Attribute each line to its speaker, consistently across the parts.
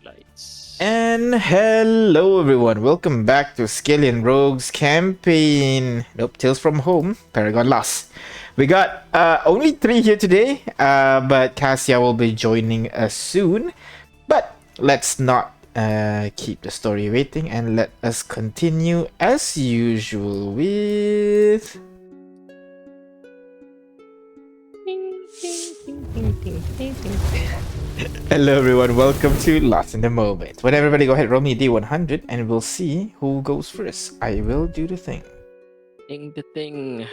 Speaker 1: Lights.
Speaker 2: And hello everyone, welcome back to Skyllian Rogues campaign. Nope, Tales from Home, Paragon Lost. We got only 3 here today, but Cassia will be joining us soon. But let's not keep the story waiting and let us continue as usual with... Hello everyone, welcome to Lost in the Moment. When everybody go ahead, roll me a D100 and we'll see who goes first. I will do the thing.
Speaker 1: Ding the thing.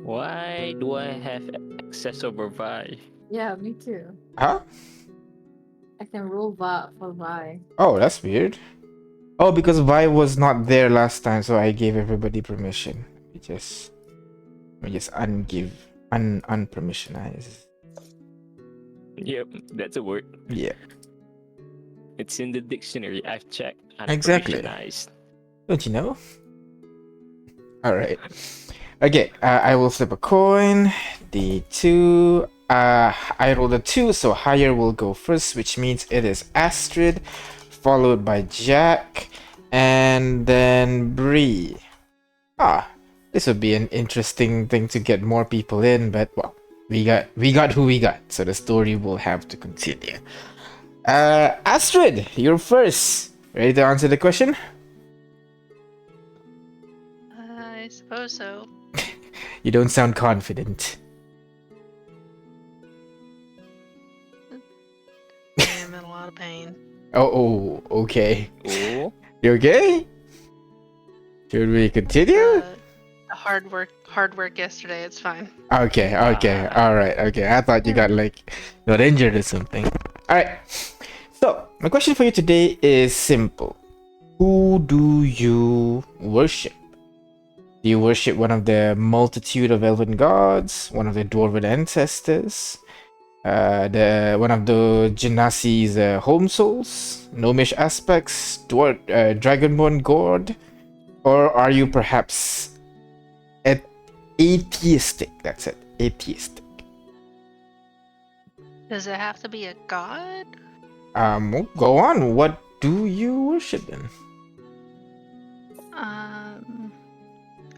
Speaker 1: Why do I have access over Vi?
Speaker 3: Yeah, me too.
Speaker 2: Huh?
Speaker 3: I can roll bot for Vi.
Speaker 2: Oh, that's weird. Oh, because Vi was not there last time, so I gave everybody permission. Let me just unpermissionize.
Speaker 1: Yep, that's a word.
Speaker 2: Yeah,
Speaker 1: It's in the dictionary. I've checked.
Speaker 2: Exactly.
Speaker 1: Unpermissionized.
Speaker 2: don't you know? Alright. Okay, I will flip a coin. D2. I rolled a 2, so higher will go first, which means it is Astrid, followed by Jack, and then Bree. This would be an interesting thing to get more people in, but well, we got who we got, so the story will have to continue. Astrid, you're first. Ready to answer the question?
Speaker 4: I suppose so.
Speaker 2: You don't sound confident.
Speaker 4: I am in a lot of pain.
Speaker 2: Oh, okay.
Speaker 1: Oh,
Speaker 2: You okay? Should we continue?
Speaker 4: Hard work yesterday. It's fine.
Speaker 2: Okay, alright, okay. I thought you got injured or something. Alright. So, my question for you today is simple. Who do you worship? Do you worship one of the multitude of elven gods? One of the dwarven ancestors? One of the Genasi's home souls? Gnomish aspects? Dragonborn god? Or are you perhaps atheistic? That's it. Atheistic.
Speaker 4: Does it have to be a god?
Speaker 2: Go on. What do you worship then?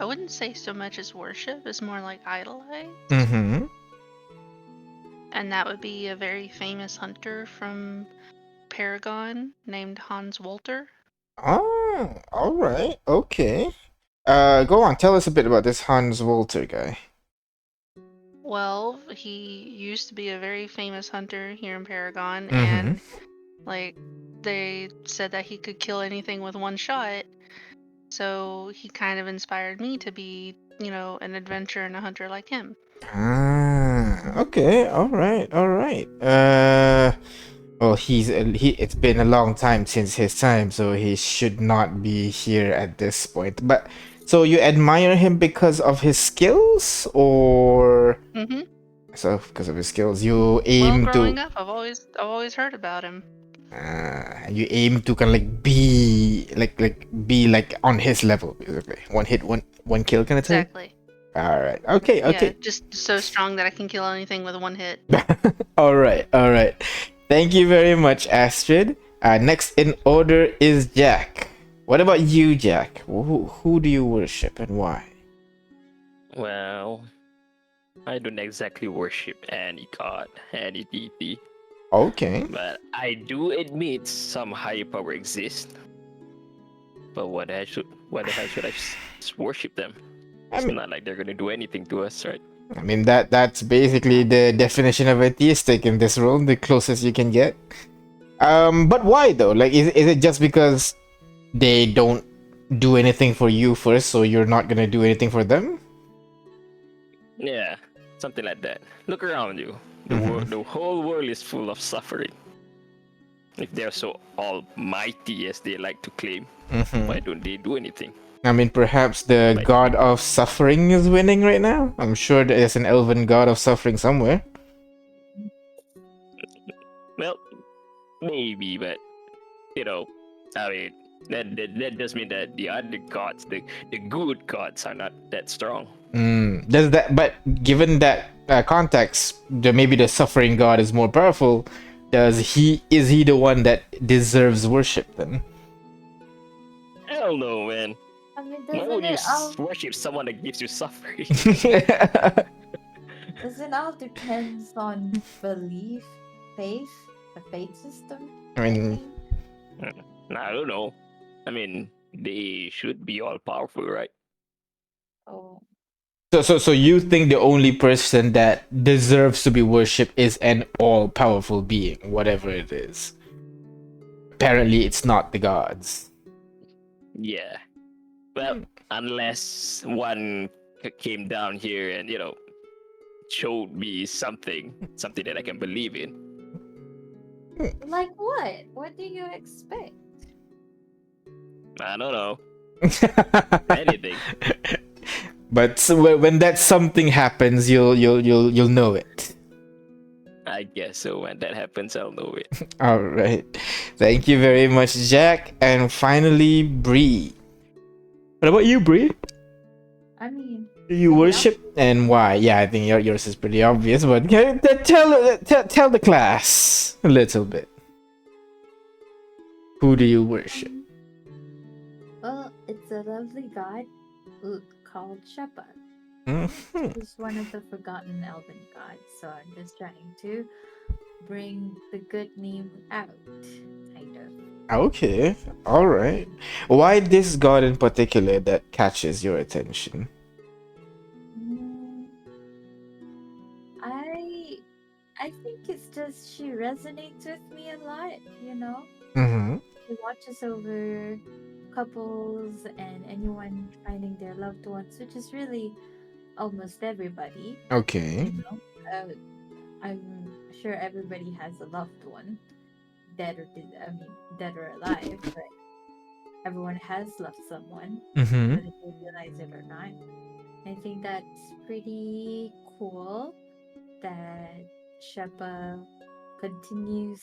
Speaker 4: I wouldn't say so much as worship. It's more like idolize.
Speaker 2: Mm-hmm.
Speaker 4: And that would be a very famous hunter from Paragon named Hans Wolter.
Speaker 2: Oh, alright. Okay. Go on. Tell us a bit about this Hans Walter guy.
Speaker 4: Well, he used to be a very famous hunter here in Paragon,
Speaker 2: Mm-hmm.
Speaker 4: and they said that he could kill anything with one shot. So he kind of inspired me to be, an adventurer and a hunter like him.
Speaker 2: Okay. Alright. Well, it's been a long time since his time, so he should not be here at this point. But so you admire him because of his skills, or
Speaker 4: Mm-hmm.
Speaker 2: so because of his skills you aim
Speaker 4: Well, growing
Speaker 2: to
Speaker 4: up, I've always heard about him.
Speaker 2: you aim to kind of be like on his level, basically. One hit, one kill kind of thing.
Speaker 4: Exactly.
Speaker 2: All right. Okay.
Speaker 4: Yeah, just so strong that I can kill anything with one hit.
Speaker 2: All right. Thank you very much, Astrid. Next in order is Jack. What about you, Jack? Who do you worship and why?
Speaker 1: well, I don't exactly worship any god, any deity,
Speaker 2: Okay.
Speaker 1: but I do admit some higher power exists. But why the hell should I worship them?
Speaker 2: I
Speaker 1: It's
Speaker 2: mean,
Speaker 1: not like they're gonna do anything to us, right?
Speaker 2: that's basically the definition of atheistic in this role, the closest you can get. But why though? Like, is it just because they don't do anything for you first, so you're not gonna do anything for them?
Speaker 1: Yeah, something like that. Look around you. The whole world is full of suffering. If they're so almighty as they like to claim, why don't they do anything?
Speaker 2: I mean, perhaps the
Speaker 1: Like-
Speaker 2: god of suffering is winning right now. I'm sure there's an elven god of suffering somewhere.
Speaker 1: Well, maybe, but I mean, that does mean that the other gods, the good gods, are not that strong.
Speaker 2: Does that? But given that context, maybe the suffering god is more powerful. Is he the one that deserves worship then?
Speaker 1: Hell no, man.
Speaker 3: I mean,
Speaker 1: Why
Speaker 3: doesn't
Speaker 1: would you
Speaker 3: it all
Speaker 1: worship someone that gives you suffering?
Speaker 3: doesn't all depends on belief, faith, the faith system?
Speaker 2: I
Speaker 3: I
Speaker 2: mean,
Speaker 3: think.
Speaker 1: I don't know. I mean, they should be all powerful, right?
Speaker 3: Oh,
Speaker 2: so you think the only person that deserves to be worshipped is an all-powerful being, whatever it is. Apparently, it's not the gods.
Speaker 1: Yeah. Well, unless one came down here and showed me something that I can believe in.
Speaker 3: like what? What do you expect?
Speaker 1: I don't know anything.
Speaker 2: But when that something happens, you'll know it.
Speaker 1: I guess so. When that happens, I'll know it.
Speaker 2: All right. Thank you very much, Jack. And finally, Bree. What about you, Bree?
Speaker 3: I mean,
Speaker 2: Do you
Speaker 3: pretty
Speaker 2: worship and why? Yeah, I think yours is pretty obvious, but tell the class a little bit. Who do you worship?
Speaker 3: well, it's a lovely god called Shepa.
Speaker 2: Mhm.
Speaker 3: He's one of the forgotten elven gods, so I'm just trying to bring the good name out, kind of.
Speaker 2: Okay, all right. Why this god in particular that catches your attention?
Speaker 3: Mm, I I think it's just she resonates with me a lot, you know?
Speaker 2: Mm-hmm.
Speaker 3: She watches over couples and anyone finding their loved ones, which is really almost everybody,
Speaker 2: Okay.
Speaker 3: you know? I'm sure everybody has a loved one, dead or alive, but everyone has loved someone,
Speaker 2: Mm-hmm.
Speaker 3: whether they realize it or not. I think that's pretty cool that Shepa continues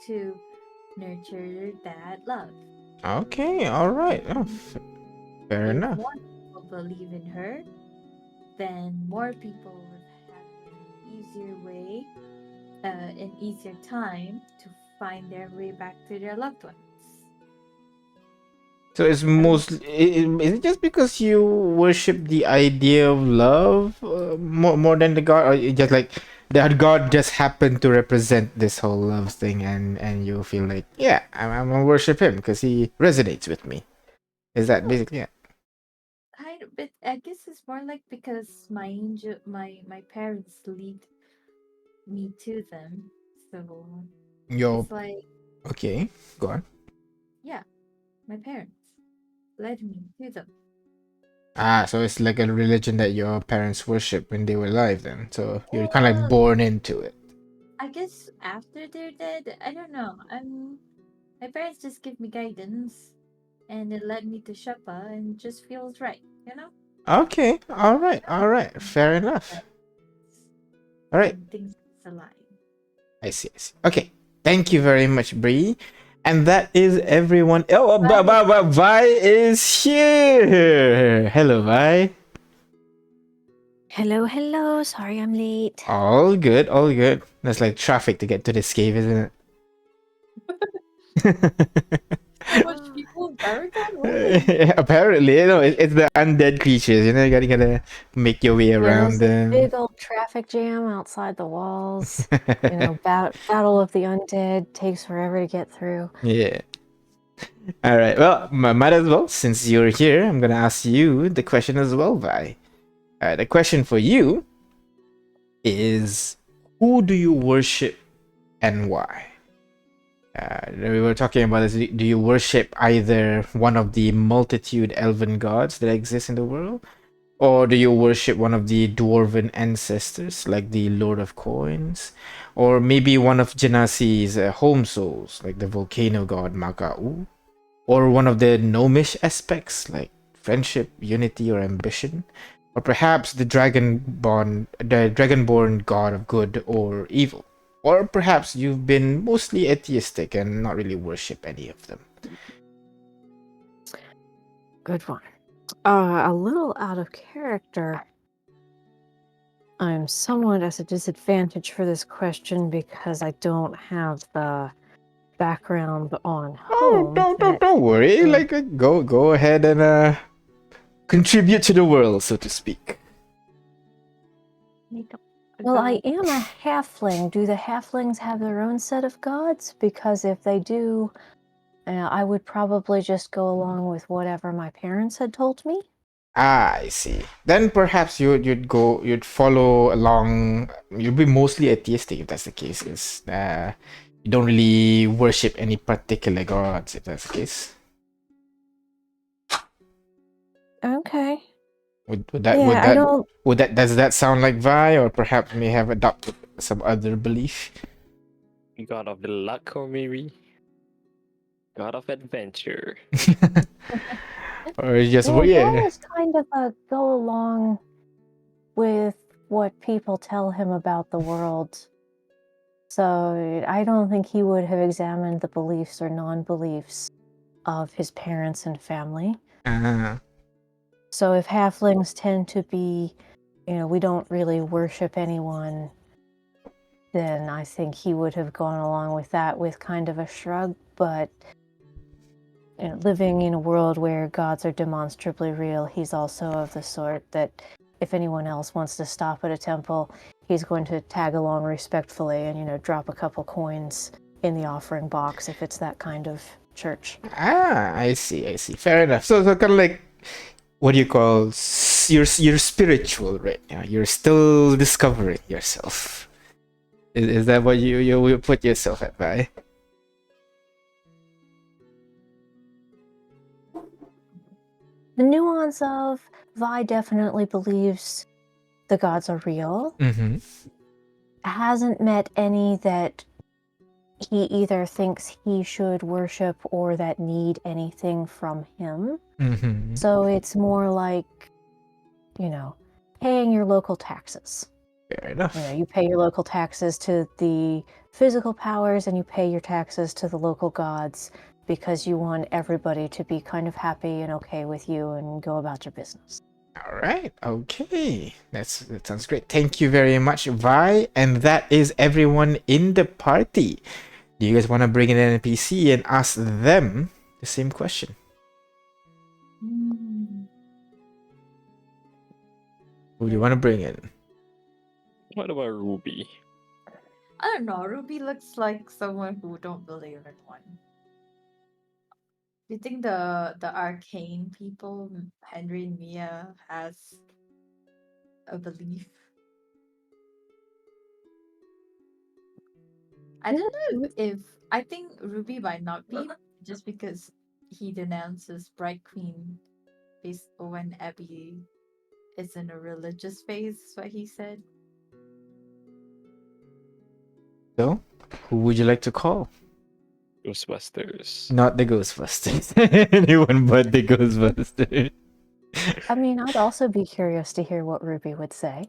Speaker 3: to nurture that love.
Speaker 2: Okay, all right. Oh,
Speaker 3: And
Speaker 2: fair
Speaker 3: if
Speaker 2: enough.
Speaker 3: more people believe in her, then more people would have an easier way, an easier time to find their way back to their loved ones.
Speaker 2: So it's
Speaker 3: I mean,
Speaker 2: mostly is it just because you worship the idea of love more than the god, or you just like that god just happened to represent this whole love thing, and you feel like yeah, I'm gonna worship him because he resonates with me. Is that
Speaker 3: well,
Speaker 2: basically it?
Speaker 3: kind of, but I guess it's more like because my parents lead me to them, so
Speaker 2: Yo,
Speaker 3: it's like,
Speaker 2: okay, go on.
Speaker 3: yeah, my parents led me to them.
Speaker 2: Ah, so it's like a religion that your parents worship when they were alive, then. So you're kind of like
Speaker 3: Well,
Speaker 2: born into it.
Speaker 3: I guess after they're dead, I don't know. My parents just give me guidance, and it led me to Shepa, and it just feels right, you know.
Speaker 2: Okay, all right, fair enough.
Speaker 3: But
Speaker 2: All right,
Speaker 3: when things align.
Speaker 2: I see, I see. Okay, thank you very much, Bree. And that is everyone. Oh,
Speaker 3: Right.
Speaker 2: Vi is here. Hello, Vi.
Speaker 5: Hello, hello. Sorry I'm late.
Speaker 2: All good, all good. That's like traffic to get to this cave, isn't it?
Speaker 3: So much
Speaker 5: Oh,
Speaker 3: people in Paragon? Really?
Speaker 2: Apparently, it's the undead creatures. You gotta make your way around
Speaker 5: there's a
Speaker 2: them.
Speaker 5: big old traffic jam outside the walls. Battle of the Undead takes forever to get through.
Speaker 2: Yeah. All right. Well, might as well, since you're here, I'm gonna ask you the question as well, Vi. The question for you is, who do you worship and why? We were talking about this. Do you worship either one of the multitude elven gods that exist in the world, or do you worship one of the dwarven ancestors, like the Lord of Coins, or maybe one of Genasi's home souls, like the volcano god Magau? Or one of the gnomish aspects like friendship, unity, or ambition, or perhaps the dragonborn god of good or evil, or perhaps you've been mostly atheistic and not really worship any of them.
Speaker 5: Good one. A little out of character. I'm somewhat at a disadvantage for this question because I don't have the background on
Speaker 2: Oh,
Speaker 5: home.
Speaker 2: don't worry.
Speaker 5: uh,
Speaker 2: Like, go ahead and contribute to the world, so to speak.
Speaker 5: Well, I am a halfling. Do the halflings have their own set of gods? Because if they do, I would probably just go along with whatever my parents had told me.
Speaker 2: Ah, I see. Then perhaps you'd follow along. You'd be mostly atheistic if that's the case. Is you don't really worship any particular gods if that's the case.
Speaker 5: Okay.
Speaker 2: Would that
Speaker 5: Yeah, I don't.
Speaker 2: does that sound like Vi, or perhaps may have adopted some other belief?
Speaker 1: God of the luck, or maybe God of adventure.
Speaker 2: Or just
Speaker 5: Well,
Speaker 2: yeah.
Speaker 5: Val is kind of a go along with what people tell him about the world. So I don't think he would have examined the beliefs or non-beliefs of his parents and family.
Speaker 2: Uh,
Speaker 5: So if halflings tend to be, we don't really worship anyone, then I think he would have gone along with that with kind of a shrug. But living in a world where gods are demonstrably real, he's also of the sort that if anyone else wants to stop at a temple, he's going to tag along respectfully and drop a couple coins in the offering box if it's that kind of church.
Speaker 2: I see. Fair enough. So kind of like, what do you call, you're spiritual right now. You're still discovering yourself. Is that what you will put yourself at, Vi?
Speaker 5: The nuance of Vi definitely believes the gods are real.
Speaker 2: Mm-hmm.
Speaker 5: Hasn't met any that he either thinks he should worship or that need anything from him.
Speaker 2: Mm-hmm.
Speaker 5: So it's more like, paying your local taxes.
Speaker 2: Fair enough.
Speaker 5: You pay your local taxes to the physical powers and you pay your taxes to the local gods because you want everybody to be kind of happy and okay with you and go about your business.
Speaker 2: All right. Okay. That sounds great. Thank you very much, Vi. And that is everyone in the party. Do you guys want to bring in an NPC and ask them the same question? Who do you want to bring in?
Speaker 1: What about Ruby?
Speaker 3: I don't know. Ruby looks like someone who don't believe in one. Do you think the arcane people, Henry and Mia, has a belief? I don't know if I think Ruby might not be just because he denounces Bright Queen based when Abby is in a religious phase, is what he said.
Speaker 2: So, who would you like to call?
Speaker 1: Ghostbusters.
Speaker 2: Not the Ghostbusters. Anyone but the Ghostbusters.
Speaker 5: I mean, I'd also be curious to hear what Ruby would say.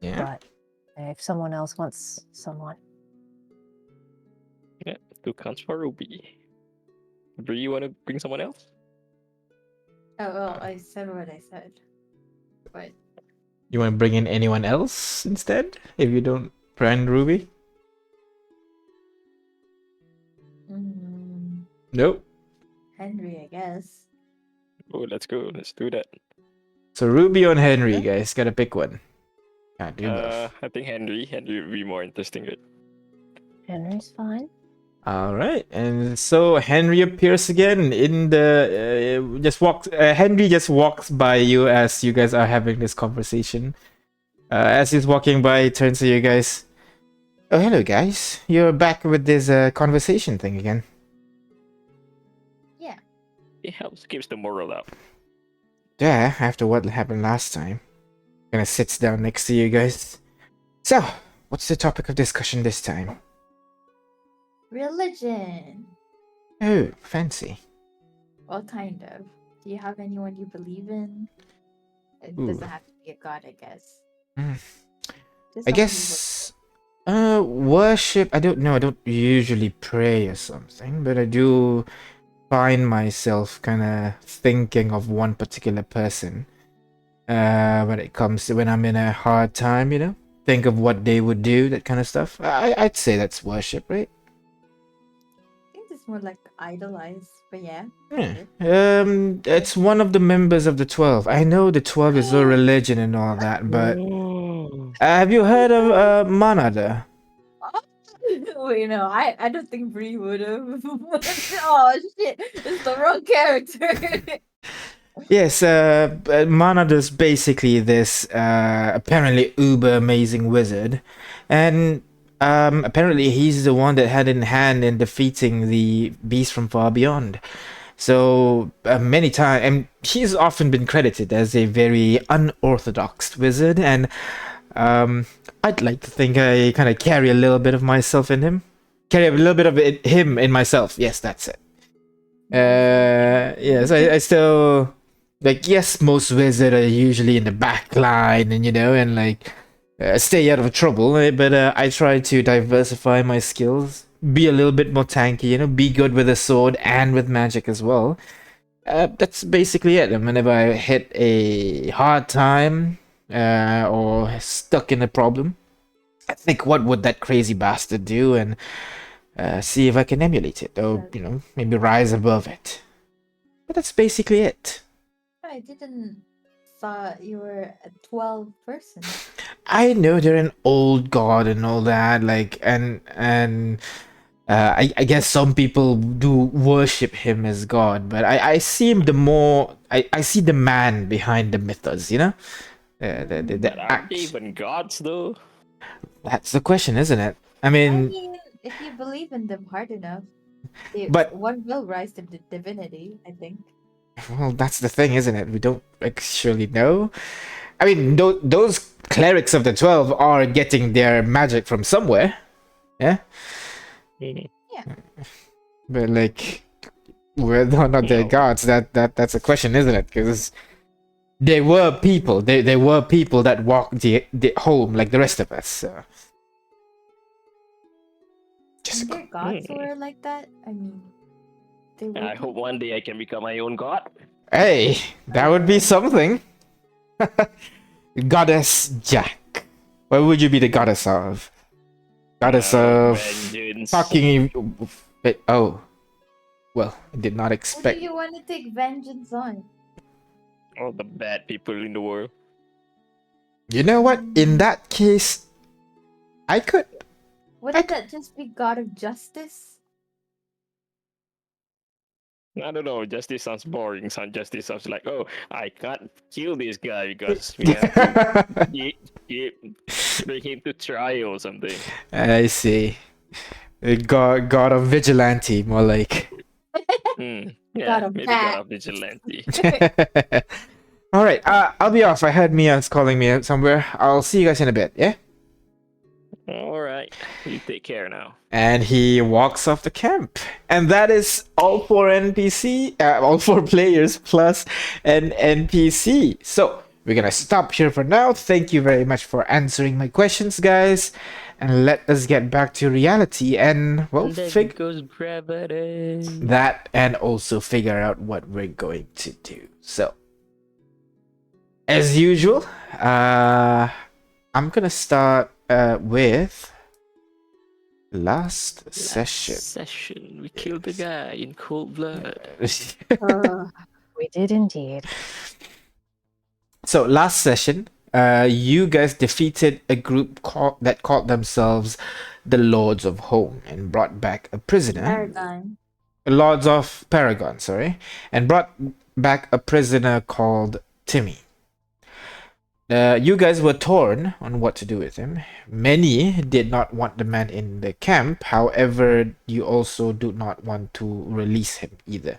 Speaker 2: Yeah.
Speaker 5: But if someone else wants someone.
Speaker 1: Yeah, 2 counts for Ruby. Do you want to bring someone else?
Speaker 3: Oh well, I said what I said. But
Speaker 2: You want to bring in anyone else instead? If you don't brand Ruby? Nope.
Speaker 3: Henry, I guess.
Speaker 1: Oh, let's go. Let's do that.
Speaker 2: So Ruby or Henry, guys. Gotta pick one. Can't do both.
Speaker 1: I think Henry. Henry would be more interesting. Right?
Speaker 5: Henry's fine.
Speaker 2: All right, and so Henry appears again in the Henry just walks by you as you guys are having this conversation. As he's walking by, he turns to you guys. Oh, hello, guys. You're back with this conversation thing again.
Speaker 3: Yeah.
Speaker 1: It helps keeps the moral up.
Speaker 2: Yeah, after what happened last time. Gonna sits down next to you guys. So, what's the topic of discussion this time?
Speaker 3: Religion.
Speaker 2: Oh, fancy.
Speaker 3: What kind of? Do you have anyone you believe in? It
Speaker 2: Ooh.
Speaker 3: doesn't have to be a god, I guess. Just
Speaker 2: I
Speaker 3: someone
Speaker 2: guess worship, I don't know, I don't usually pray or something, but I do find myself kind of thinking of one particular person. when it comes to when I'm in a hard time, you know, think of what they would do, that kind of stuff. I'd say that's worship, right?
Speaker 3: I think it's more like idolize, but yeah.
Speaker 2: Yeah.
Speaker 3: sure.
Speaker 2: It's one of the members of the 12. I know the 12 is a religion and all that, but have you heard of Manada?
Speaker 3: Wait, no, I don't think Bree would have. Oh shit, it's the wrong character.
Speaker 2: Yes, Manada's basically this apparently uber amazing wizard, and apparently he's the one that had in hand in defeating the beast from far beyond. So many times, and he's often been credited as a very unorthodox wizard, and I'd like to think I kind of carry a little bit of myself in him, carry a little bit of him in myself. Yes, that's it. Yes, I still like, yes, most wizards are usually in the back line and, you know, and like stay out of trouble, but I try to diversify my skills, be a little bit more tanky, you know, be good with a sword and with magic as well. That's basically it. And whenever I hit a hard time or stuck in a problem, I think, what would that crazy bastard do, and see if I can emulate it, or, you know, maybe rise above it. But that's basically it.
Speaker 3: I didn't thought you were a 12 person.
Speaker 2: I know they're an old god and all that, like, and I guess some people do worship him as god, but I see him the more I see the man behind the mythos, you know. The
Speaker 1: But aren't
Speaker 2: act.
Speaker 1: they even gods though?
Speaker 2: That's the question, isn't it? I
Speaker 3: I
Speaker 2: mean,
Speaker 3: mean, if you believe in them hard enough,
Speaker 2: but
Speaker 3: one will rise to the divinity, I think.
Speaker 2: well, that's the thing, isn't it? We don't actually know. I mean, those clerics of the 12 are getting their magic from somewhere, yeah.
Speaker 1: Mhm.
Speaker 2: But like, whether or not they're
Speaker 1: No.
Speaker 2: gods, that's a question, isn't it? Because they were people. They were people that walked the home like the rest of us. So. Just
Speaker 3: And their gods
Speaker 1: Hmm.
Speaker 3: were like that. I mean, they were.
Speaker 1: I hope one day I can become my own god.
Speaker 2: hey, that would be something. Goddess Jack. What would you be the goddess of? Goddess of
Speaker 1: Vengeance.
Speaker 2: fucking. Wait, oh, well, I did not
Speaker 3: Who do
Speaker 2: expect.
Speaker 3: you want to take vengeance on?
Speaker 1: All the bad people in the world.
Speaker 2: You know what? In that case, I could.
Speaker 3: Wouldn't that just be God of Justice?
Speaker 1: I don't know. Justice sounds boring. Justice sounds like, oh, I can't kill this guy because we have to bring him to trial or something.
Speaker 2: I see. God of vigilante, more like.
Speaker 1: Yeah,
Speaker 3: God of
Speaker 1: maybe
Speaker 3: bad.
Speaker 1: God of vigilante.
Speaker 2: All right, I'll be off. I heard Mia's calling me out somewhere. I'll see you guys in a bit, yeah?
Speaker 1: All right, you take care now.
Speaker 2: And he walks off the camp. And that is all 4 NPC, all 4 players plus an NPC. So we're gonna stop here for now. Thank you very much for answering my questions, guys. And let us get back to reality and, well,
Speaker 1: There goes gravity.
Speaker 2: that, and also figure out what we're going to do. So, as usual, I'm gonna start with last session.
Speaker 1: Session. We killed the guy in cold blood.
Speaker 5: We did indeed.
Speaker 2: So last session, you guys defeated a group that called themselves the Lords of Home and brought back a prisoner.
Speaker 3: Paragon.
Speaker 2: Lords of Paragon, sorry, and brought back a prisoner called Timmy. You guys were torn on what to do with him. Many did not want the man in the camp. However, you also do not want to release him either.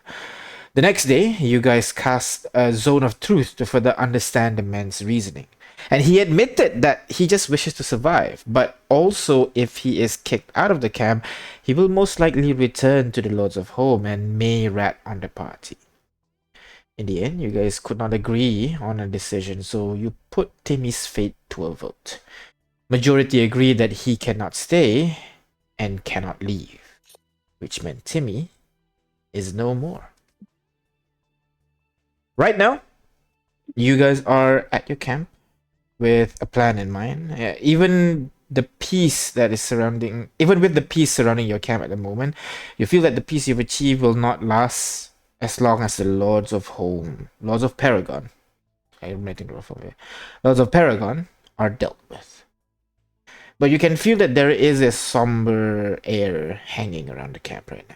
Speaker 2: The next day, you guys cast a Zone of Truth to further understand the man's reasoning. And he admitted that he just wishes to survive, but also if he is kicked out of the camp, he will most likely return to the Lords of Home and may rat on the party. In the end, you guys could not agree on a decision, so you put Timmy's fate to a vote. Majority agreed that he cannot stay and cannot leave, which meant Timmy is no more. Right now, You guys are at your camp with a plan in mind. Even the peace that is surrounding, even with the peace surrounding your camp at the moment, you feel that the peace you've achieved will not last as long as the Lords of Paragon. I'm writing it from here. Lords of Paragon are dealt with. But you can feel that there is a somber air hanging around the camp right now.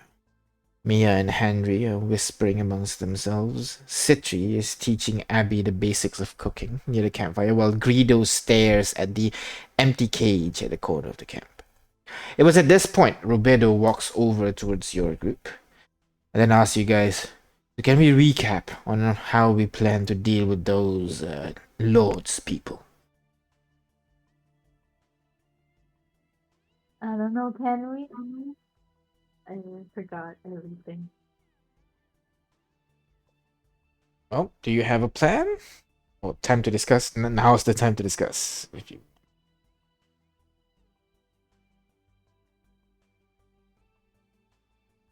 Speaker 2: Mia and Henry are whispering amongst themselves. Citri is teaching Abby the basics of cooking near the campfire, while Greedo stares at the empty cage at the corner of the camp. It was at this point Rubedo walks over towards your group and then asks you guys, can we recap on how we plan to deal with those Lord's people?
Speaker 3: I don't know, can we? I forgot everything.
Speaker 2: Well, do you have a plan? Well, time to discuss. Now's the time to discuss. If you...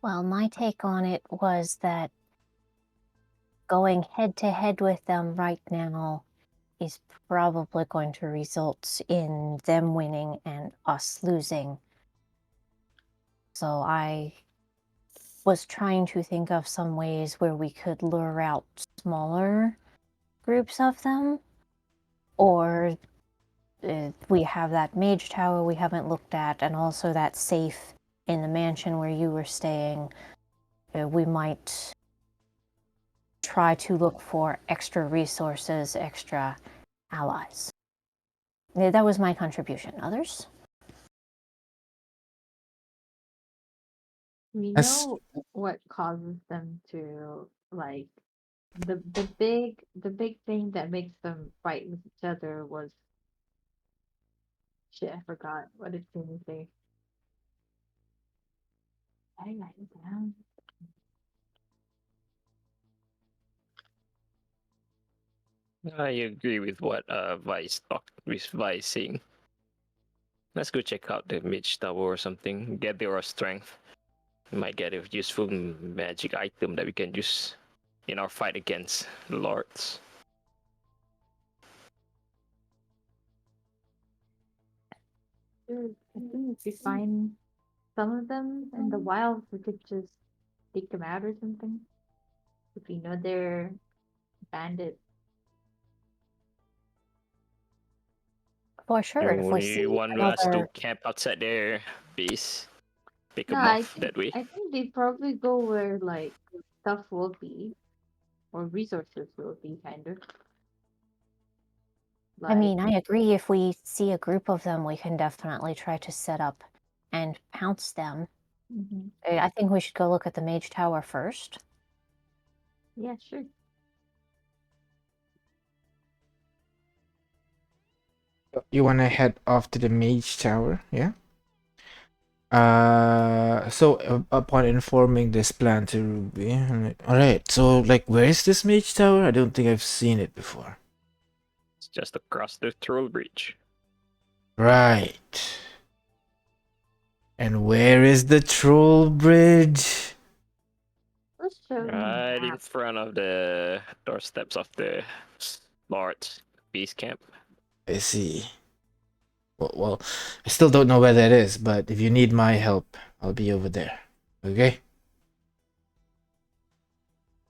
Speaker 5: Well, my take on it was that going head to head with them right now is probably going to result in them winning and us losing. So I was trying to think of some ways where we could lure out smaller groups of them, or we have that mage tower we haven't looked at, and also that safe in the mansion where you were staying. We might try to look for extra resources, extra allies. That was my contribution. Others?
Speaker 3: We
Speaker 2: As
Speaker 3: know what causes them to like the big thing that makes them fight with each other was shit. I forgot what did Timmy say. I write it down.
Speaker 1: I agree with what Vice saying. Let's go check out the mage tower or something. Get their strength. We might get a useful magic item that we can use in our fight against the lords.
Speaker 3: Sure. I think if we find some of them in the wild, we could just take them out or something. If we know they're bandits.
Speaker 5: For sure. If we see
Speaker 1: You want us to
Speaker 5: another,
Speaker 1: camp outside their base, pick
Speaker 3: No,
Speaker 1: them off that way.
Speaker 3: I think they probably go where like stuff will be or resources will be kind of.
Speaker 5: I mean, I agree. If we see a group of them, we can definitely try to set up and pounce them.
Speaker 3: Mhm.
Speaker 5: I think we should go look at the mage tower first.
Speaker 3: Yeah, sure.
Speaker 2: you want to head off to the mage tower, yeah? Upon informing this plan to Ruby, alright, so like where is this mage tower? I don't think I've seen it before.
Speaker 1: It's just across the troll bridge.
Speaker 2: Right. And where is the troll bridge?
Speaker 3: Let's show them the
Speaker 1: Right in
Speaker 3: map.
Speaker 1: front of the doorsteps of the Lord's base camp.
Speaker 2: I see. Well, I still don't know where that is, but if you need my help, I'll be over there. Okay?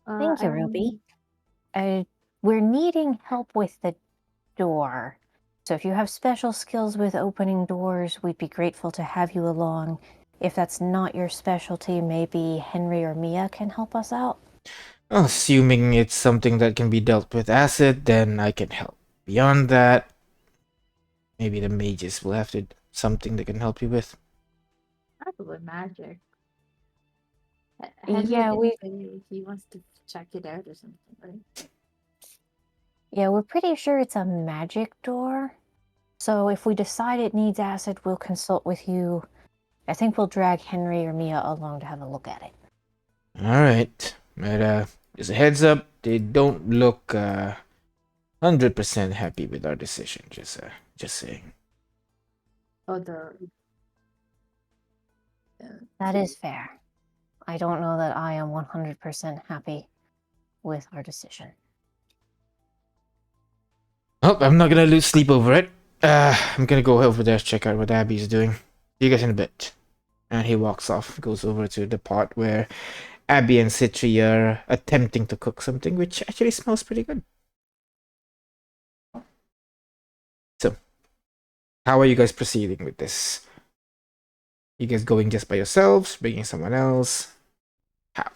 Speaker 5: Thank you, Ruby. We're needing help with the door. So if you have special skills with opening doors, we'd be grateful to have you along. If that's not your specialty, maybe Henry or Mia can help us out.
Speaker 2: Well, assuming it's something that can be dealt with acid, then I can help. Beyond that, maybe the mages will have to something they can help you with.
Speaker 3: Probably magic.
Speaker 5: Yeah,
Speaker 3: He wants to check it out or something, right?
Speaker 5: Yeah, we're pretty sure it's a magic door. So if we decide it needs acid, we'll consult with you. I think we'll drag Henry or Mia along to have a look at it.
Speaker 2: Alright. But just a heads up, they don't look 100% happy with our decision. Just saying.
Speaker 3: Oh, the.
Speaker 5: That is fair. I don't know that I am 100% happy with our decision.
Speaker 2: Oh, I'm not gonna lose sleep over it. I'm gonna go over there, check out what Abby's doing. See you guys in a bit. And he walks off, goes over to the pot where Abby and Citri are attempting to cook something, which actually smells pretty good. So, how are you guys proceeding with this? You guys going just by yourselves, bringing someone else? How?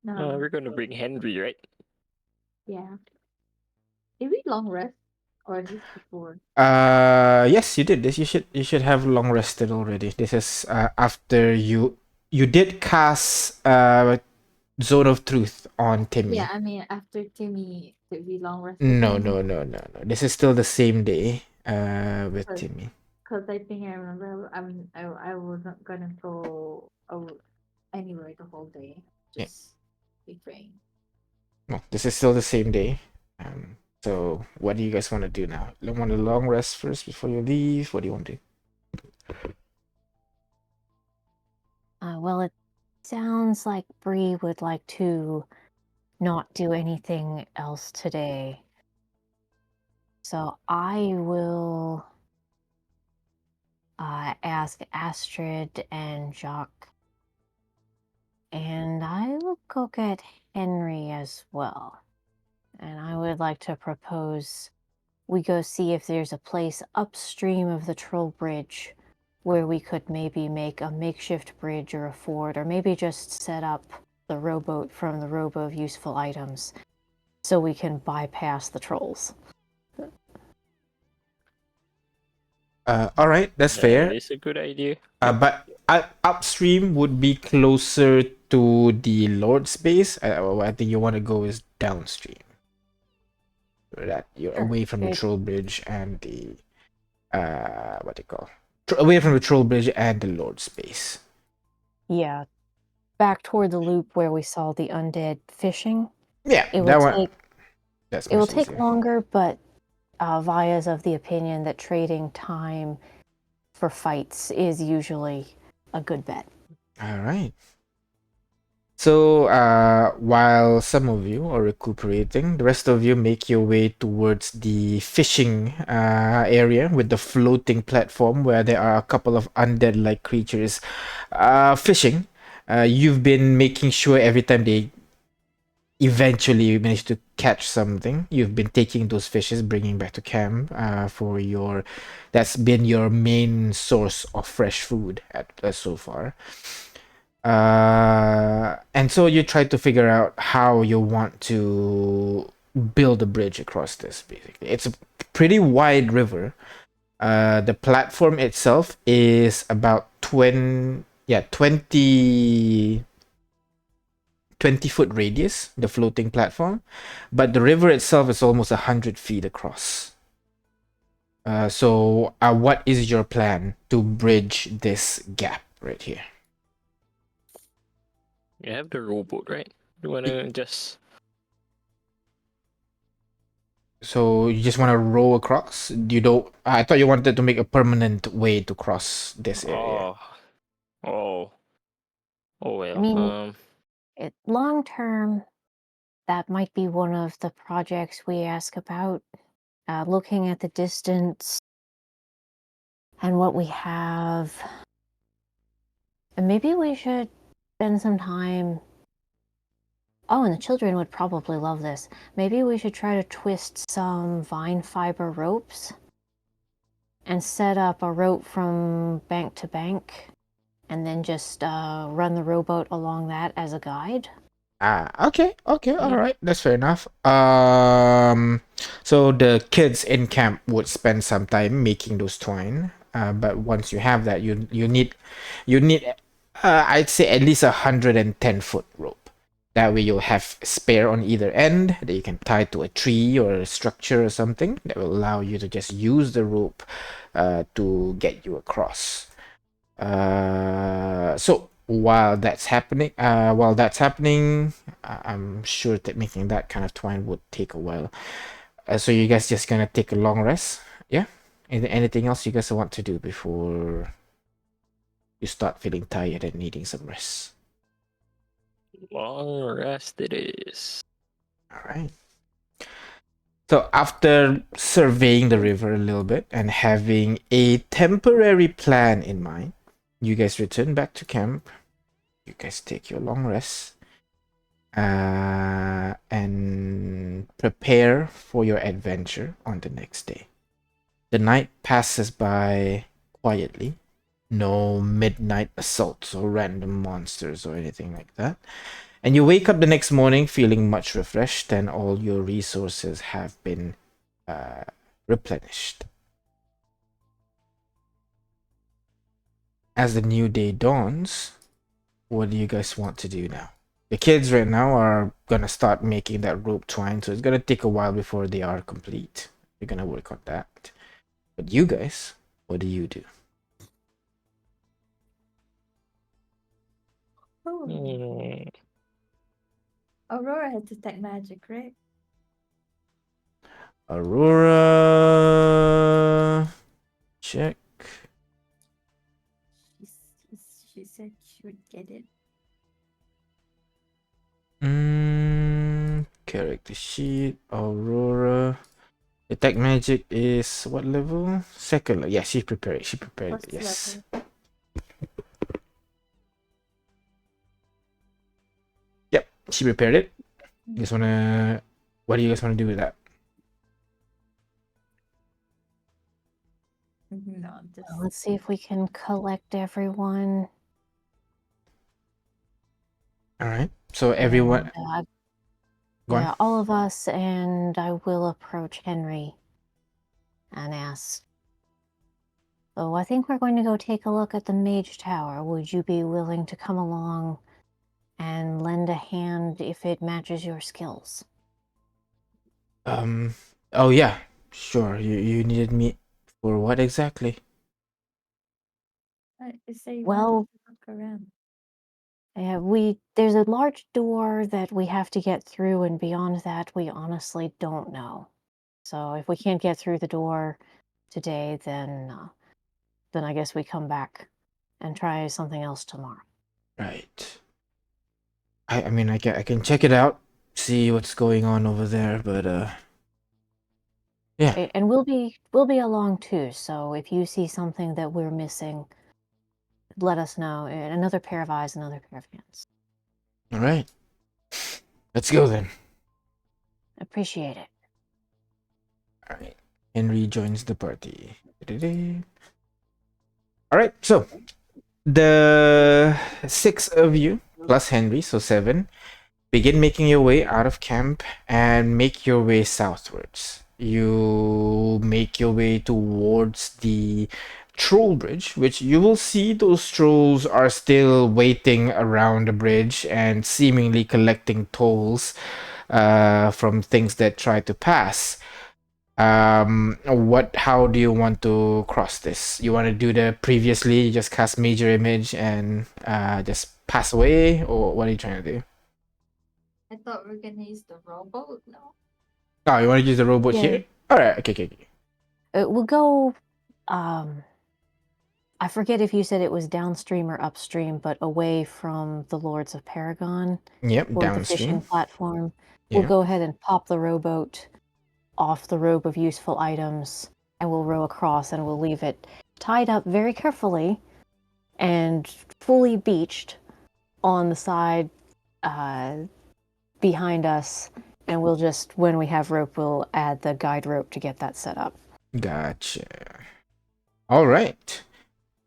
Speaker 3: No.
Speaker 1: We're gonna bring Henry, right?
Speaker 3: Yeah. Did we long rest or just before?
Speaker 2: Yes, you did this. You should have long rested already. This is after you did cast Zone of Truth on Timmy.
Speaker 3: Yeah, I mean after Timmy, did we long rest
Speaker 2: No,
Speaker 3: again?
Speaker 2: no. This is still the same day with
Speaker 3: Cause,
Speaker 2: Timmy.
Speaker 3: Cause I think I remember. I mean, I wasn't gonna go anywhere the whole day.
Speaker 2: Yeah.
Speaker 3: Just be praying.
Speaker 2: No, this is still the same day. So what do you guys want to do now? You want a long rest first before you leave? What do you want to do?
Speaker 5: Well, it sounds like Bree would like to not do anything else today. So I will ask Astrid and Jacques, and I will go get Henry as well. And I would like to propose we go see if there's a place upstream of the Troll Bridge where we could maybe make a makeshift bridge or a ford, or maybe just set up the rowboat from the robo of useful items so we can bypass the trolls.
Speaker 2: All right, that's fair.
Speaker 1: That is a good idea.
Speaker 2: But upstream would be closer to the Lord's base. I think you want to go is downstream. That you're
Speaker 5: Sure.
Speaker 2: away from the
Speaker 5: Good.
Speaker 2: Troll Bridge and the what do you call? Away from the Troll Bridge and the Lord's base.
Speaker 5: Yeah, back toward the loop where we saw the undead fishing.
Speaker 2: Yeah,
Speaker 5: It
Speaker 2: that
Speaker 5: will
Speaker 2: one.
Speaker 5: take
Speaker 2: That's
Speaker 5: it will
Speaker 2: much
Speaker 5: take
Speaker 2: easier.
Speaker 5: longer, but Vaya's of the opinion that trading time for fights is usually a good bet.
Speaker 2: All right. So, while some of you are recuperating, the rest of you make your way towards the fishing area with the floating platform where there are a couple of undead-like creatures fishing. You've been making sure every time they eventually manage to catch something, you've been taking those fishes, bringing back to camp for your. That's been your main source of fresh food so far. And so you try to figure out how you want to build a bridge across this. Basically, it's a pretty wide river. The platform itself is about 20 foot radius, the floating platform, but the river itself is almost 100 feet across. So what is your plan to bridge this gap right here?
Speaker 1: You have the rowboat, right? You wanna just
Speaker 2: So you just want to row across? You don't. I thought you wanted to make a permanent way to cross this area.
Speaker 1: oh well.
Speaker 5: I mean, long term, that might be one of the projects we ask about. Looking at the distance and what we have, and maybe we should spend some time. Oh, and the children would probably love this. Maybe we should try to twist some vine fiber ropes and set up a rope from bank to bank, and then just run the rowboat along that as a guide.
Speaker 2: Okay, all
Speaker 1: Yeah.
Speaker 2: right, that's fair enough. So the kids in camp would spend some time making those twine. But once you have that, you need, I'd say at least 110-foot rope. That way you'll have spare on either end that you can tie to a tree or a structure or something that will allow you to just use the rope to get you across. So while that's happening, I'm sure that making that kind of twine would take a while. So you guys just gonna take a long rest? Yeah? Anything else you guys want to do before you start feeling tired and needing some rest?
Speaker 1: Long rest it is.
Speaker 2: All right. So after surveying the river a little bit and having a temporary plan in mind, you guys return back to camp. You guys take your long rest and prepare for your adventure on the next day. The night passes by quietly. No midnight assaults or random monsters or anything like that. And you wake up the next morning feeling much refreshed, and all your resources have been replenished. As the new day dawns, what do you guys want to do now? The kids right now are gonna start making that rope twine, so it's gonna take a while before they are complete. You're gonna work on that. But you guys, what do you do?
Speaker 3: Oh,
Speaker 1: Hmm.
Speaker 3: Aurora had detect magic, right?
Speaker 2: Aurora, check.
Speaker 3: She said she would get it.
Speaker 2: Character sheet, Aurora. Detect magic is what level? Second. Yeah, she prepared it. She prepared it.
Speaker 3: First
Speaker 2: Yes.
Speaker 3: level.
Speaker 2: Yep, she prepared it. You guys wanna? What do you guys wanna do with that?
Speaker 3: No, just
Speaker 5: Let's see if we can collect everyone.
Speaker 2: All right. So everyone,
Speaker 5: And,
Speaker 2: go on.
Speaker 5: yeah, all of us, and I will approach Henry and ask. Oh, I think we're going to go take a look at the Mage Tower. Would you be willing to come along and lend a hand if it matches your skills?
Speaker 2: Oh yeah, sure. You needed me for what exactly?
Speaker 3: I say you
Speaker 5: Well,
Speaker 3: wanted to look around.
Speaker 5: There's a large door that we have to get through, and beyond that, we honestly don't know. So if we can't get through the door today, then I guess we come back and try something else tomorrow.
Speaker 2: Right. I mean I can check it out, see what's going on over there, but yeah.
Speaker 5: And we'll be along too. So if you see something that we're missing, let us know. Another pair of eyes, another pair of hands.
Speaker 2: All right. Let's go then.
Speaker 5: Appreciate it.
Speaker 2: All right. Henry joins the party. All right. So the 6 of you plus Henry, so 7, begin making your way out of camp and make your way southwards. You make your way towards the troll bridge, which you will see those trolls are still waiting around the bridge and seemingly collecting tolls from things that try to pass. How do you want to cross this? You want to do the previously, you just cast major image and just pass away, or what are you trying to do?
Speaker 3: I thought we were gonna use the rowboat. No.
Speaker 2: Oh, you want to use the robot
Speaker 5: Yeah.
Speaker 2: here? All right. Okay.
Speaker 5: We'll go. I forget if you said it was downstream or upstream, but away from the Lords of Paragon
Speaker 2: Yep.
Speaker 5: or the fishing
Speaker 2: Downstream.
Speaker 5: platform.
Speaker 2: Yeah.
Speaker 5: We'll go ahead and pop the rowboat off the rope of useful items, and we'll row across, and we'll leave it tied up very carefully and fully beached on the side behind us. And we'll just, when we have rope, we'll add the guide rope to get that set up.
Speaker 2: Gotcha. All right.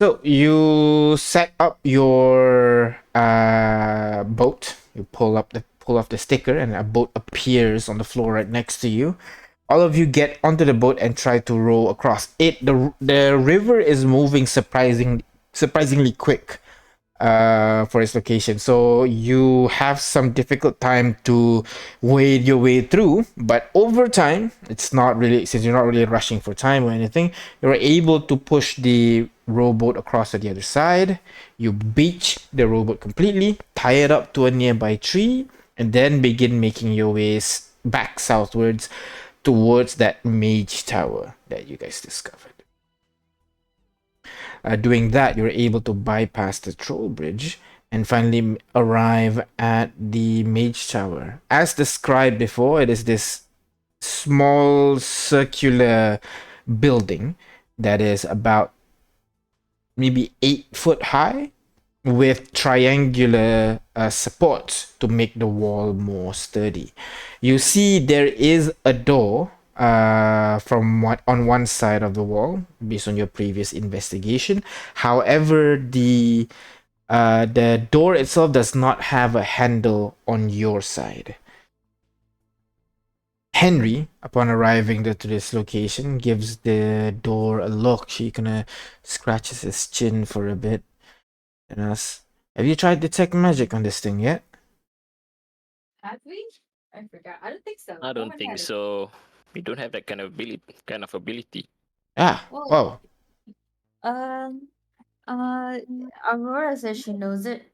Speaker 2: So you set up your boat. You pull off the sticker, and a boat appears on the floor right next to you. All of you get onto the boat and try to row across it. The river is moving surprisingly quick for its location, so you have some difficult time to wade your way through, but over time, it's not really, since you're not really rushing for time or anything, you're able to push the rowboat across to the other side. You beach the rowboat completely, tie it up to a nearby tree, and then begin making your ways back southwards towards that mage tower that you guys discovered. Doing that, you're able to bypass the troll bridge and finally arrive at the mage tower. As described before, it is this small circular building that is about maybe 8 foot high with triangular supports to make the wall more sturdy. You see there is a door on one side of the wall based on your previous investigation. However, the door itself does not have a handle on your side. Henry, upon arriving to this location, gives the door a look. She kind of scratches his chin for a bit and asks, "Have you tried detect magic on this thing yet?"
Speaker 3: Have we? I forgot. I don't think so.
Speaker 1: I don't
Speaker 3: haven't
Speaker 1: think
Speaker 3: had it.
Speaker 1: so. We don't have that kind of ability.
Speaker 2: Ah,
Speaker 3: Well,
Speaker 2: whoa.
Speaker 3: Um. Aurora says she knows it.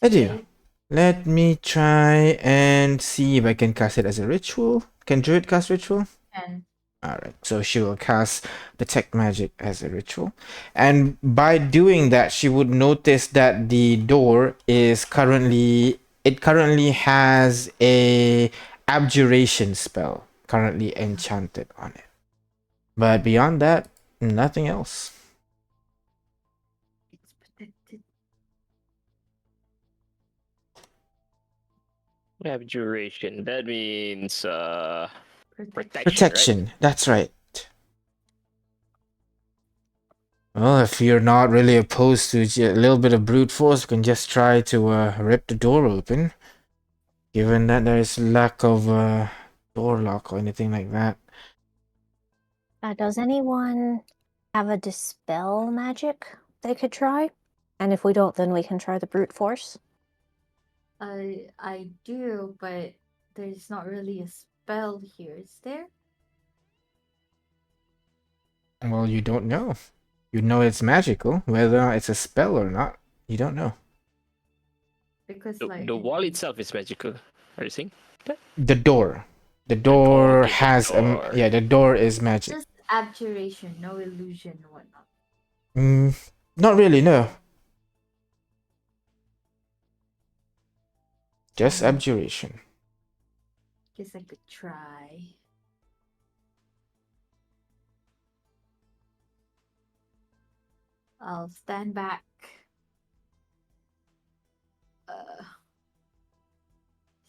Speaker 2: I do.
Speaker 3: Today.
Speaker 2: Let me try and see if I can cast it as a ritual. Can Druid cast ritual?
Speaker 3: And
Speaker 2: Alright, so she will cast Detect Magic as a ritual. And by doing that, she would notice that the door is currently has a abjuration spell currently enchanted on it. But beyond that, nothing else.
Speaker 3: it's protected.
Speaker 1: Abjuration. That means protection,
Speaker 2: Protection, that's right. Well, if you're not really opposed to a little bit of brute force, we can just try to rip the door open. Given that there is lack of door lock or anything like that.
Speaker 5: Does anyone have a dispel magic they could try? And if we don't, then we can try the brute force.
Speaker 3: I do, but there's not really a spell here, is there?
Speaker 2: Well, you don't know. You know it's magical. Whether or not it's a spell or not, you don't know.
Speaker 3: Because
Speaker 1: The wall itself is magical. Are you saying?
Speaker 2: The door. The door
Speaker 1: okay, the
Speaker 2: has
Speaker 1: door.
Speaker 2: yeah, the door is magic.
Speaker 3: just abjuration, no illusion, whatnot.
Speaker 2: Not really, no. Just abjuration.
Speaker 3: Guess I could try. I'll stand back. It's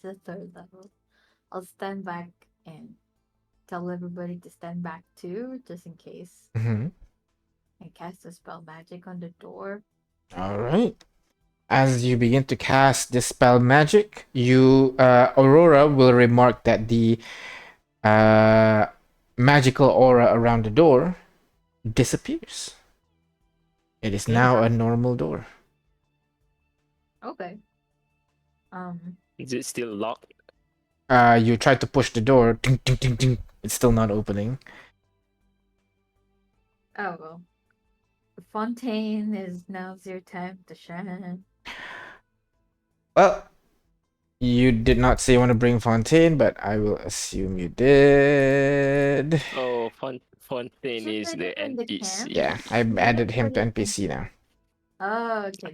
Speaker 3: the third level. I'll stand back and tell everybody to stand back too, just in case.
Speaker 2: Mm-hmm.
Speaker 3: And cast a spell magic on the door.
Speaker 2: Alright. As you begin to cast this spell magic, you Aurora will remark that the magical aura around the door disappears. It is now a normal door.
Speaker 3: Okay.
Speaker 1: Is it still locked?
Speaker 2: You try to push the door. Ding, ding, ding, ding. It's still not opening.
Speaker 3: Oh well. Fontaine is now's your time to shine.
Speaker 2: Well, you did not say you want to bring Fontaine, but I will assume you did.
Speaker 1: Oh, Fontaine
Speaker 3: Should
Speaker 1: is
Speaker 3: put
Speaker 1: the
Speaker 3: him in the
Speaker 1: NPC.
Speaker 3: camp?
Speaker 2: Yeah, I've
Speaker 3: Should
Speaker 2: added
Speaker 3: I
Speaker 2: him
Speaker 3: put
Speaker 2: to
Speaker 3: it in-
Speaker 2: NPC now.
Speaker 3: Oh, okay,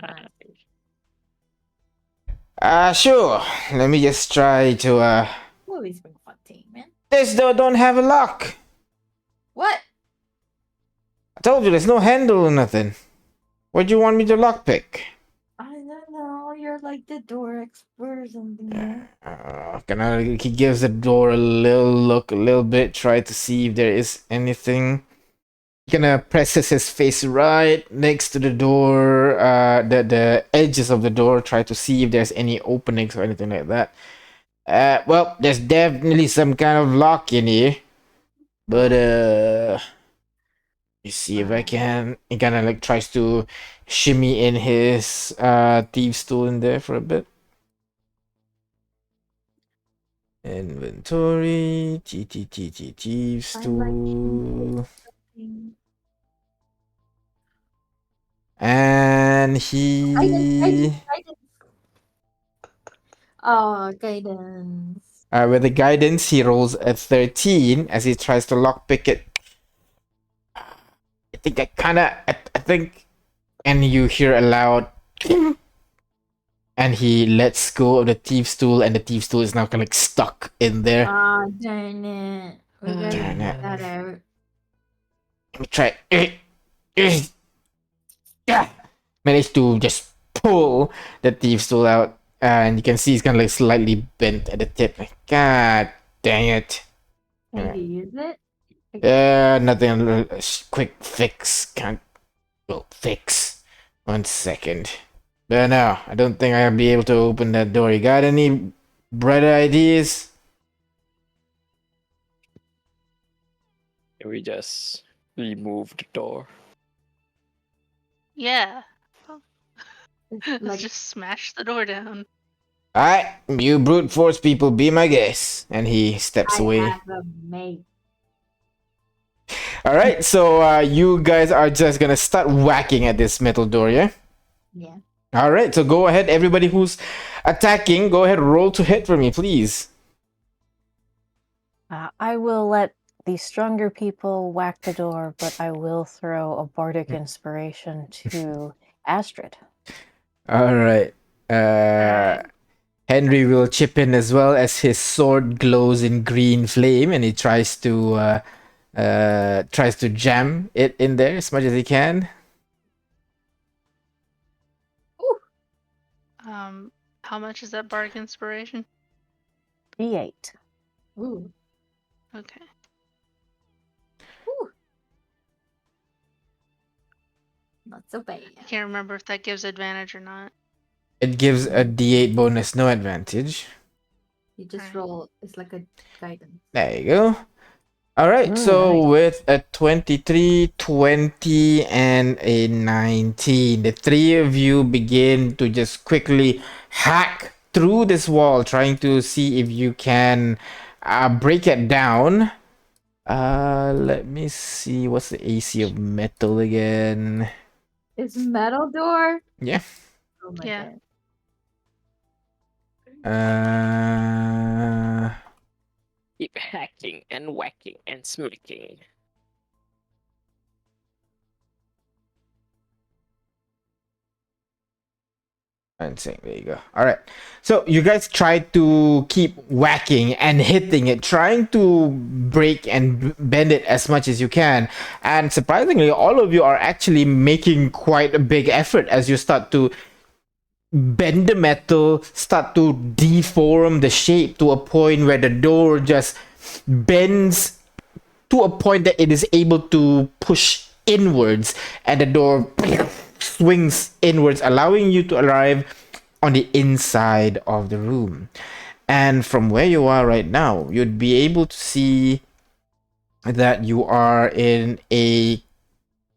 Speaker 3: nice.
Speaker 2: Sure. Let me just try to
Speaker 3: Always bring Fontaine, man.
Speaker 2: This door don't have a lock.
Speaker 3: What?
Speaker 2: I told you there's no handle or nothing. What do you want me to lockpick?
Speaker 3: I don't know. You're like the door expert or something. Yeah.
Speaker 2: He gives the door a little look, a little bit, try to see if there is anything. Gonna presses his face right next to the door, the edges of the door, try to see if there's any openings or anything like that. Well, there's definitely some kind of lock in here, but you see if I can. He kind of like tries to shimmy in his thieves tool in there for a bit. Inventory, thieves tool. And he
Speaker 3: Oh, guidance.
Speaker 2: with the guidance he rolls a 13 as he tries to lockpick it. I think and you hear a loud and he lets go of the thief's tool, and the thief's tool is now kind of like stuck in there.
Speaker 3: Ah, darn it. We gotta
Speaker 2: Darn
Speaker 3: get
Speaker 2: it.
Speaker 3: that out.
Speaker 2: Let me try. Yeah. Managed to just pull the thief's tool out, and you can see he's kind of like slightly bent at the tip. Like, God dang it.
Speaker 3: Can you use it?
Speaker 2: Nothing. Quick fix. Can't. Well, fix. 1 second. But no, I don't think I'll be able to open that door. You got any brighter ideas?
Speaker 1: We just remove the door.
Speaker 4: Yeah.
Speaker 3: It's
Speaker 4: Let's
Speaker 3: like
Speaker 4: just smash the door down.
Speaker 2: Alright, you brute force people, be my guest. And he steps
Speaker 3: I
Speaker 2: away.
Speaker 3: have a mate.
Speaker 2: Alright, so you guys are just gonna start whacking at this metal door, yeah?
Speaker 3: Yeah.
Speaker 2: Alright, so go ahead, everybody who's attacking, go ahead, roll to hit for me, please.
Speaker 5: I will let the stronger people whack the door, but I will throw a bardic inspiration to Astrid.
Speaker 2: Alright. Henry will chip in as well as his sword glows in green flame and he tries to jam it in there as much as he can.
Speaker 4: How much is that bardic inspiration?
Speaker 5: D8.
Speaker 3: Ooh.
Speaker 4: Okay.
Speaker 3: Ooh. Not so bad.
Speaker 4: I can't remember if that gives advantage or not.
Speaker 2: It gives a d8 bonus, no advantage.
Speaker 3: You just
Speaker 4: Alright.
Speaker 3: roll. It's like a guidance.
Speaker 2: There you go. Alright, so
Speaker 5: nice.
Speaker 2: with a 23, 20, and a 19, the three of you begin to just quickly hack through this wall, trying to see if you can break it down. Let me see. What's the AC of metal again?
Speaker 3: It's metal door?
Speaker 2: Yeah.
Speaker 3: Oh my
Speaker 4: Yeah.
Speaker 3: god.
Speaker 1: Keep hacking and whacking and smacking.
Speaker 2: And saying, there you go. All right. So you guys try to keep whacking and hitting it, trying to break and bend it as much as you can. And surprisingly, all of you are actually making quite a big effort as you start to bend the metal, start to deform the shape to a point where the door just bends to a point that it is able to push inwards and the door swings inwards, allowing you to arrive on the inside of the room. And from where you are right now, you'd be able to see that you are in a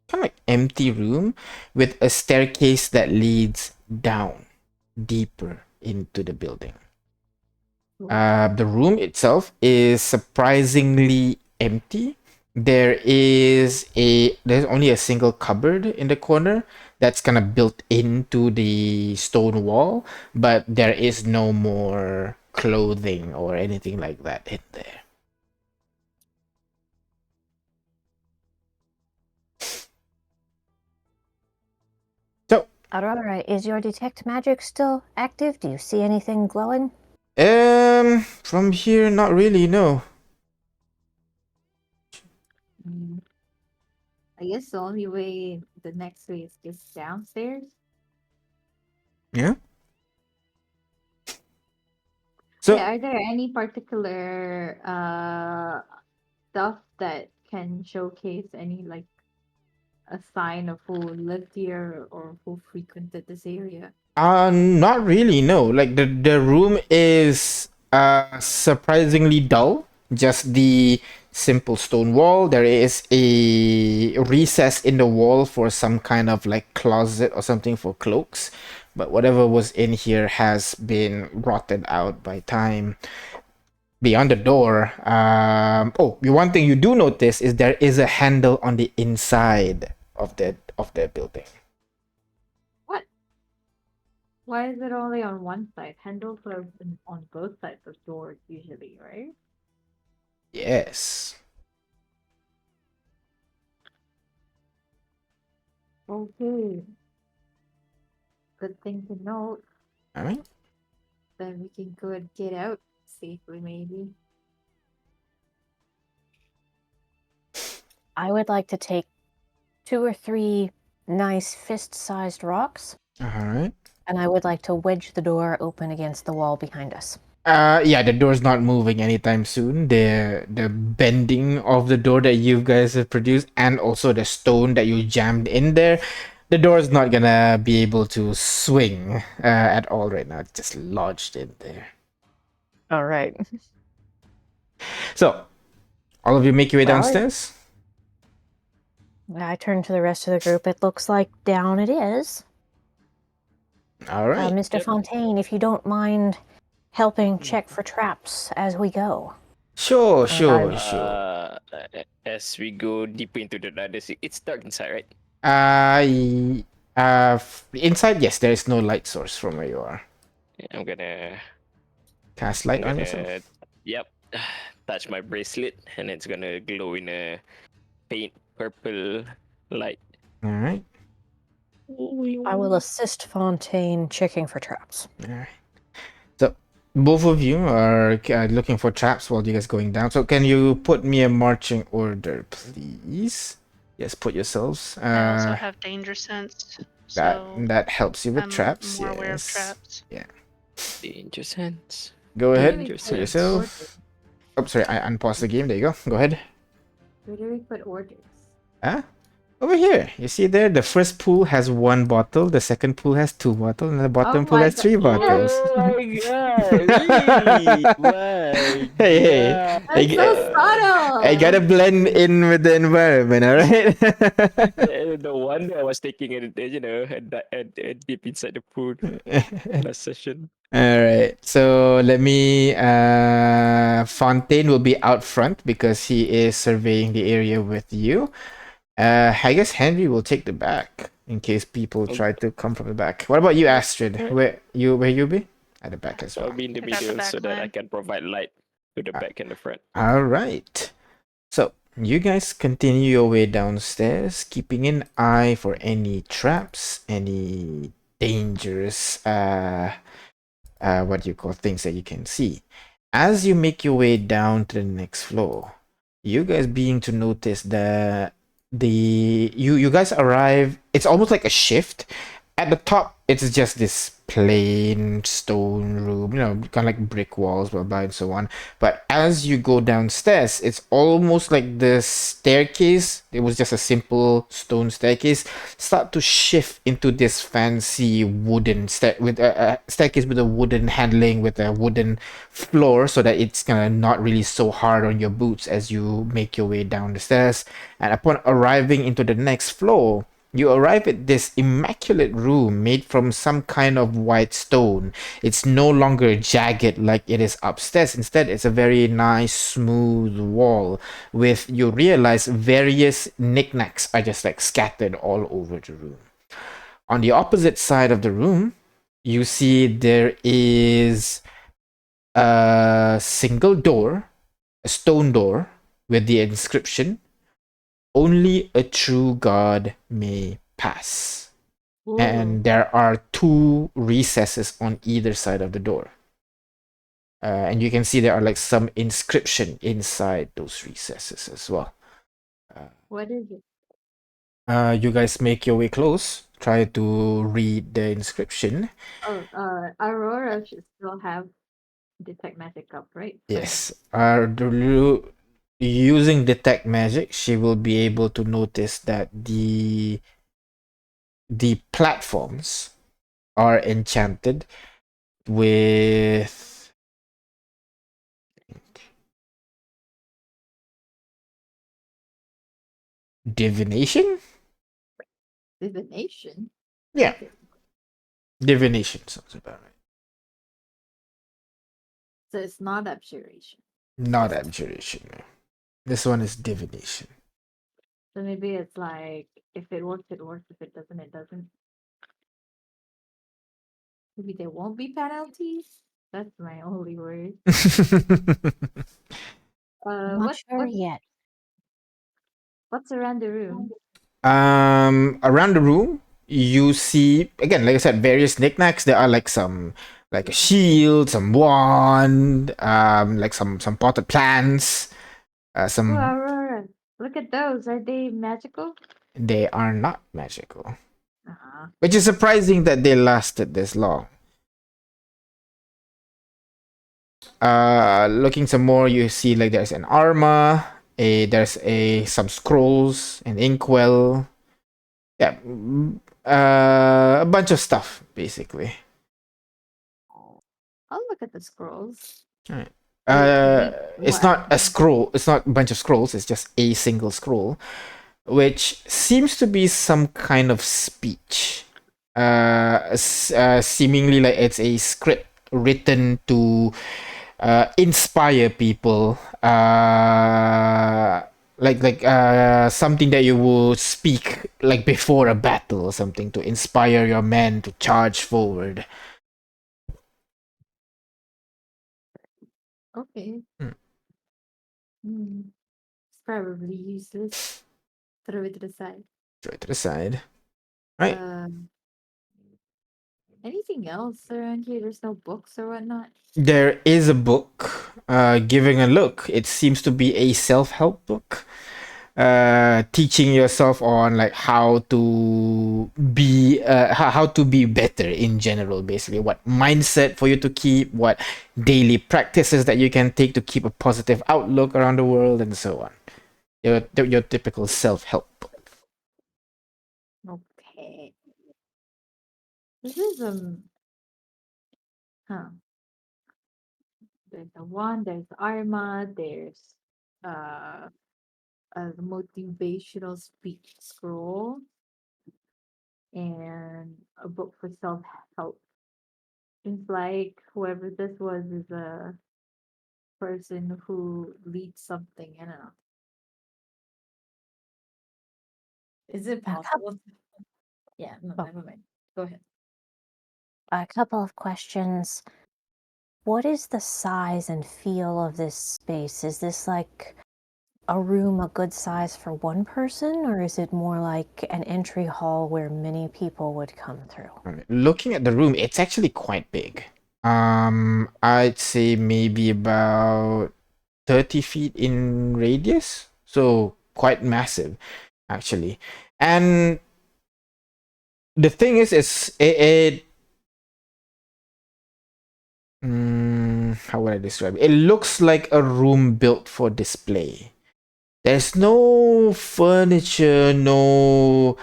Speaker 2: kind of like empty room with a staircase that leads down deeper into the building. The room itself is surprisingly empty. There's only a single cupboard in the corner that's kind of built into the stone wall, but there is no more clothing or anything like that in there. So,
Speaker 5: Aurora, is your detect magic still active? Do you see anything glowing?
Speaker 2: from here, not really, no.
Speaker 3: I guess the only way, the next way is just downstairs.
Speaker 2: Yeah. So,
Speaker 3: Yeah, are there any particular stuff that can showcase any like a sign of who lived here or who frequented this area?
Speaker 2: not really, no. Like the room is surprisingly dull. Just the simple stone wall. There is a recess in the wall for some kind of like closet or something for cloaks. But whatever was in here has been rotted out by time. Beyond the door, one thing you do notice is there is a handle on the inside of the building.
Speaker 3: What? Why is it only on one side? Handles are on both sides of doors usually, right?
Speaker 2: Yes.
Speaker 3: Okay. Good thing to note.
Speaker 2: All right.
Speaker 3: Then we can go and get out safely, maybe.
Speaker 5: I would like to take 2 or 3 nice fist-sized rocks,
Speaker 2: All right.
Speaker 5: and I would like to wedge the door open against the wall behind us.
Speaker 2: Yeah, the door's not moving anytime soon. The bending of the door that you guys have produced, and also the stone that you jammed in there, the door is not gonna be able to swing at all right now. It's just lodged in there.
Speaker 5: All right.
Speaker 2: So, all of you make your way
Speaker 5: Well,
Speaker 2: downstairs.
Speaker 5: I turn to the rest of the group. It looks like down it is.
Speaker 2: All right.
Speaker 5: Mr.
Speaker 1: Yep.
Speaker 5: Fontaine, if you don't mind helping check for traps as we go.
Speaker 2: Sure,
Speaker 5: I-
Speaker 2: sure.
Speaker 1: As we go deeper into the dark, it's dark inside, right?
Speaker 2: Inside, yes, there is no light source from where you are.
Speaker 1: Yeah, I'm gonna.
Speaker 2: Cast light
Speaker 1: I'm
Speaker 2: on
Speaker 1: gonna.
Speaker 2: yourself.
Speaker 1: Yep. Touch my bracelet, and it's gonna glow in a faint purple light.
Speaker 2: All right.
Speaker 5: I will assist Fontaine checking for traps.
Speaker 2: All right. So both of you are looking for traps while you guys going down. So can you put me a marching order, please? Yes, put yourselves.
Speaker 4: I also have danger sense,
Speaker 2: that
Speaker 4: so
Speaker 2: that helps you with
Speaker 4: I'm
Speaker 2: traps.
Speaker 4: more aware of
Speaker 2: Yes.
Speaker 4: traps.
Speaker 1: Danger sense.
Speaker 2: Go
Speaker 3: Where
Speaker 2: ahead.
Speaker 3: do we
Speaker 1: Put
Speaker 2: Put
Speaker 3: put
Speaker 2: yourself.
Speaker 3: orders?
Speaker 2: Oh, sorry. I unpaused the game. There you go. Go ahead.
Speaker 3: Where do we put orders?
Speaker 2: Huh? Over here. You see there? The first pool has 1 bottle. The second pool has 2 bottles. And the bottom pool
Speaker 3: my
Speaker 2: has 3
Speaker 3: God.
Speaker 2: bottles.
Speaker 1: My
Speaker 2: Hey, hey.
Speaker 1: God.
Speaker 3: That's so subtle!
Speaker 2: I gotta blend in with the environment, alright?
Speaker 1: No wonder I was taking it, a dip inside the pool last session.
Speaker 2: Alright, so let me. Fontaine will be out front because he is surveying the area with you. I guess Henry will take the back in case people try to come from the back. What about you, Astrid? Where you be? At the back as
Speaker 1: I'll
Speaker 2: well.
Speaker 1: be in the
Speaker 4: I got the
Speaker 1: middle
Speaker 4: back
Speaker 1: so that I
Speaker 4: line.
Speaker 1: can provide light to the back and the front.
Speaker 2: Alright. So you guys continue your way downstairs, keeping an eye for any traps, any dangerous what do you call things that you can see. As you make your way down to the next floor, you guys being to notice that you guys arrive, it's almost like a shift. At the top, it's just this plain stone room, kind of like brick walls, blah blah and so on. But as you go downstairs, it's almost like the staircase, it was just a simple stone staircase, start to shift into this fancy wooden staircase with a wooden handling, with a wooden floor, so that it's gonna not really so hard on your boots as you make your way down the stairs. And upon arriving into the next floor, you arrive at this immaculate room made from some kind of white stone. It's no longer jagged like it is upstairs. Instead, it's a very nice, smooth wall with, you realize, various knickknacks are just like scattered all over the room. On the opposite side of the room, you see there is a single door, a stone door with the inscription, "Only a true God may pass."
Speaker 3: Ooh.
Speaker 2: And there are 2 recesses on either side of the door. And you can see there are like some inscription inside those recesses as well.
Speaker 3: What is it?
Speaker 2: You guys make your way close. Try to read the inscription.
Speaker 3: Oh, Aurora should still have detect magic up, right?
Speaker 2: Yes. Using detect magic, she will be able to notice that the platforms are enchanted with divination.
Speaker 3: Divination.
Speaker 2: Yeah, divination sounds about right.
Speaker 3: So it's not abjuration.
Speaker 2: Not abjuration. No. This one is divination.
Speaker 3: So maybe it's like, if it works, it works. If it doesn't, it doesn't. Maybe there won't be penalties. That's my only worry.
Speaker 5: I'm not sure yet.
Speaker 3: What's around the room?
Speaker 2: Around the room, you see again, like I said, various knickknacks. There are like some like a shield, some wand, like some potted plants, some.
Speaker 3: Aurora, look at those. Are they magical?
Speaker 2: They are not magical,
Speaker 3: Uh-huh.
Speaker 2: which is surprising that they lasted this long. Looking some more, you see like there's an armor, there's some scrolls, an inkwell, yeah, a bunch of stuff basically.
Speaker 3: I'll look at the scrolls.
Speaker 2: Right.
Speaker 3: Wait,
Speaker 2: It's
Speaker 3: what?
Speaker 2: not a scroll. It's not a bunch of scrolls. It's just a single scroll, which seems to be some kind of speech. Seemingly like it's a script written to inspire people. Something that you would speak like before a battle or something to inspire your men to charge forward.
Speaker 3: Okay.
Speaker 2: Hmm.
Speaker 3: It's probably useless. Throw it to the side.
Speaker 2: Throw it to the side. Right.
Speaker 3: Anything else around here? There's no books or whatnot.
Speaker 2: There is a book. Giving a look, it seems to be a self-help book. Teaching yourself on like how to be how to be better in general, basically what mindset for you to keep, what daily practices that you can take to keep a positive outlook around the world, and so on. Your typical self-help book.
Speaker 3: Okay. This is there's a wand, there's armor, there's uh a motivational speech scroll, and a book for self-help. Seems like whoever this was is a person who leads something. I don't know. Is it possible? Yeah, no,
Speaker 5: Oh.
Speaker 3: never mind. Go ahead.
Speaker 5: A couple of questions. What is the size and feel of this space? Is this like a room a good size for one person, or is it more like an entry hall where many people would come through?
Speaker 2: Looking at the room, it's actually quite big. I'd say maybe about 30 feet in radius, so quite massive actually. And the thing is how would I describe it? It looks like a room built for display. There's no furniture, no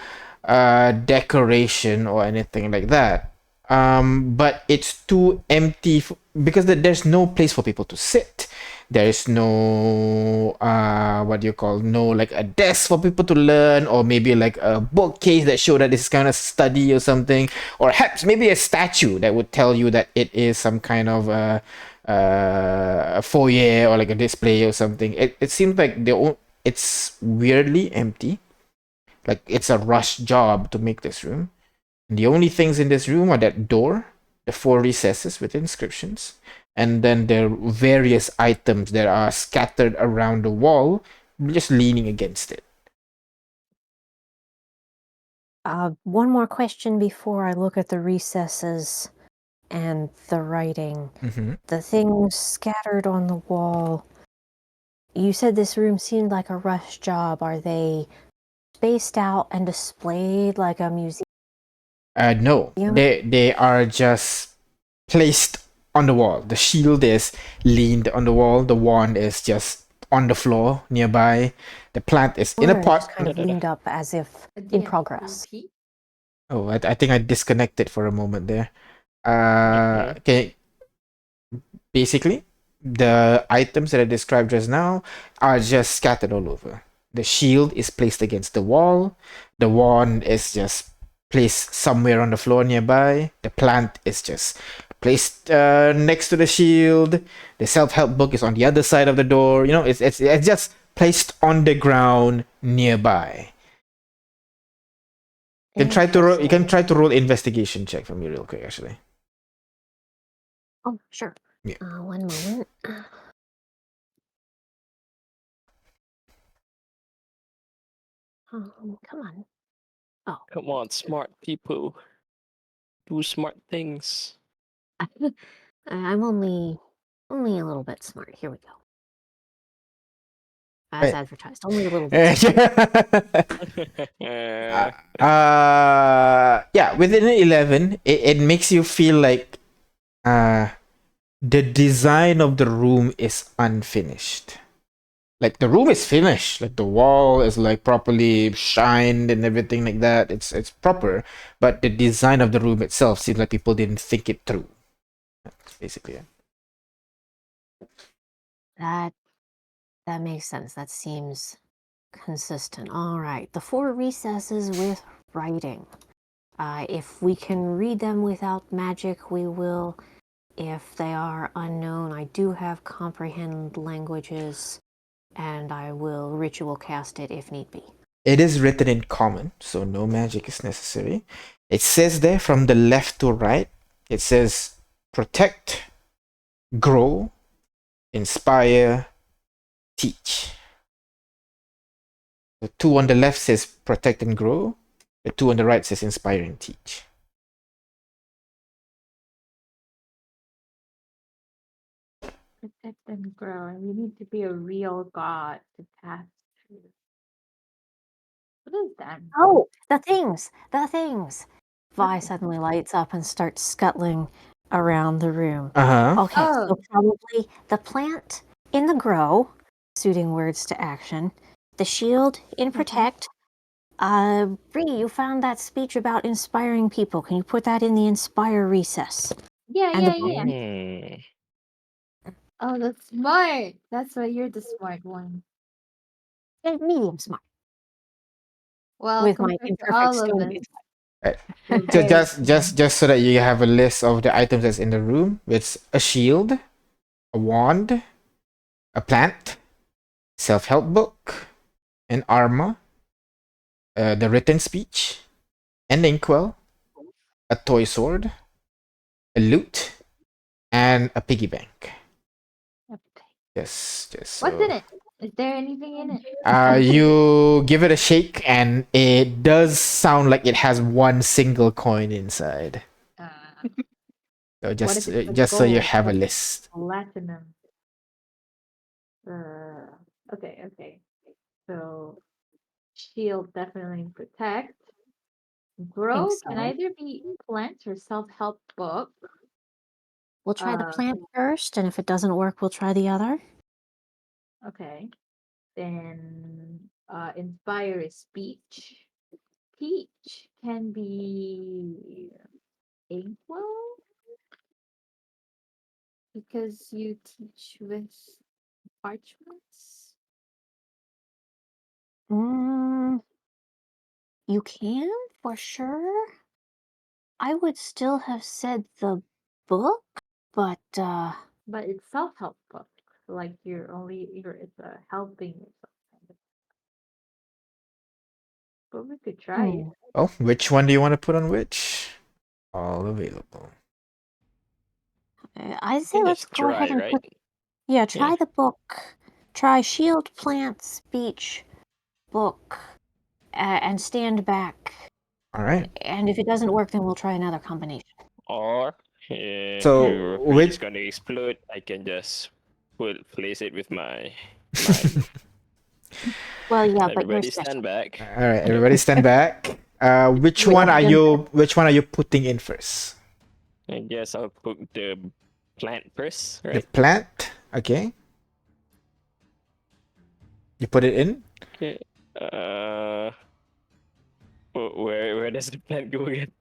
Speaker 2: decoration or anything like that. But it's too empty because there's no place for people to sit. There's no what do you call, no like a desk for people to learn, or maybe like a bookcase that show that this is kind of study or something, or perhaps maybe a statue that would tell you that it is some kind of a foyer or like a display or something. It seems like it's weirdly empty. Like it's a rush job to make this room. And the only things in this room are that door, the 4 recesses with inscriptions, and then there are various items that are scattered around the wall, just leaning against it.
Speaker 5: One more question before I look at the recesses and the writing.
Speaker 2: Mm-hmm.
Speaker 5: The things scattered on the wall. You said this room seemed like a rush job. Are they spaced out and displayed like a museum?
Speaker 2: No, they are just placed on the wall. The shield is leaned on the wall. The wand is just on the floor nearby. The plant is in a pot.
Speaker 5: Just kind of leaned up as if in progress.
Speaker 2: Oh, I think I disconnected for a moment there.
Speaker 1: Mhm.
Speaker 2: Okay. Basically, the items that I described just now are just scattered all over. The shield is placed against the wall. The wand is just placed somewhere on the floor nearby. The plant is just placed next to the shield. The self-help book is on the other side of the door. You know, it's just placed on the ground nearby. You can try to roll investigation check for me real quick, actually.
Speaker 5: Oh, sure.
Speaker 2: Yeah.
Speaker 5: One moment. Come on. Oh,
Speaker 1: Come on, smart people. Do smart things.
Speaker 5: I'm only a little bit smart. Here we go. As
Speaker 2: Right.
Speaker 5: advertised, only a little bit.
Speaker 2: Yeah, within 11, it makes you feel like the design of the room is unfinished. Like the room is finished, like the wall is like properly shined and everything like that. It's proper, but the design of the room itself seems like people didn't think it through. That's basically it.
Speaker 5: That makes sense. That seems consistent. All right, the 4 recesses with writing. If we can read them without magic, we will. If they are unknown, I do have comprehend languages, and I will ritual cast it if need be.
Speaker 2: It is written in common, so no magic is necessary. It says there from the left to right, it says protect, grow, inspire, teach. The 2 on the left says protect and grow. The 2 on the right says inspire and teach.
Speaker 3: Protect and grow, and you need to be a real god to pass through. What is that?
Speaker 5: Oh, the things! The things! Vi suddenly lights up and starts scuttling around the room.
Speaker 2: Uh-huh.
Speaker 5: Okay, so
Speaker 3: Oh.
Speaker 5: probably the plant in the grow, suiting words to action, the shield in protect. Bree, you found that speech about inspiring people. Can you put that in the inspire recess?
Speaker 3: Yeah,
Speaker 5: And the
Speaker 3: yeah.
Speaker 1: Hmm.
Speaker 3: Oh, that's smart. That's why you're the smart one.
Speaker 5: medium smart.
Speaker 3: Well,
Speaker 5: With my
Speaker 3: compared to
Speaker 5: imperfect
Speaker 3: all of
Speaker 5: stone
Speaker 3: us,
Speaker 5: base.
Speaker 2: Right.
Speaker 3: we're
Speaker 2: So
Speaker 3: very
Speaker 2: just so that you have a list of the items that's in the room, it's a shield, a wand, a plant, self-help book, an armor, the written speech, an inkwell, a toy sword, a lute, and a piggy bank.
Speaker 3: Okay.
Speaker 2: Just
Speaker 3: What's
Speaker 2: so.
Speaker 3: in it? Is there anything in it?
Speaker 2: You give it a shake, and it does sound like it has one single coin inside.
Speaker 3: Uh,
Speaker 2: So
Speaker 3: what
Speaker 2: just
Speaker 3: if it's a
Speaker 2: just so you
Speaker 3: gold
Speaker 2: have a
Speaker 3: or
Speaker 2: list.
Speaker 3: platinum? Okay. So shield definitely protect. Grow
Speaker 5: Think
Speaker 3: can
Speaker 5: so.
Speaker 3: either be plants or self-help book.
Speaker 5: We'll try the
Speaker 3: Uh,
Speaker 5: plant first, and if it doesn't work, we'll try the other.
Speaker 3: Okay. Then inspire is speech. Teach can be inkwell because you teach with parchments.
Speaker 5: You can, for sure. I would still have said the book, but
Speaker 3: But it's self-help book. Like it's a helping yourself kind of. But we could try it.
Speaker 2: Oh, which one do you want to put on which? All available.
Speaker 5: I'd
Speaker 1: You
Speaker 5: say
Speaker 1: can
Speaker 5: let's
Speaker 1: just
Speaker 5: go ahead
Speaker 1: try,
Speaker 5: and
Speaker 1: right?
Speaker 5: put. Yeah, try
Speaker 1: Yeah.
Speaker 5: the book. Try shield, plant, speech, book, and stand back.
Speaker 2: All right.
Speaker 5: And if it doesn't work, then we'll try another combination.
Speaker 1: Or
Speaker 2: So
Speaker 1: your free is
Speaker 2: which
Speaker 1: gonna explode. I can just place it with my.
Speaker 5: Well, yeah, but you're
Speaker 1: Everybody
Speaker 5: special.
Speaker 1: stand back.
Speaker 2: All right, everybody stand back. Which
Speaker 5: Wait,
Speaker 2: one are
Speaker 5: then-
Speaker 2: you? Which one are you putting in first?
Speaker 1: I guess I'll put the plant first,
Speaker 2: The
Speaker 1: right?
Speaker 2: plant. Okay. You put it in.
Speaker 1: Okay. Where does the plant go again?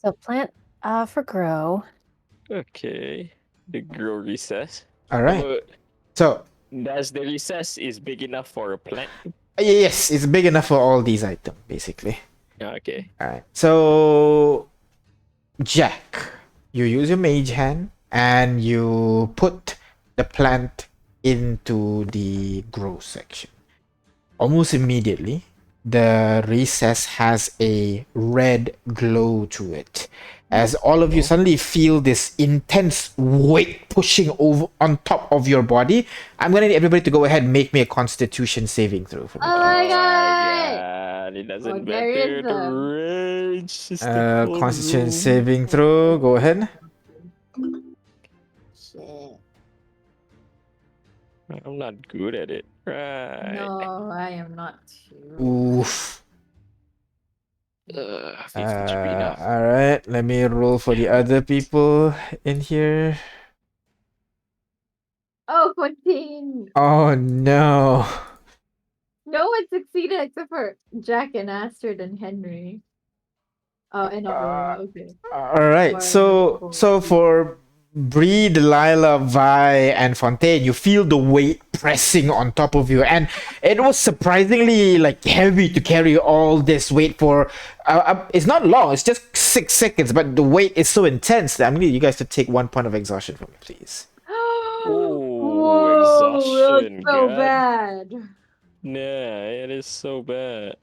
Speaker 5: So plant for grow.
Speaker 1: Okay. The grow recess.
Speaker 2: All right.
Speaker 1: But
Speaker 2: So
Speaker 1: does the recess is big enough for a plant?
Speaker 2: yes, it's big enough for all these items, basically.
Speaker 1: Okay.
Speaker 2: All right. So Jack, you use your mage hand and you put the plant into the grow section. Almost immediately, the recess has a red glow to it, as all of you suddenly feel this intense weight pushing over on top of your body. I'm gonna need everybody to go ahead and make me a Constitution saving throw for me.
Speaker 3: Oh my
Speaker 1: God, it doesn't
Speaker 3: there is
Speaker 1: matter. The rage is the whole
Speaker 2: Constitution
Speaker 1: room.
Speaker 2: saving throw. Go ahead.
Speaker 3: Shit.
Speaker 1: I'm not good at it. Right.
Speaker 3: No, I am not too.
Speaker 2: Oof.
Speaker 1: 53 now.
Speaker 2: All right. Let me roll for the other people in here.
Speaker 3: Oh, 14.
Speaker 2: Oh no.
Speaker 3: No one succeeded except for Jack and Astrid and Henry. Oh, and Aurora. Okay.
Speaker 2: All right.
Speaker 3: Or
Speaker 2: So
Speaker 3: multiple.
Speaker 2: for Bree, Delilah, Vi, and Fontaine, you feel the weight pressing on top of you, and it was surprisingly like heavy to carry all this weight for. It's not long; it's just 6 seconds, but the weight is so intense that I'm gonna need you guys to take 1 point of exhaustion from me, please.
Speaker 1: Oh, exhaustion.
Speaker 3: That's so
Speaker 1: God.
Speaker 3: bad.
Speaker 1: Yeah, it is so bad.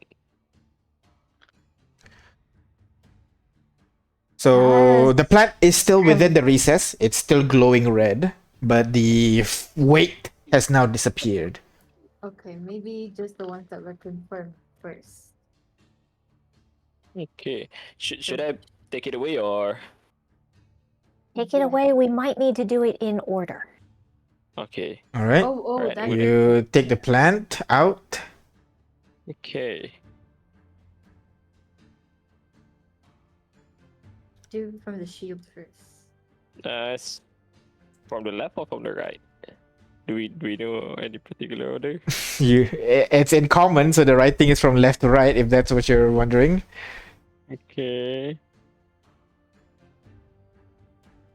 Speaker 2: So the plant is still within the recess; it's still glowing red, but the weight has now disappeared.
Speaker 3: Okay, maybe just the ones that were confirmed first.
Speaker 1: Okay. Should I take it away or?
Speaker 5: Take it
Speaker 3: Yeah.
Speaker 5: away. We might need to do it in order.
Speaker 1: Okay.
Speaker 2: All right.
Speaker 3: Oh,
Speaker 1: Right,
Speaker 3: that's
Speaker 2: You take the plant out.
Speaker 1: Okay.
Speaker 3: do from the shield first.
Speaker 1: It's from the left or from the right? Do we know any particular order?
Speaker 2: It's in common, so the right thing is from left to right, if that's what you're wondering.
Speaker 1: Okay.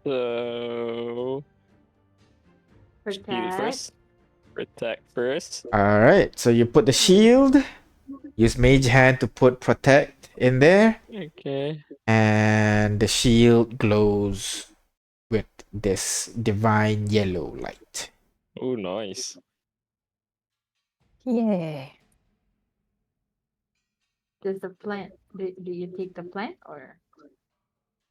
Speaker 1: So shield
Speaker 3: Protect.
Speaker 1: first. Protect first.
Speaker 2: All right. So you put the shield. Use Mage Hand to put protect in there,
Speaker 1: Okay.
Speaker 2: and the shield glows with this divine yellow light.
Speaker 1: Oh, nice.
Speaker 5: Yay.
Speaker 3: Does the plant? Do you take the plant or?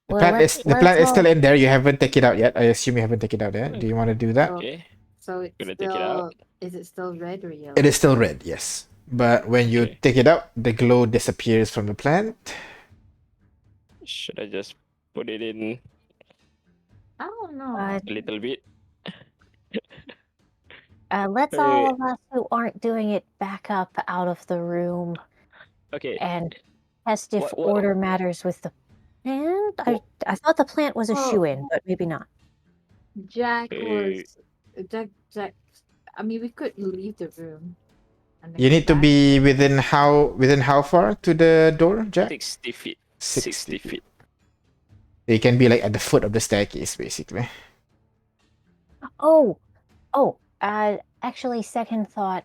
Speaker 2: The
Speaker 5: Well,
Speaker 2: plant is
Speaker 5: let's-
Speaker 2: the plant
Speaker 5: let's
Speaker 2: is still
Speaker 5: all-
Speaker 2: in there. You haven't taken it out yet. I assume you haven't taken it out yet. Do you want to do that?
Speaker 1: Okay.
Speaker 3: So it's
Speaker 1: Gonna
Speaker 3: still.
Speaker 1: take it out.
Speaker 3: Is it still red or yellow?
Speaker 2: It is still red, yes. But when you
Speaker 1: Okay.
Speaker 2: take it out, the glow disappears from the plant.
Speaker 1: Should I just put it in
Speaker 3: I don't know.
Speaker 1: a little bit?
Speaker 5: let's all of us who aren't doing it back up out of the room
Speaker 1: Okay.
Speaker 5: and test if
Speaker 1: What-
Speaker 5: order matters with the plant. I thought the plant was a
Speaker 3: Oh.
Speaker 5: shoe-in, but maybe not.
Speaker 3: Jack
Speaker 1: Okay.
Speaker 3: was. Jack. I mean, we could leave the room. And then
Speaker 2: You
Speaker 3: come
Speaker 2: need to
Speaker 3: back.
Speaker 2: be within how far to the door, Jack?
Speaker 1: 60 feet.
Speaker 2: 60
Speaker 1: 60 feet.
Speaker 2: You can be like at the foot of the staircase, basically.
Speaker 5: Oh, actually, second thought.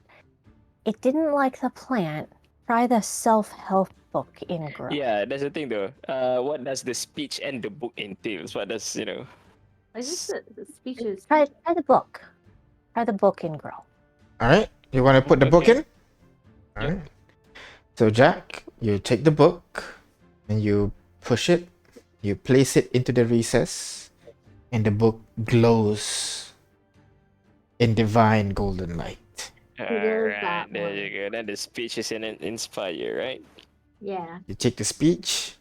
Speaker 5: It didn't like the plant. Try the self-help book in Grow.
Speaker 1: Yeah, that's the thing though. What does the speech and the book entails? What does
Speaker 3: I just the speeches.
Speaker 5: Try the book. Try the book in Grow.
Speaker 2: All right. You want to put the book
Speaker 1: Okay.
Speaker 2: in? All
Speaker 1: Yep.
Speaker 2: right. So Jack, you take the book and you push it. You place it into the recess, and the book glows in divine golden light.
Speaker 3: There's
Speaker 1: Alright,
Speaker 3: that
Speaker 1: there
Speaker 3: one.
Speaker 1: you go. Then the speech is in inspire, right?
Speaker 3: Yeah.
Speaker 2: You take the speech,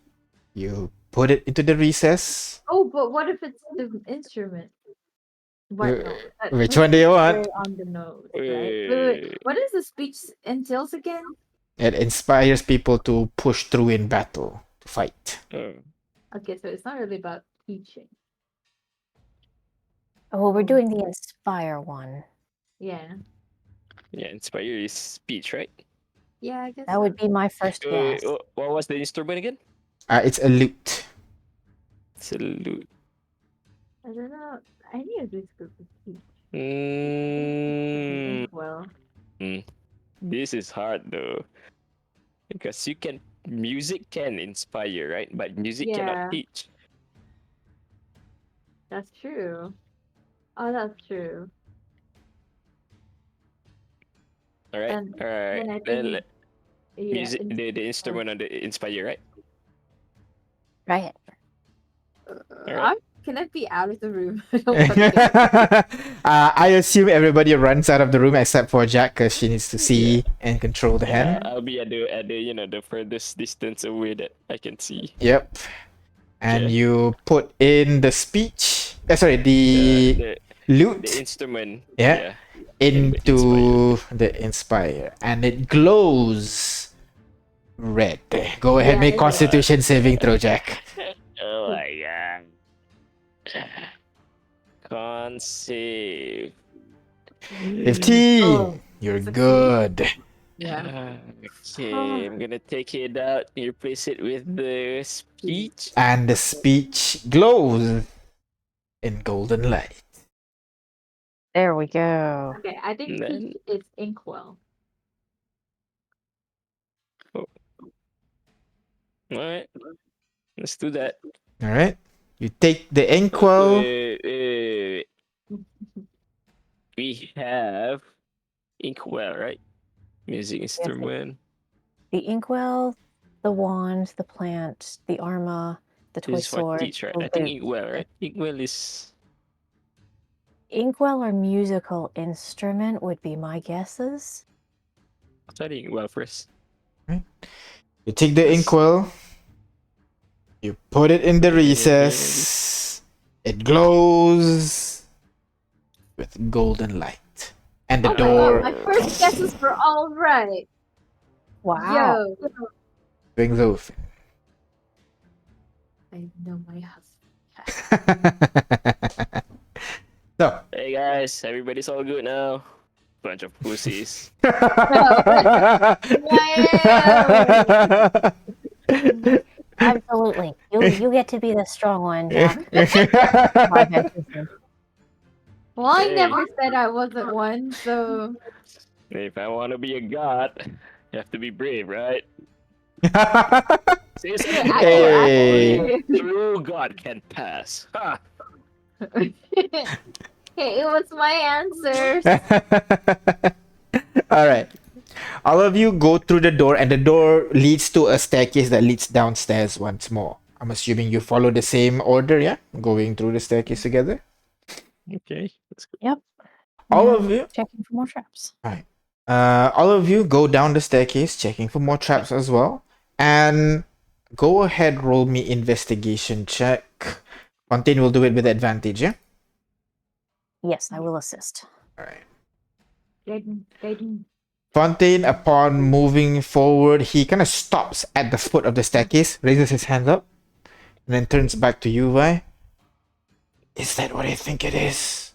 Speaker 2: you put it into the recess.
Speaker 3: Oh, but what if it's the instrument? What? No, that-
Speaker 2: Which one do you want?
Speaker 3: very on the nose, right? Wait. What is the speech entails again?
Speaker 2: It inspires people to push through in battle, to fight.
Speaker 1: Oh.
Speaker 3: Okay, so it's not really about teaching.
Speaker 5: Oh, well, we're doing the Inspire one.
Speaker 3: Yeah.
Speaker 1: Yeah, inspire is speech, right?
Speaker 3: Yeah, I guess
Speaker 5: That would be my first guess.
Speaker 1: What was the instrument again?
Speaker 2: It's a lute.
Speaker 1: Salute.
Speaker 3: I don't know. Any of these could be teach.
Speaker 1: Mm,
Speaker 3: Well,
Speaker 1: this is hard though. Because music can inspire, right? But music
Speaker 3: Yeah.
Speaker 1: cannot teach.
Speaker 3: that's true. Oh, that's true.
Speaker 1: Alright?
Speaker 3: And
Speaker 1: Alright.
Speaker 3: then I
Speaker 1: Then
Speaker 3: think Yeah.
Speaker 1: music the instrument on the inspire, right?
Speaker 5: Right.
Speaker 1: Alright.
Speaker 3: Can I be out of the room? I don't want to get
Speaker 2: I assume everybody runs out of the room except for Jack because she needs to see and control the
Speaker 1: Yeah,
Speaker 2: hand.
Speaker 1: I'll be at the the furthest distance away that I can see.
Speaker 2: Yep. And
Speaker 1: Okay.
Speaker 2: you put in the speech. Sorry,
Speaker 1: The
Speaker 2: the
Speaker 1: the
Speaker 2: lute.
Speaker 1: the instrument.
Speaker 2: Yeah.
Speaker 1: In the inspire.
Speaker 2: Into the inspire, and it glows red. Go ahead, make
Speaker 3: Yeah,
Speaker 2: Constitution saving throw, Jack.
Speaker 1: Oh my god. Con save.
Speaker 2: 15.
Speaker 3: Oh,
Speaker 2: You're
Speaker 3: 16.
Speaker 2: good.
Speaker 3: Yeah.
Speaker 1: Okay, I'm gonna take it out and replace it with the speech.
Speaker 2: And the speech glows in golden light.
Speaker 5: There we go.
Speaker 3: Okay, I think
Speaker 1: And then,
Speaker 3: it's Inkwell.
Speaker 1: alright, let's do that.
Speaker 2: All right. You take the
Speaker 1: Oh,
Speaker 2: inkwell.
Speaker 1: wait. We have Inkwell, right? Music instrument.
Speaker 5: The inkwell, the wand, the plant, the arma, the toy
Speaker 1: This is for
Speaker 5: sword.
Speaker 1: teach, right?
Speaker 5: the
Speaker 1: I think
Speaker 5: lute.
Speaker 1: Inkwell, right? Inkwell is.
Speaker 5: Inkwell or musical instrument would be my guesses.
Speaker 1: I'll try the Inkwell first.
Speaker 2: You take the
Speaker 1: Yes.
Speaker 2: inkwell. You put it in the recess. It glows with golden light. And the
Speaker 3: Oh my
Speaker 2: door
Speaker 3: god, my first guesses were all right.
Speaker 5: Wow.
Speaker 3: Yo.
Speaker 2: swings open.
Speaker 3: I know my husband.
Speaker 2: So.
Speaker 1: Hey guys, everybody's all good now. Bunch of pussies.
Speaker 5: Absolutely. You get to be the strong one, Jack. My baptism.
Speaker 3: Well, I
Speaker 1: Hey.
Speaker 3: never said I wasn't one, so
Speaker 1: If I want to be a god, you have to be brave, right? Seriously,
Speaker 2: Hey.
Speaker 1: true god can pass. Ha!
Speaker 3: hey, it was my answers.
Speaker 2: All right. All of you go through the door, and the door leads to a staircase that leads downstairs once more. I'm assuming you follow the same order, yeah? Going through the staircase together.
Speaker 1: Okay, let's go.
Speaker 5: Yep.
Speaker 2: All
Speaker 5: Now
Speaker 2: of you.
Speaker 5: checking for more traps.
Speaker 2: All of you go down the staircase, checking for more traps as well. And go ahead, roll me investigation check. Fontaine will do it with advantage, yeah?
Speaker 5: Yes, I will assist.
Speaker 2: All right.
Speaker 3: Gaiden.
Speaker 2: Fontaine, upon moving forward, he kind of stops at the foot of the staircase, raises his hands up, and then turns back to you, Vi. Is that what I think it is?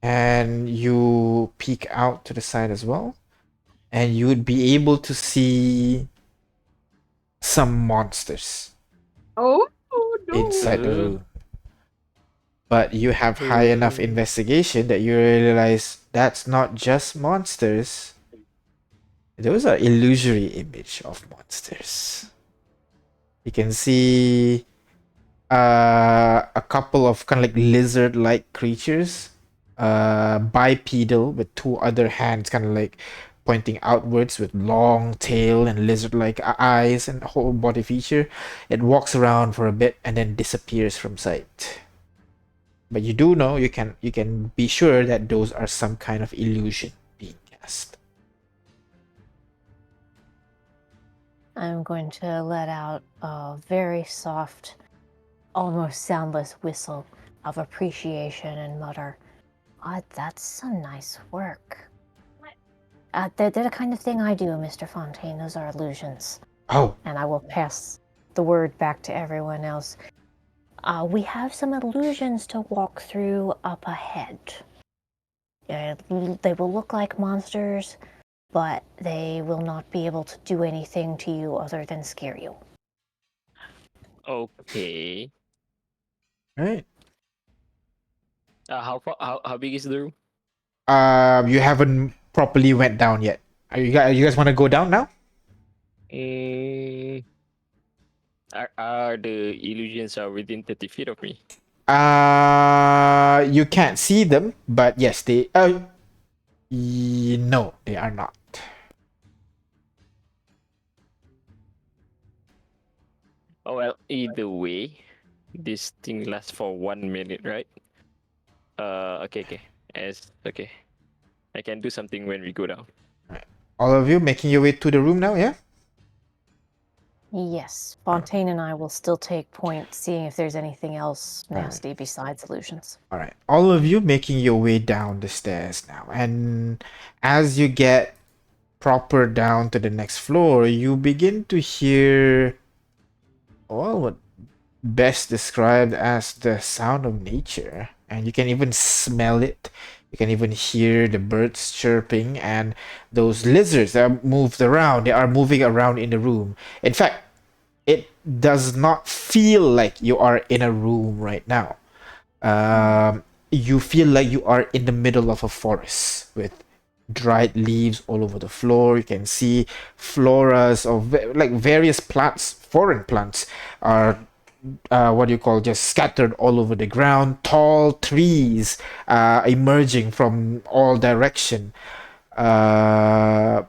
Speaker 2: And you peek out to the side as well, and you would be able to see some monsters
Speaker 3: Oh no.
Speaker 2: inside the room. But you have high enough investigation that you realize that's not just monsters. Those are illusory image of monsters. You can see a couple of kind of like lizard-like creatures, bipedal with two other hands kind of like pointing outwards with long tail and lizard-like eyes and whole body feature. It walks around for a bit and then disappears from sight. But you do know, you can be sure that those are some kind of illusion being cast.
Speaker 5: I'm going to let out a very soft, almost soundless whistle of appreciation and mutter, that's some nice work. They're the kind of thing I do, Mr. Fontaine. Those are illusions.
Speaker 2: Oh.
Speaker 5: And I will pass the word back to everyone else. We have some illusions to walk through up ahead. They will look like monsters, but they will not be able to do anything to you other than scare you.
Speaker 1: Okay.
Speaker 2: Right.
Speaker 1: How big is the room?
Speaker 2: You haven't properly went down yet. You guys want to go down now?
Speaker 1: Are the illusions are within 30 feet of me?
Speaker 2: You can't see them, but yes, they. No, they are not.
Speaker 1: Oh well, either way, This thing lasts for 1 minute, right? Okay. Okay. I can do something when we go down.
Speaker 2: All of you making your way to the room now, yeah?
Speaker 5: Yes, Fontaine and I will still take point, seeing if there's anything else
Speaker 2: Alright.
Speaker 5: nasty besides illusions.
Speaker 2: Alright. All of you making your way down the stairs now. And as you get proper down to the next floor, you begin to hear what best described as the sound of nature. And you can even smell it. You can even hear the birds chirping and those lizards that are moved around. They are moving around in the room. In fact, it does not feel like you are in a room right now. You feel like you are in the middle of a forest with dried leaves all over the floor. You can see floras of like various plants, foreign plants, are what do you call, just scattered all over the ground. Tall trees emerging from all direction. But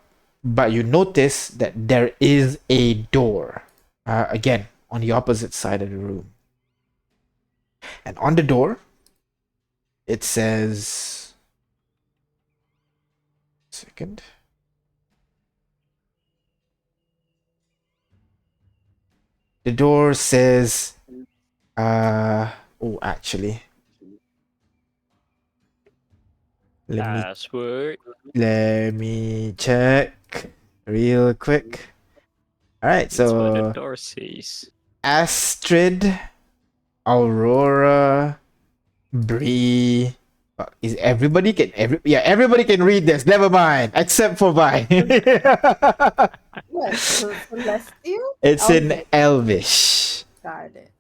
Speaker 2: you notice that there is a door again on the opposite side of the room, and on the door it says, second, the door says actually,
Speaker 1: Password.
Speaker 2: let me check real quick. All right,
Speaker 1: That's what the
Speaker 2: so
Speaker 1: door says.
Speaker 2: Astrid, Aurora, Bree. Is everybody can everybody can read this. Never mind, except for Vi.
Speaker 3: What? Celestial?
Speaker 2: It's in
Speaker 3: Okay,
Speaker 2: Elvish,
Speaker 3: got it.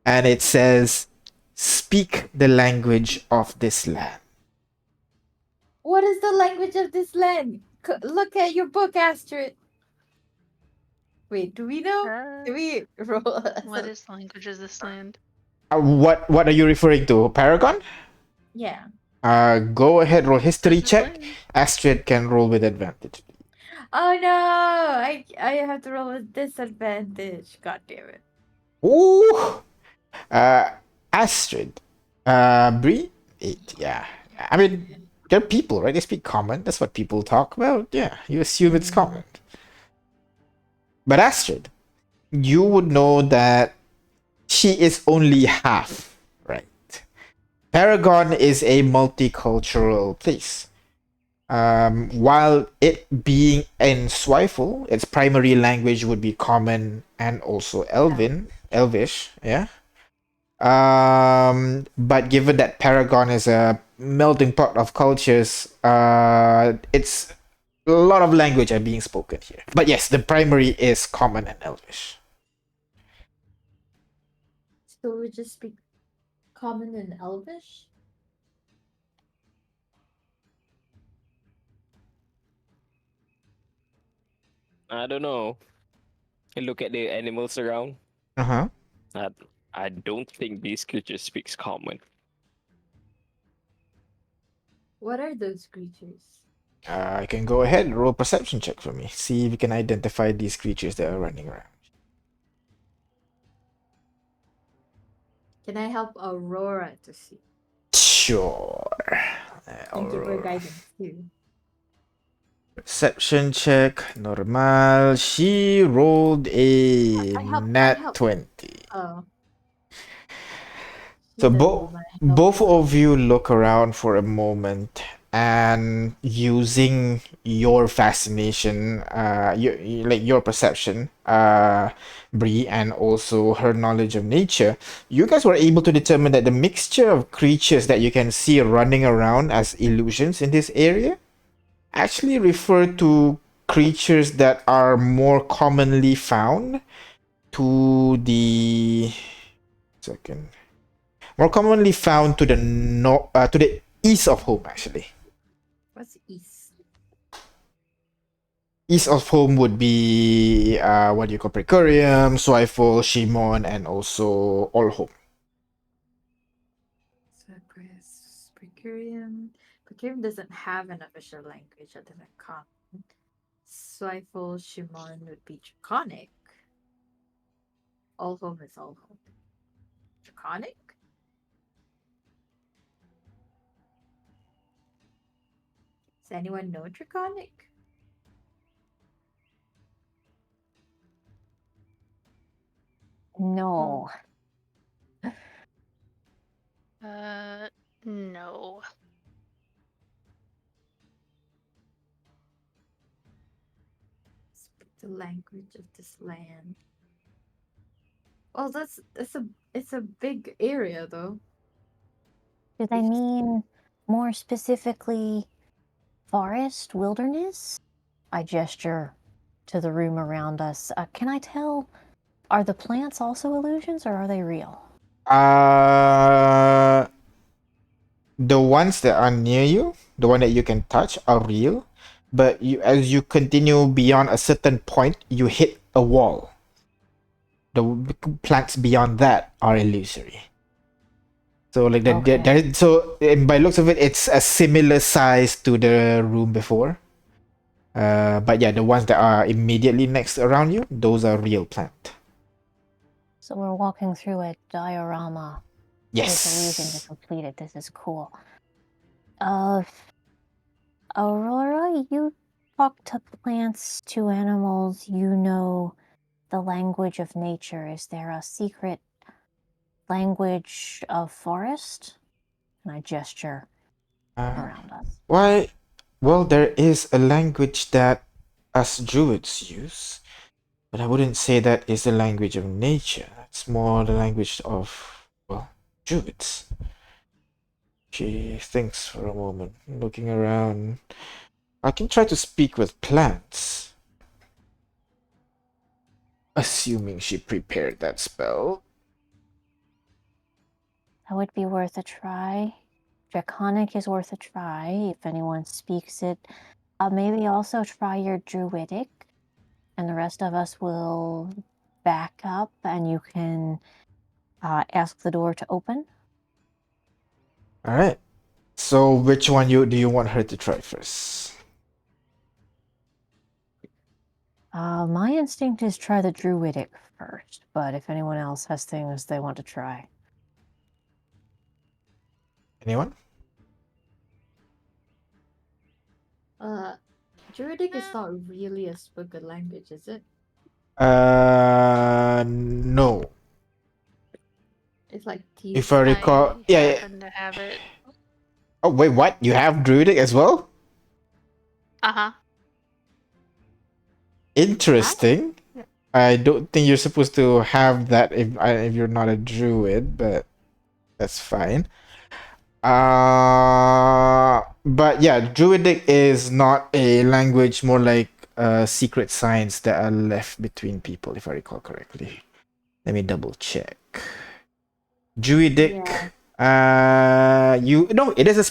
Speaker 2: and it says, "Speak the language of this land."
Speaker 3: What is the language of this land? Look at your book, Astrid. Wait, do we know? Do we roll?
Speaker 4: What is the language of this land?
Speaker 2: What are you referring to, Paragon?
Speaker 3: Yeah.
Speaker 2: Go ahead, roll history
Speaker 4: This
Speaker 2: check.
Speaker 4: land.
Speaker 2: Astrid can roll with advantage.
Speaker 3: Oh no! I have to roll with disadvantage. God damn it.
Speaker 2: Ooh. Astrid. Bree? 8. Yeah. I mean, they're people, right? They speak common. That's what people talk about. Yeah. You assume it's common. But Astrid, you would know that she is only half, right? Paragon is a multicultural place. While it being in Swifle, its primary language would be Common and also Elvish, yeah. But given that Paragon is a melting pot of cultures, it's a lot of language are being spoken here. But yes, the primary is Common and Elvish.
Speaker 3: So we just speak Common and Elvish?
Speaker 1: I don't know. Look at the animals around.
Speaker 2: Uh-huh.
Speaker 1: I, I don't think these creatures speaks common.
Speaker 3: What are those creatures?
Speaker 2: I can go ahead and roll a perception check for me. See if you can identify these creatures that are running around.
Speaker 3: Can I help Aurora to see?
Speaker 2: Sure.
Speaker 3: And give her guidance too.
Speaker 2: Perception check, normal. She rolled a
Speaker 3: I help.
Speaker 2: nat 20.
Speaker 3: Oh.
Speaker 2: So
Speaker 3: She doesn't
Speaker 2: both
Speaker 3: wanna help
Speaker 2: both
Speaker 3: me.
Speaker 2: of you look around for a moment, and using your fascination, like your perception, Bree, and also her knowledge of nature, you guys were able to determine that the mixture of creatures that you can see running around as illusions in this area actually refer to creatures that are more commonly found to the second more commonly found to the to the east of home. Actually,
Speaker 3: What's east?
Speaker 2: east of home would be what do you call, Precurium, Swifle, Shimon, and also All Home.
Speaker 3: Cypress, Precurium. Precurium doesn't have an official language other than Common. Swifle, Shimon would be Draconic. All home is all home. Draconic? Does anyone know Draconic?
Speaker 5: No.
Speaker 4: No.
Speaker 3: Speak the language of this land. Well, it's a big area though.
Speaker 5: Do they mean more specifically forest, wilderness? I gesture to the room around us. Can I tell? Are the plants also illusions or are they real?
Speaker 2: The ones that are near you, the one that you can touch, are real. But as you continue beyond a certain point, you hit a wall. The plants beyond that are illusory. So like that,
Speaker 5: Okay.
Speaker 2: so by looks of it, it's a similar size to the room before. But yeah, the ones that are immediately next around you, those are real plant.
Speaker 5: So we're walking through a diorama with illusion to
Speaker 2: Yes.
Speaker 5: complete it. This is cool. Aurora, you talk to plants, to animals, you know the language of nature. Is there a secret language of forest? And I gesture around us.
Speaker 2: Why? Well, there is a language that us druids use, but I wouldn't say that is the language of nature. It's more the language of, well, druids. She thinks for a moment, looking around. I can try to speak with plants. Assuming she prepared that spell.
Speaker 5: That would be worth a try. Draconic is worth a try if anyone speaks it. Maybe also try your druidic, and the rest of us will back up and you can ask the door to open.
Speaker 2: Alright. So which one do you want her to try first?
Speaker 5: My instinct is try the druidic first, but if anyone else has things they want to try.
Speaker 2: Anyone?
Speaker 3: Druidic is not really a spoken language, is it?
Speaker 2: No.
Speaker 3: It's like
Speaker 2: If I recall,
Speaker 4: I
Speaker 2: yeah.
Speaker 4: happen to have it.
Speaker 2: Oh wait, what? You have druidic as well?
Speaker 4: Uh-huh.
Speaker 2: Interesting. I don't think you're supposed to have that if you're not a druid, but that's fine. But yeah, druidic is not a language, more like secret signs that are left between people, if I recall correctly. Let me double check. Druidic. It is a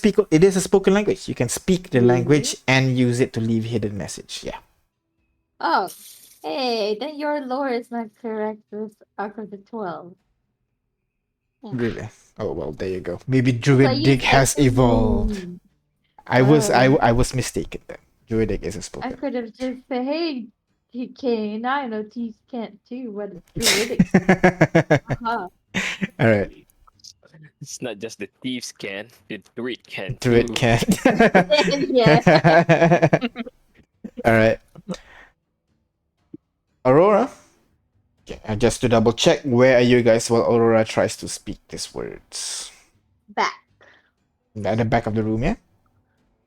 Speaker 2: spoken language. You can speak the language and use it to leave hidden message. Yeah.
Speaker 3: Oh, hey, then your lore is not correct with Arc of the 12.
Speaker 4: Oof.
Speaker 2: Really? Oh well, there you go. Maybe
Speaker 3: It's like you
Speaker 2: druidic has
Speaker 3: said to
Speaker 2: evolved.
Speaker 3: me.
Speaker 2: I was mistaken then. Druidic is a
Speaker 3: I
Speaker 2: spoken.
Speaker 3: could have just said, hey, TK, and I know thieves can't do what a druidic. Uh-huh.
Speaker 2: All right.
Speaker 1: It's not just the thieves can, the druid can
Speaker 2: Druid
Speaker 1: too.
Speaker 2: can.
Speaker 3: Yeah.
Speaker 2: All right. Aurora. Okay, and just to double check, where are you guys while Aurora tries to speak these words?
Speaker 3: Back.
Speaker 2: At the back of the room, yeah?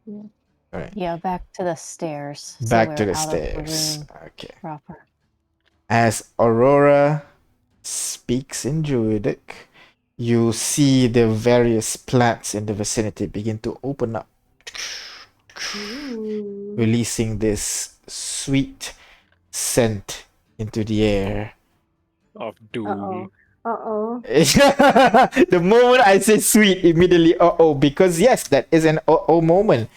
Speaker 3: Yeah.
Speaker 2: All right.
Speaker 5: Yeah, back to the stairs. So
Speaker 2: Back to
Speaker 5: we're
Speaker 2: the
Speaker 5: out of the
Speaker 2: stairs.
Speaker 5: room
Speaker 2: Okay.
Speaker 5: proper.
Speaker 2: As Aurora speaks in Druidic, you see the various plants in the vicinity begin to open up,
Speaker 3: Ooh.
Speaker 2: releasing this sweet scent into the air.
Speaker 1: Of doom.
Speaker 3: Uh-oh.
Speaker 2: The moment I say sweet, immediately because yes, that is an moment.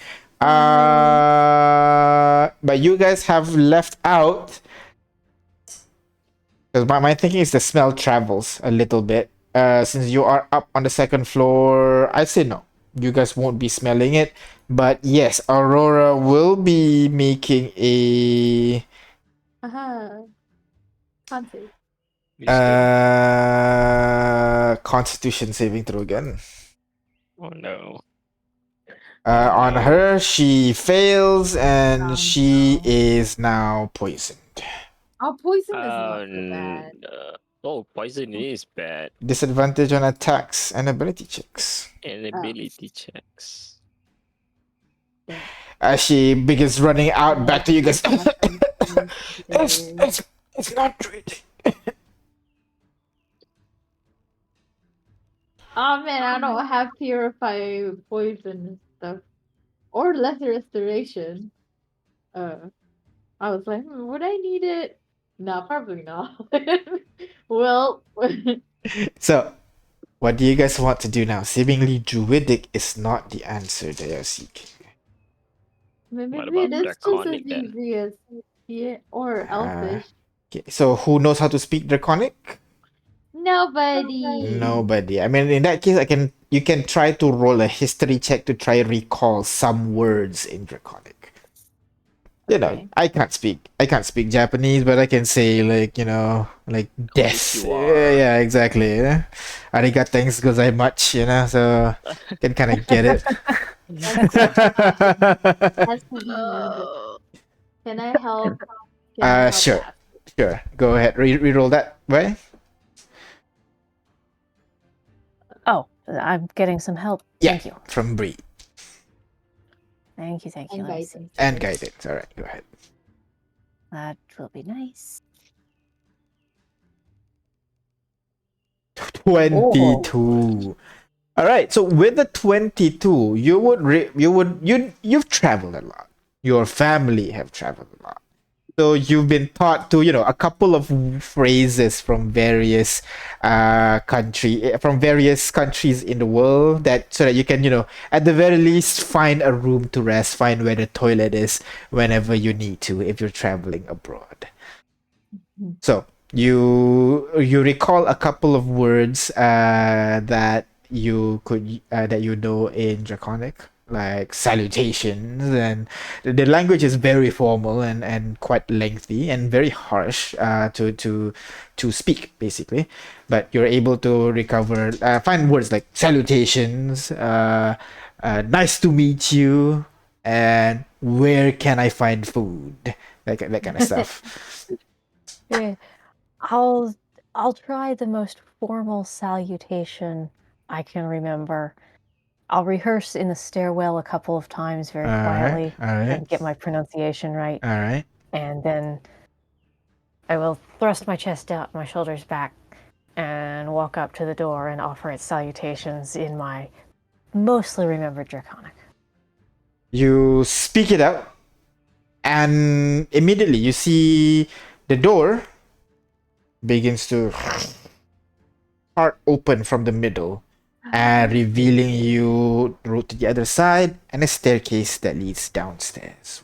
Speaker 2: But you guys have left out, because my thinking is the smell travels a little bit. Since you are up on the second floor, I'd say no. You guys won't be smelling it. But yes, Aurora will be making a
Speaker 3: Uh-huh. Can't say.
Speaker 1: Wisdom.
Speaker 2: Constitution saving throw again.
Speaker 1: Oh no.
Speaker 2: On
Speaker 1: No.
Speaker 2: her, she fails and
Speaker 3: Oh,
Speaker 2: she
Speaker 3: no.
Speaker 2: is now poisoned.
Speaker 3: Oh, poison is not so bad.
Speaker 1: Oh, poison is bad.
Speaker 2: Disadvantage on attacks and ability checks.
Speaker 1: And ability checks.
Speaker 3: Damn.
Speaker 2: As she begins running out back to you guys.
Speaker 3: It's
Speaker 2: It's not treating.
Speaker 3: Oh man, I don't have purify poison and stuff. Or lesser restoration. I was like, would I need it? No, probably not. Well,
Speaker 2: So, what do you guys want to do now? Seemingly druidic is not the answer they are seeking.
Speaker 3: maybe
Speaker 1: What about
Speaker 3: it is just as
Speaker 1: draconic then?
Speaker 3: easy as or elfish.
Speaker 2: Okay, so who knows how to speak draconic?
Speaker 3: Nobody.
Speaker 2: Nobody. I mean, in that case, you can try to roll a history check to try recall some words in draconic. You know,
Speaker 3: Okay.
Speaker 2: I can't speak Japanese, but I can say like death.
Speaker 1: Konnichiwa.
Speaker 2: Yeah, exactly. Yeah. Arigatanks gozaimasu, so can kind of get it.
Speaker 3: That's Can I help? Can I help
Speaker 2: Sure.
Speaker 3: out?
Speaker 2: Sure. Go ahead. Reroll that way.
Speaker 5: Oh, I'm getting some help.
Speaker 2: Yeah.
Speaker 5: Thank you.
Speaker 2: From Bree
Speaker 5: Thank you.
Speaker 3: And
Speaker 5: Let me see.
Speaker 3: guidance.
Speaker 2: and guidance. All right, go ahead.
Speaker 5: That will be nice.
Speaker 2: 22. All right. So with the 22, you've traveled a lot. Your family have traveled a lot. So you've been taught to, a couple of phrases from various countries in the world so that you can, at the very least find a room to rest, find where the toilet is whenever you need to if you're traveling abroad. So you recall a couple of words that you know in Draconic, like salutations, and the language is very formal and quite lengthy and very harsh to speak basically, but you're able to find words like salutations, nice to meet you, and where can I find food, that kind of stuff.
Speaker 5: Yeah, I'll try the most formal salutation I can remember. I'll rehearse in the stairwell a couple of times very quietly
Speaker 2: All right,
Speaker 5: and get my pronunciation right.
Speaker 2: all right.
Speaker 5: And then I will thrust my chest out, my shoulders back, and walk up to the door and offer its salutations in my mostly remembered Draconic.
Speaker 2: You speak it out, and immediately you see the door begins to part open from the middle, revealing you the road to the other side and a staircase that leads downstairs.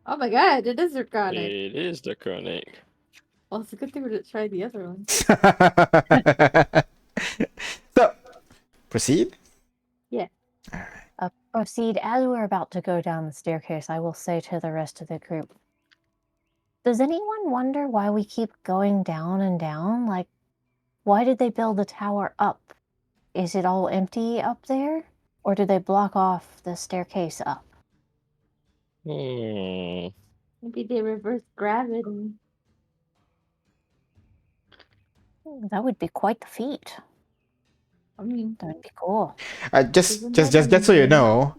Speaker 3: Oh my god, it is draconic.
Speaker 1: It is draconic.
Speaker 3: Well, it's a good thing we didn't try the other one.
Speaker 2: So, proceed.
Speaker 3: Yeah.
Speaker 2: All right.
Speaker 5: Proceed. As we're about to go down the staircase, I will say to the rest of the group, does anyone wonder why we keep going down and down? Like, why did they build the tower up? Is it all empty up there? Or did they block off the staircase up?
Speaker 1: Hmm.
Speaker 3: Maybe they reverse gravity.
Speaker 5: That would be quite the feat.
Speaker 3: I mean,
Speaker 5: That would be cool.
Speaker 2: Just so you know,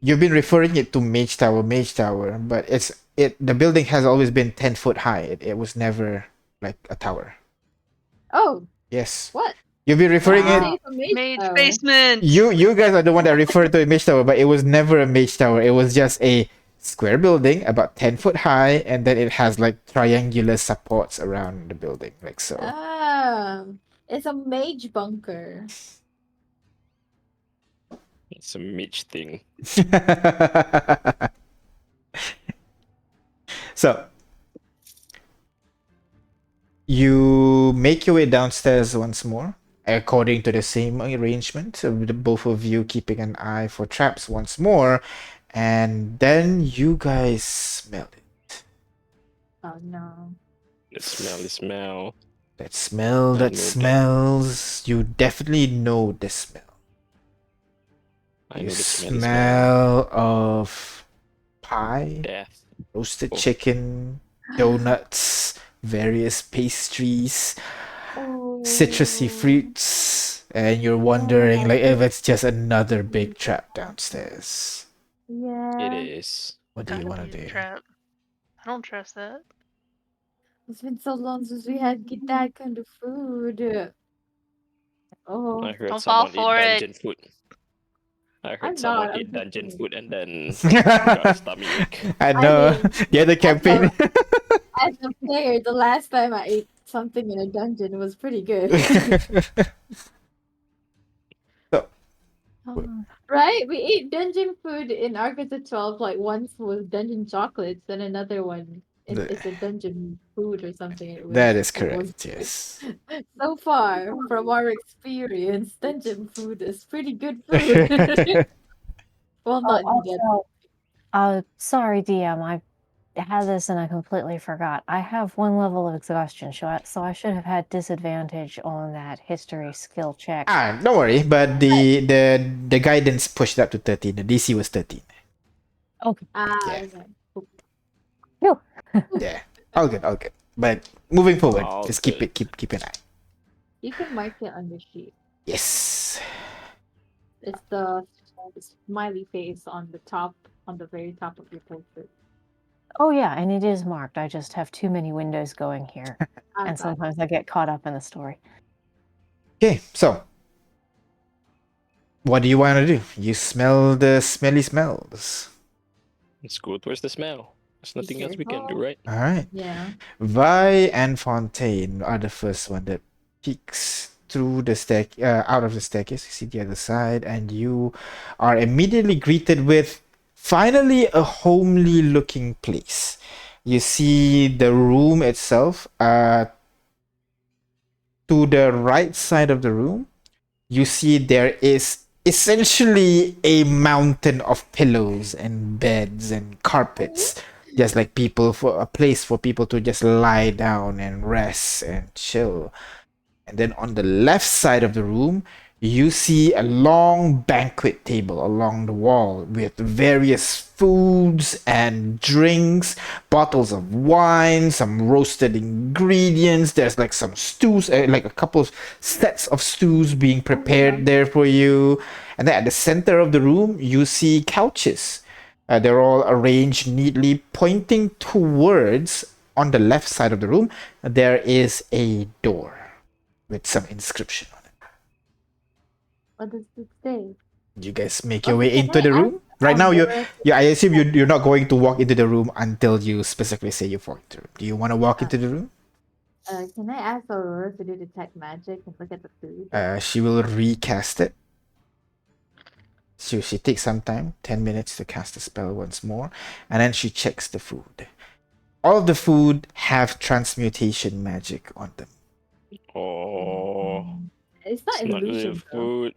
Speaker 2: you've been referring it to Mage Tower, but the building has always been 10 foot high. It was never like a tower.
Speaker 3: oh,
Speaker 2: Yes.
Speaker 3: what?
Speaker 2: You've been referring
Speaker 5: Wow.
Speaker 2: it.
Speaker 4: Mage basement.
Speaker 2: You guys are the one that referred to a Mage Tower, but it was never a Mage Tower. It was just a square building about 10 foot high, and then it has like triangular supports around the building, like so.
Speaker 3: It's a mage bunker.
Speaker 1: It's a Mitch thing.
Speaker 2: So you make your way downstairs once more, according to the same arrangement, with the both of you keeping an eye for traps once more, and then you guys smell it.
Speaker 3: Oh no.
Speaker 1: The smell.
Speaker 2: That smell,
Speaker 1: I
Speaker 2: that
Speaker 1: know that.
Speaker 2: smells. You definitely know the smell.
Speaker 1: I
Speaker 2: You
Speaker 1: know the
Speaker 2: smell of pie,
Speaker 1: death.
Speaker 2: roasted
Speaker 1: Oh.
Speaker 2: chicken, donuts, various pastries, citrusy
Speaker 3: Oh,
Speaker 2: fruits, and you're wondering like if it's just another big trap downstairs.
Speaker 1: It
Speaker 3: yeah.
Speaker 1: is.
Speaker 2: What do you
Speaker 4: Gotta
Speaker 2: want
Speaker 4: be
Speaker 2: to
Speaker 4: a
Speaker 2: do?
Speaker 4: trap. I don't trust that.
Speaker 3: It's been so long since we had that kind of food. Oh,
Speaker 1: I heard
Speaker 4: Don't fall
Speaker 1: someone eat
Speaker 4: for it.
Speaker 1: dungeon food. I heard
Speaker 3: I'm
Speaker 1: someone
Speaker 3: not. I'm
Speaker 1: eat
Speaker 3: just
Speaker 1: dungeon
Speaker 3: kidding.
Speaker 1: food and then got a stomach ache.
Speaker 2: I
Speaker 3: I
Speaker 2: know.
Speaker 3: mean,
Speaker 2: Yeah, the
Speaker 3: as
Speaker 2: campaign.
Speaker 3: as a player, the last time I ate something in a dungeon was pretty good.
Speaker 2: So,
Speaker 3: Right? We ate dungeon food in Arkansas 12. Like, once was dungeon chocolates, and another one is a dungeon food or something.
Speaker 2: that is
Speaker 3: It was
Speaker 2: correct.
Speaker 3: good.
Speaker 2: Yes.
Speaker 3: So far, from our experience, dungeon food is pretty good food. Well, not that.
Speaker 5: Also, sorry, DM. I had this and I completely forgot. I have 1 level of exhaustion, so I should have had disadvantage on that history skill check.
Speaker 2: Don't worry. But the guidance pushed up to 13. The DC was 13.
Speaker 5: Okay.
Speaker 2: Yeah.
Speaker 3: Okay.
Speaker 5: Phew.
Speaker 2: Yeah. All good. All good. But moving forward,
Speaker 1: All
Speaker 2: just
Speaker 1: good.
Speaker 2: keep an eye.
Speaker 3: You can mark it on the sheet.
Speaker 2: Yes.
Speaker 3: It's the smiley face on the very top of your poster.
Speaker 5: Oh yeah, and it is marked. I just have too many windows going here, and
Speaker 3: Okay.
Speaker 5: sometimes I get caught up in the story.
Speaker 2: Okay. So, what do you want to do? You smell the smelly smells.
Speaker 1: Let's go towards the smell. There's nothing else we can do,
Speaker 3: careful.
Speaker 1: right?
Speaker 2: All right.
Speaker 3: Yeah.
Speaker 2: Vi and Fontaine are the first one that peeks through the out of the staircase. You see the other side, and you are immediately greeted with finally a homely looking place. You see the room itself. To the right side of the room, you see there is essentially a mountain of pillows and beds and carpets, just like people for a place for people to just lie down and rest and chill. And then on the left side of the room, you see a long banquet table along the wall with various foods and drinks, bottles of wine, some roasted ingredients. There's like some stews, like a couple of sets of stews being prepared there for you. And then at the center of the room, you see couches. They're all arranged neatly, pointing towards, on the left side of the room, there is a door with some inscription on it.
Speaker 3: What does it say?
Speaker 2: You guys make your
Speaker 3: Okay,
Speaker 2: way
Speaker 3: can
Speaker 2: into
Speaker 3: I
Speaker 2: the
Speaker 3: ask
Speaker 2: room. Right now,
Speaker 3: the rest of
Speaker 2: I assume you're not going to walk into the room until you specifically say you walk into the room. Do you want to walk into the room?
Speaker 3: can I ask Aurora to do detect magic and look at the food?
Speaker 2: She will recast it. So she takes some time, 10 minutes to cast the spell once more, and then she checks the food. All of the food have transmutation magic on them.
Speaker 1: Oh,
Speaker 3: It's not
Speaker 1: it's not real
Speaker 3: illusion though.
Speaker 1: food.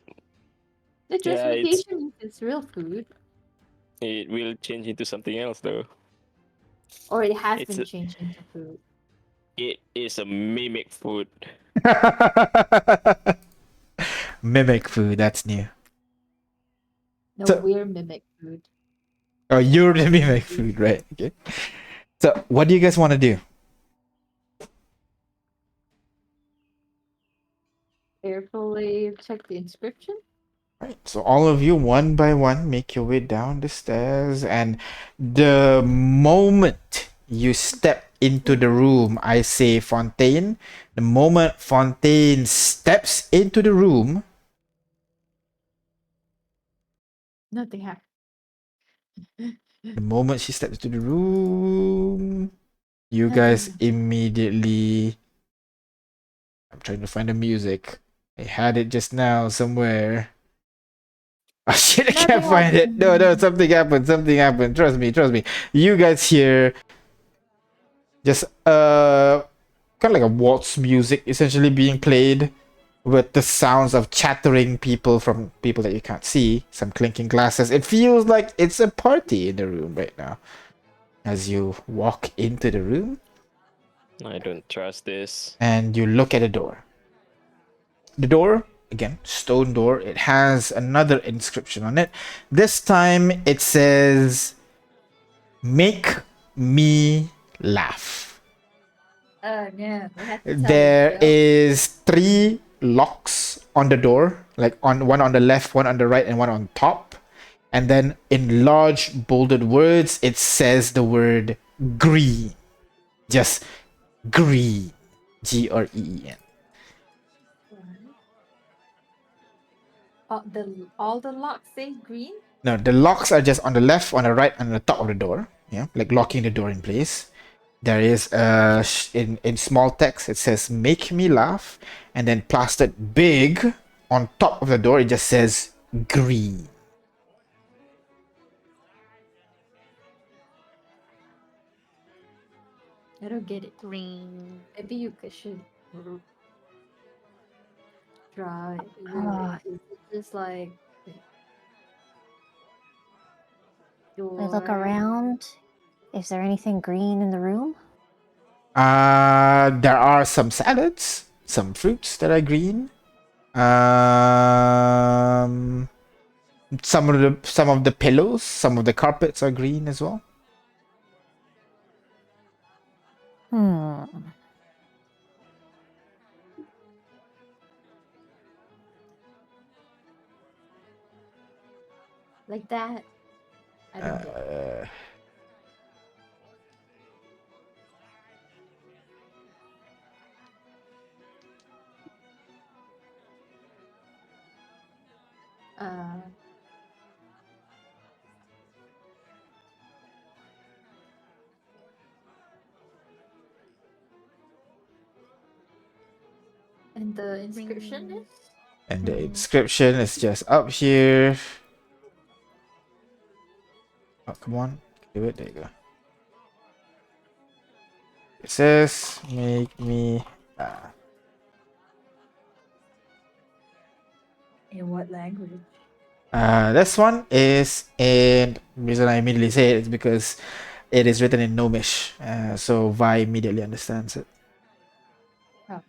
Speaker 3: The
Speaker 1: Yeah,
Speaker 3: transmutation means it's real food.
Speaker 1: it will change into something else though.
Speaker 3: Or it has
Speaker 1: It's
Speaker 3: been
Speaker 1: a,
Speaker 3: changed into food.
Speaker 1: it is a mimic food.
Speaker 2: Mimic food, that's new.
Speaker 3: No,
Speaker 2: So-
Speaker 3: we're mimic food.
Speaker 2: Oh, you're the mimic food, right? Okay. So, what do you guys want to do?
Speaker 3: Carefully check the inscription.
Speaker 2: Right. So all of you, one by one, make your way down the stairs, and the moment you step into the room, I say Fontaine. The moment Fontaine steps into the room,
Speaker 3: Nothing happened.
Speaker 2: the moment she steps into the room, you guys immediately. I'm trying to find the music. I had it just now somewhere. Oh shit, I can't find it. No, something happened. Something happened. Trust me, trust me. You guys hear just kind of like a waltz music essentially being played with the sounds of chattering people from people that you can't see, some clinking glasses. It feels like it's a party in the room right now. As you walk into the room,
Speaker 1: I don't trust this.
Speaker 2: And you look at the door. The door, again, stone door, it has another inscription on it. This time it says, "Make me laugh."
Speaker 3: Yeah, we have to tell
Speaker 2: There
Speaker 3: Israel.
Speaker 2: is 3 locks on the door, like on one on the left, one on the right, and one on top. And then in large bolded words, it says the word green. Just green. Green.
Speaker 3: All the locks say green.
Speaker 2: No, the locks are just on the left, on the right, and on the top of the door. Yeah, like locking the door in place. There is in small text it says "Make me laugh," and then plastered big on top of the door it just says "Green."
Speaker 3: I don't get it.
Speaker 4: Green.
Speaker 3: Maybe you should try.
Speaker 5: Ah.
Speaker 3: Is it just like
Speaker 5: I look
Speaker 3: door?
Speaker 5: around. Is there anything green in the room?
Speaker 2: There are some salads, some fruits that are green. Um, some of the pillows, some of the carpets are green as well.
Speaker 3: Like that? I don't get it. And the inscription
Speaker 4: Green.
Speaker 3: is?
Speaker 2: And the inscription is just up here. Oh, come on. Do it. There you go. It says, "Make me laugh."
Speaker 3: In what language?
Speaker 2: This one is in. The reason I immediately say it is because it is written in Gnomish. So Vi immediately understands it.
Speaker 3: Oh.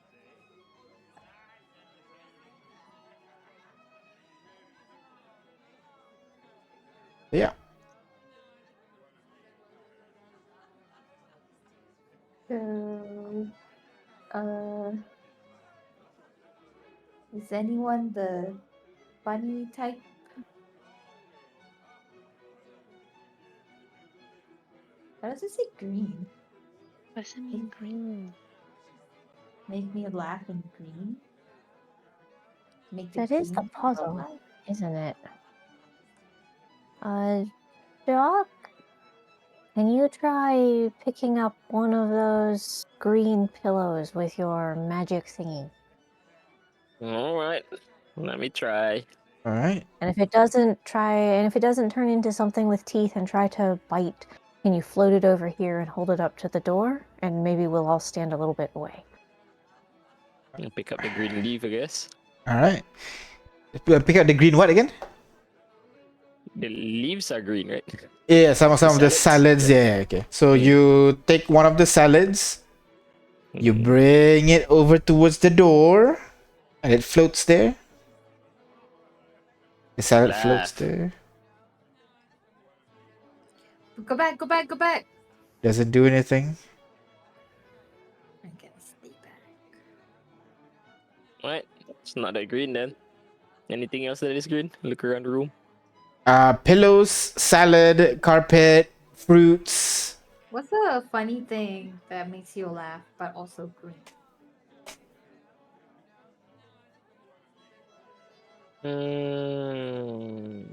Speaker 2: Yeah.
Speaker 3: So, is anyone the funny type? How does it say green?
Speaker 4: What does it mean, green?
Speaker 3: Make me laugh in green? Make the
Speaker 5: That is the
Speaker 3: green people
Speaker 5: puzzle,
Speaker 3: laugh?
Speaker 5: isn't it? Doc, can you try picking up one of those green pillows with your magic thingy?
Speaker 1: All right, let me try.
Speaker 2: All right.
Speaker 5: And if it doesn't turn into something with teeth and try to bite, can you float it over here and hold it up to the door? And maybe we'll all stand a little bit away.
Speaker 1: I'll pick up the green leaf, I guess.
Speaker 2: All right. Pick up the green what again?
Speaker 1: The leaves are green, right?
Speaker 2: Yeah, some of the
Speaker 1: Salads?
Speaker 2: salads. Yeah, okay. So you take one of the salads, you bring it over towards the door, and it floats there. The salad floats
Speaker 1: Laugh.
Speaker 2: there.
Speaker 3: Go back, go back, go back!
Speaker 2: Doesn't do anything.
Speaker 3: I gotta stay back.
Speaker 1: Right, it's not that green then. Anything else that is green? Look around the room.
Speaker 2: Pillows, salad, carpet, fruits.
Speaker 3: What's a funny thing that makes you laugh but also green?
Speaker 1: Mm.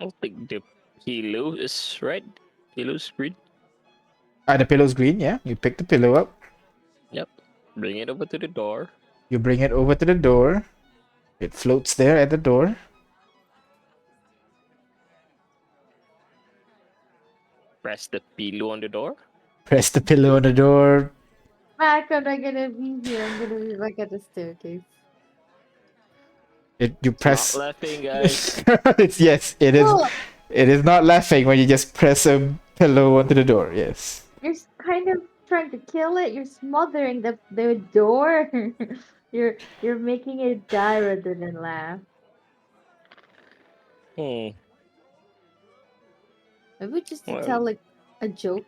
Speaker 1: I'll take the pillows, right? Pillows green.
Speaker 2: The pillow's green. Yeah, you pick the pillow up.
Speaker 1: Yep. Bring it over to the door.
Speaker 2: You bring it over to the door. It floats there at the door.
Speaker 1: Press the pillow on the door.
Speaker 2: Press the pillow on the door.
Speaker 3: Mac, I'm not gonna be here. I'm gonna be back at the staircase.
Speaker 2: You press.
Speaker 1: Not laughing, guys.
Speaker 2: It's yes. It is.
Speaker 3: Oh,
Speaker 2: It is not laughing when you just press a pillow onto the door. Yes.
Speaker 3: you're kind of trying to kill it. You're smothering the door. You're making it die rather than laugh.
Speaker 1: Hmm.
Speaker 3: Maybe just to
Speaker 1: Well,
Speaker 3: tell like a joke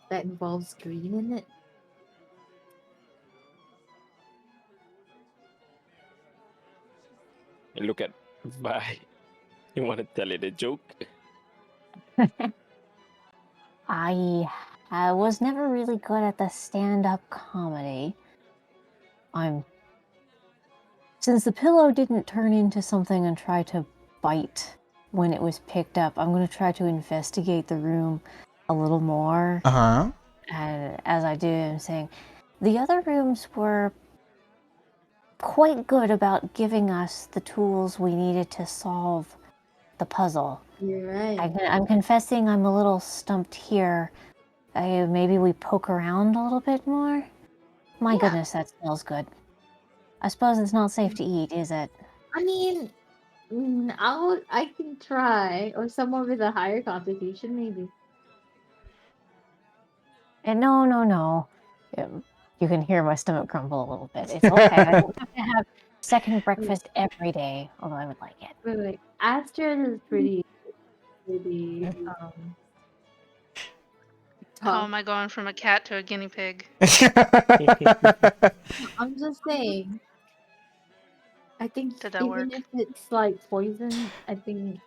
Speaker 3: that involves green in it.
Speaker 1: look at Vi. You want to tell it a joke?
Speaker 5: I was never really good at the stand-up comedy. Since the pillow didn't turn into something and try to bite when it was picked up, I'm going to try to investigate the room a little more.
Speaker 2: Uh-huh.
Speaker 5: And as I do, I'm saying the other rooms were quite good about giving us the tools we needed to solve the puzzle.
Speaker 3: You're right.
Speaker 5: I'm confessing I'm a little stumped here. Maybe we poke around a little bit more? My
Speaker 3: Yeah.
Speaker 5: goodness, that smells good. I suppose it's not safe to eat, is it?
Speaker 3: I mean, I can try, or someone with a higher constitution, maybe.
Speaker 5: And no. You can hear my stomach grumble a little bit. It's okay. I don't have to have second breakfast every day, although I would like it.
Speaker 3: Wait. Astrid is pretty
Speaker 4: How
Speaker 3: tough.
Speaker 4: am I going from a cat to a guinea pig?
Speaker 3: I'm just saying. I think
Speaker 4: Did that
Speaker 3: even
Speaker 4: work?
Speaker 3: if it's like poison, I think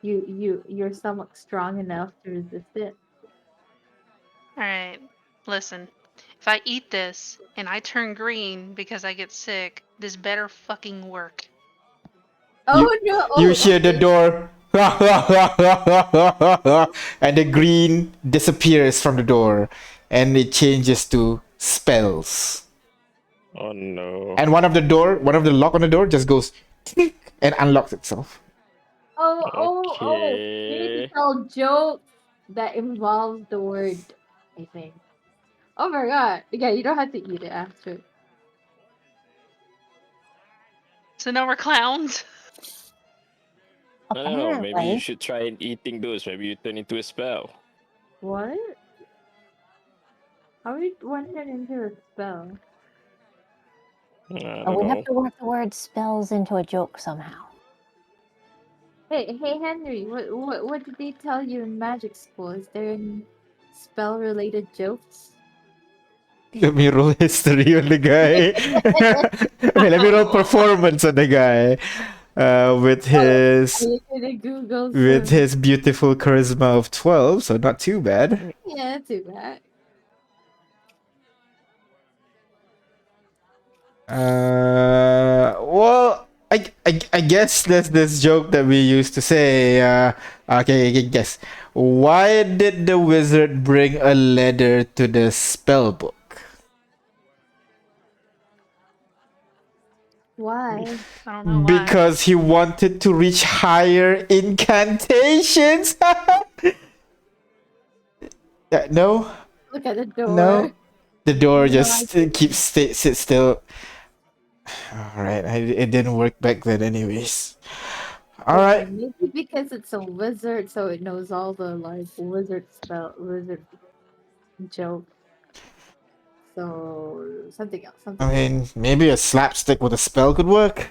Speaker 3: your stomach's strong enough to resist it.
Speaker 4: Alright, listen. If I eat this and I turn green because I get sick, this better fucking work.
Speaker 3: Oh no!
Speaker 2: You
Speaker 3: Oh,
Speaker 2: hear the
Speaker 3: okay.
Speaker 2: door, and the green disappears from the door, and it changes to spells.
Speaker 1: Oh no.
Speaker 2: And one of the lock on the door just goes and unlocks itself.
Speaker 3: Oh! You need to
Speaker 1: Okay.
Speaker 3: tell jokes that involves the word. I think. Oh my god! Yeah, you don't have to eat it after.
Speaker 4: So now we're clowns?
Speaker 1: I don't know. Maybe you
Speaker 5: Apparently.
Speaker 1: should try eating those. Maybe you turn into a spell.
Speaker 3: What? How did one turn into a spell?
Speaker 1: I
Speaker 5: We
Speaker 1: don't
Speaker 5: have
Speaker 1: know.
Speaker 5: to work the word spells into a joke somehow.
Speaker 3: Hey, Henry, what did they tell you in magic school? Is there any spell-related jokes?
Speaker 2: Let me roll history on the guy. Okay, let me roll performance on the guy. With
Speaker 3: Are
Speaker 2: his
Speaker 3: you gonna Google
Speaker 2: with
Speaker 3: some?
Speaker 2: his beautiful charisma of 12, so not too bad.
Speaker 3: Yeah, too bad.
Speaker 2: Well, I guess that's this joke that we used to say. Okay, guess. Why did the wizard bring a letter to the spell book?
Speaker 3: Why?
Speaker 4: I don't know why.
Speaker 2: Because he wanted to reach higher incantations. No,
Speaker 3: Look at the door.
Speaker 2: no. The door
Speaker 3: No,
Speaker 2: just keeps sit still. All right, it didn't work back then, anyways. All
Speaker 3: Okay,
Speaker 2: right.
Speaker 3: maybe because it's a wizard, so it knows all the like wizard joke. So something else,
Speaker 2: I
Speaker 3: something else.
Speaker 2: mean, maybe a slapstick with a spell could work.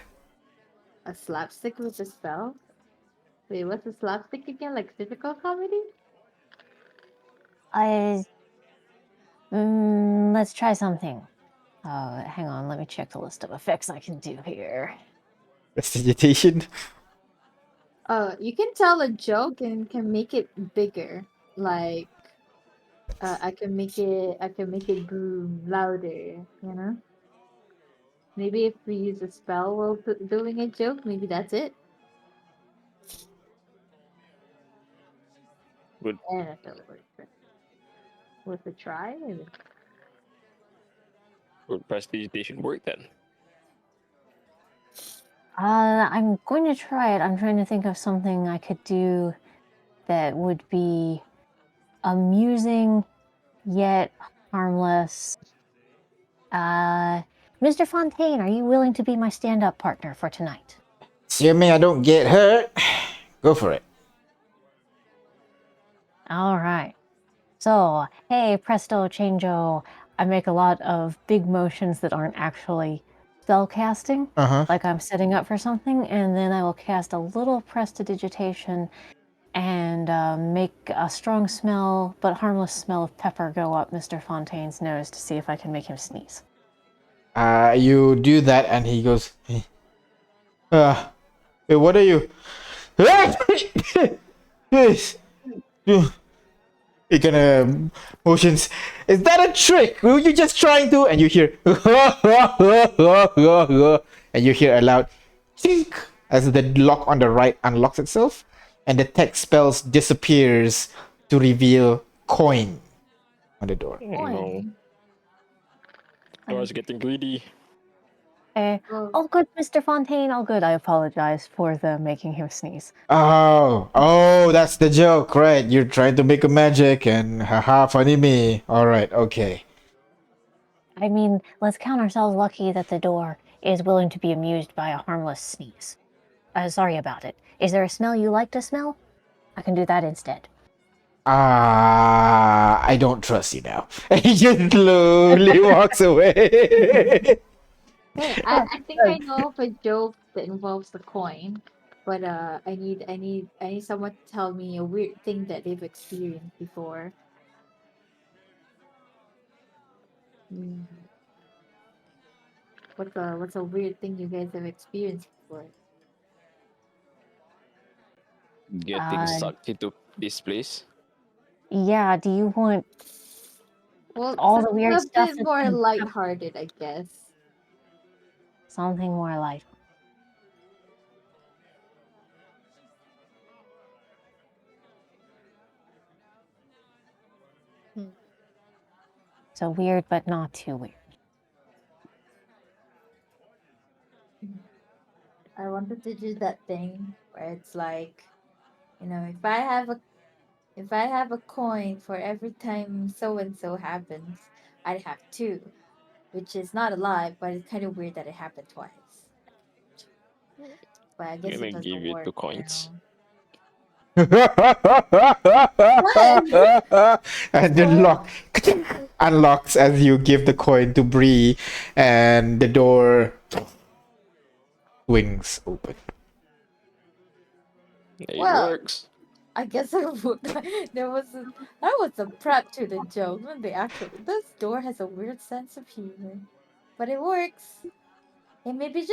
Speaker 3: A slapstick with a spell. Wait, what's a slapstick again? Like physical comedy?
Speaker 5: Let's try something. Hang on, let me check the list of effects I can do here.
Speaker 2: Prestidigitation.
Speaker 3: You can tell a joke and can make it bigger. Like, I can make it boom louder. You know. Maybe if we use a spell while doing a joke, maybe that's it.
Speaker 1: Would
Speaker 3: And I feel like worth a try. Maybe.
Speaker 1: would prestidigitation work then?
Speaker 5: I'm going to try it. I'm trying to think of something I could do that would be amusing yet harmless. Mr. Fontaine, are you willing to be my stand-up partner for tonight?
Speaker 2: Assuming I don't get hurt, go for it.
Speaker 5: All right. So, hey, presto changeo. I make a lot of big motions that aren't actually spell casting, like I'm setting up for something, and then I will cast a little prestidigitation and make a strong smell, but harmless smell of pepper go up Mr. Fontaine's nose to see if I can make him sneeze.
Speaker 2: You do that, and he goes, hey, what are you? He kind of motions. Is that a trick? Were you just trying to? And you hear, and you hear a loud chink as the lock on the right unlocks itself, and the text spells disappears to reveal coin on the door.
Speaker 1: Oh, no. Door's getting greedy.
Speaker 5: All good, Mr. Fontaine, all good. I apologize for the making him sneeze.
Speaker 2: Oh, that's the joke, right? You're trying to make a magic, and haha, funny me. All right, okay.
Speaker 5: I mean, let's count ourselves lucky that the door is willing to be amused by a harmless sneeze. Sorry about it. Is there a smell you like to smell? I can do that instead.
Speaker 2: I don't trust you now. He just slowly walks away.
Speaker 3: Hey, I think I know of a joke that involves the coin, but I need someone to tell me a weird thing that they've experienced before. Hmm. What's a weird thing you guys have experienced before?
Speaker 1: Getting sucked into this place.
Speaker 5: Yeah, do you want
Speaker 3: Well,
Speaker 5: all the weird
Speaker 3: a
Speaker 5: stuff
Speaker 3: bit
Speaker 5: that's
Speaker 3: more
Speaker 5: been-
Speaker 3: lighthearted, I guess.
Speaker 5: something more light? So weird, but not too weird.
Speaker 3: I wanted to do that thing where it's like, if I have a coin for every time so and so happens, I'd have two, which is not a lie, but it's kind of weird that it happened twice. But I guess
Speaker 1: Gonna
Speaker 3: it doesn't
Speaker 1: give you
Speaker 3: work
Speaker 1: 2 coins.
Speaker 3: now.
Speaker 2: And the lock unlocks as you give the coin to Bree, and the door swings open.
Speaker 1: It
Speaker 3: Well,
Speaker 1: works.
Speaker 3: I guess I would. That was a prep to the joke. When this door has a weird sense of humor, but it works. And maybe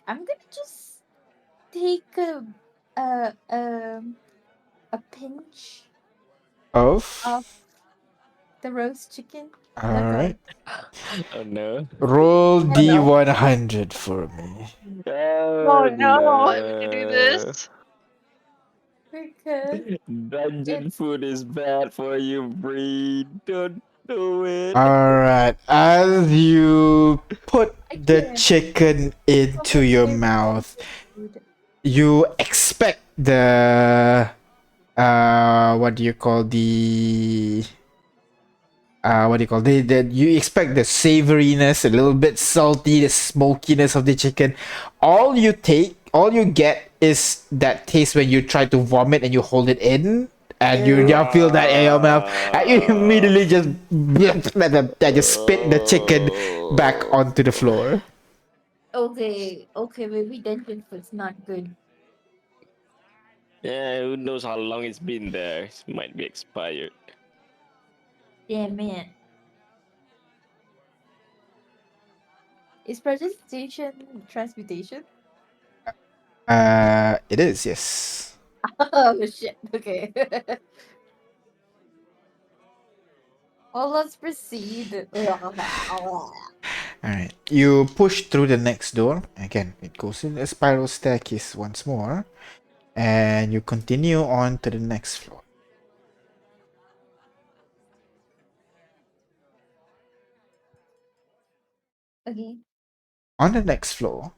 Speaker 3: I'm gonna just take a um a pinch
Speaker 2: Of
Speaker 3: of the roast chicken.
Speaker 2: all right.
Speaker 1: Oh no.
Speaker 2: Roll
Speaker 3: Hello.
Speaker 2: D100 for me.
Speaker 1: Oh no.
Speaker 4: Why would you do this?
Speaker 3: Because
Speaker 1: Dungeon
Speaker 3: it's
Speaker 1: food is bad for you, Bree. Don't do it.
Speaker 2: All right. As you put
Speaker 3: I
Speaker 2: the
Speaker 3: can't.
Speaker 2: chicken into your mouth,
Speaker 3: Food.
Speaker 2: you expect the what do you call you expect the savoriness, a little bit salty, the smokiness of the chicken. All you get is that taste when you try to vomit and you hold it in, and you now feel that in your mouth, and you immediately just spit the chicken back onto the floor.
Speaker 3: Okay, maybe dungeon food's not good.
Speaker 1: Yeah, who knows how long it's been there? It might be expired.
Speaker 3: Damn it. Is prestidigitation transmutation?
Speaker 2: It is, yes.
Speaker 3: Oh shit. Okay. Well, let's proceed.
Speaker 2: All right. You push through the next door. Again, it goes in a spiral staircase once more. And you continue on to the next floor.
Speaker 3: Okay.
Speaker 2: On the next floor,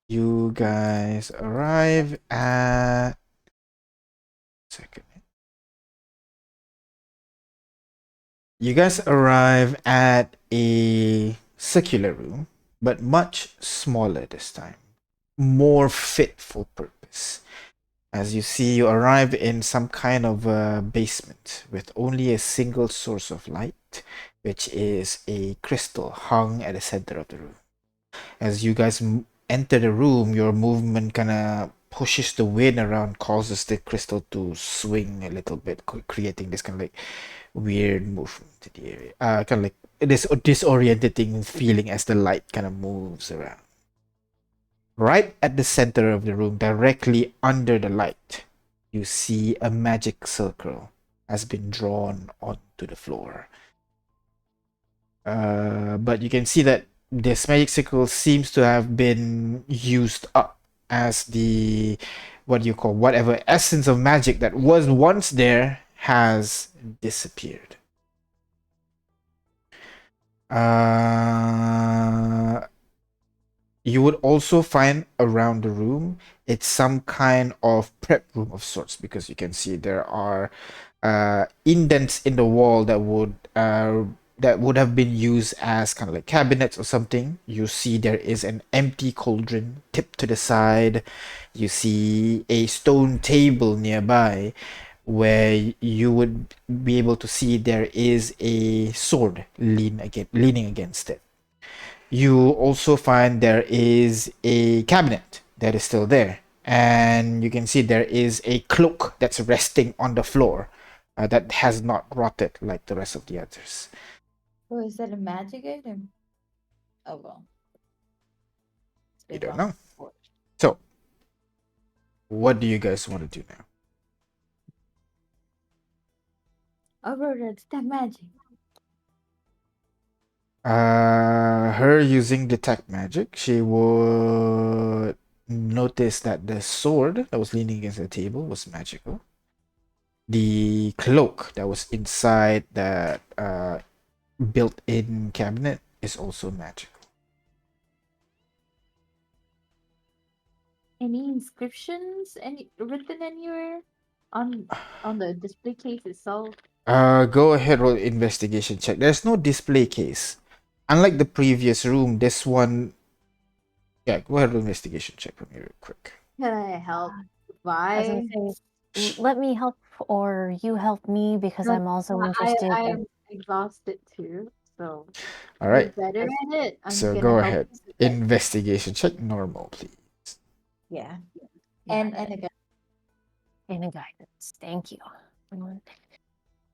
Speaker 2: you guys arrive at. Second. You guys arrive at a circular room but much smaller this time, more fit for purpose. As you see, you arrive in some kind of a basement with only a single source of light, which is a crystal hung at the center of the room. As you guys enter the room, your movement kind of pushes the wind around, causes the crystal to swing a little bit, creating this kind of like weird movement in the area. Kind of like this disorienting feeling as the light kind of moves around. Right at the center of the room, directly under the light, you see a magic circle has been drawn onto the floor. But you can see that this magic circle seems to have been used up, as the whatever essence of magic that was once there has disappeared. You would also find around the room, it's some kind of prep room of sorts, because you can see there are indents in the wall that would have been used as kind of like cabinets or something. You see there is an empty cauldron tipped to the side. You see a stone table nearby where you would be able to see there is a sword leaning against it. You also find there is a cabinet that is still there, and you can see there is a cloak that's resting on the floor that has not rotted like the rest of the others.
Speaker 3: Oh, is that a magic item? Oh well. It's
Speaker 2: You
Speaker 3: been
Speaker 2: don't
Speaker 3: long
Speaker 2: know.
Speaker 3: before.
Speaker 2: So, what do you guys want to do now?
Speaker 3: Aurora, detect magic.
Speaker 2: Her using detect magic, she would notice that the sword that was leaning against the table was magical. The cloak that was inside that built-in cabinet is also magical.
Speaker 3: Any inscriptions? Any written anywhere on the display case itself?
Speaker 2: Go ahead, roll investigation check. There's no display case. Unlike the previous room, this one. Yeah, go ahead, roll investigation check for me real quick.
Speaker 3: Can I help?
Speaker 5: I was
Speaker 3: Why?
Speaker 5: gonna say, let me help or you help me because
Speaker 3: No,
Speaker 5: I'm also
Speaker 3: I
Speaker 5: interested.
Speaker 3: I am exhausted too, so
Speaker 2: All
Speaker 3: you're
Speaker 2: right.
Speaker 3: better at it. I'm
Speaker 2: So
Speaker 3: gonna
Speaker 2: go
Speaker 3: help
Speaker 2: ahead.
Speaker 3: you with that.
Speaker 2: Investigation check normal, please.
Speaker 3: Yeah.
Speaker 5: Yeah.
Speaker 3: And again,
Speaker 5: And a guidance. Thank you.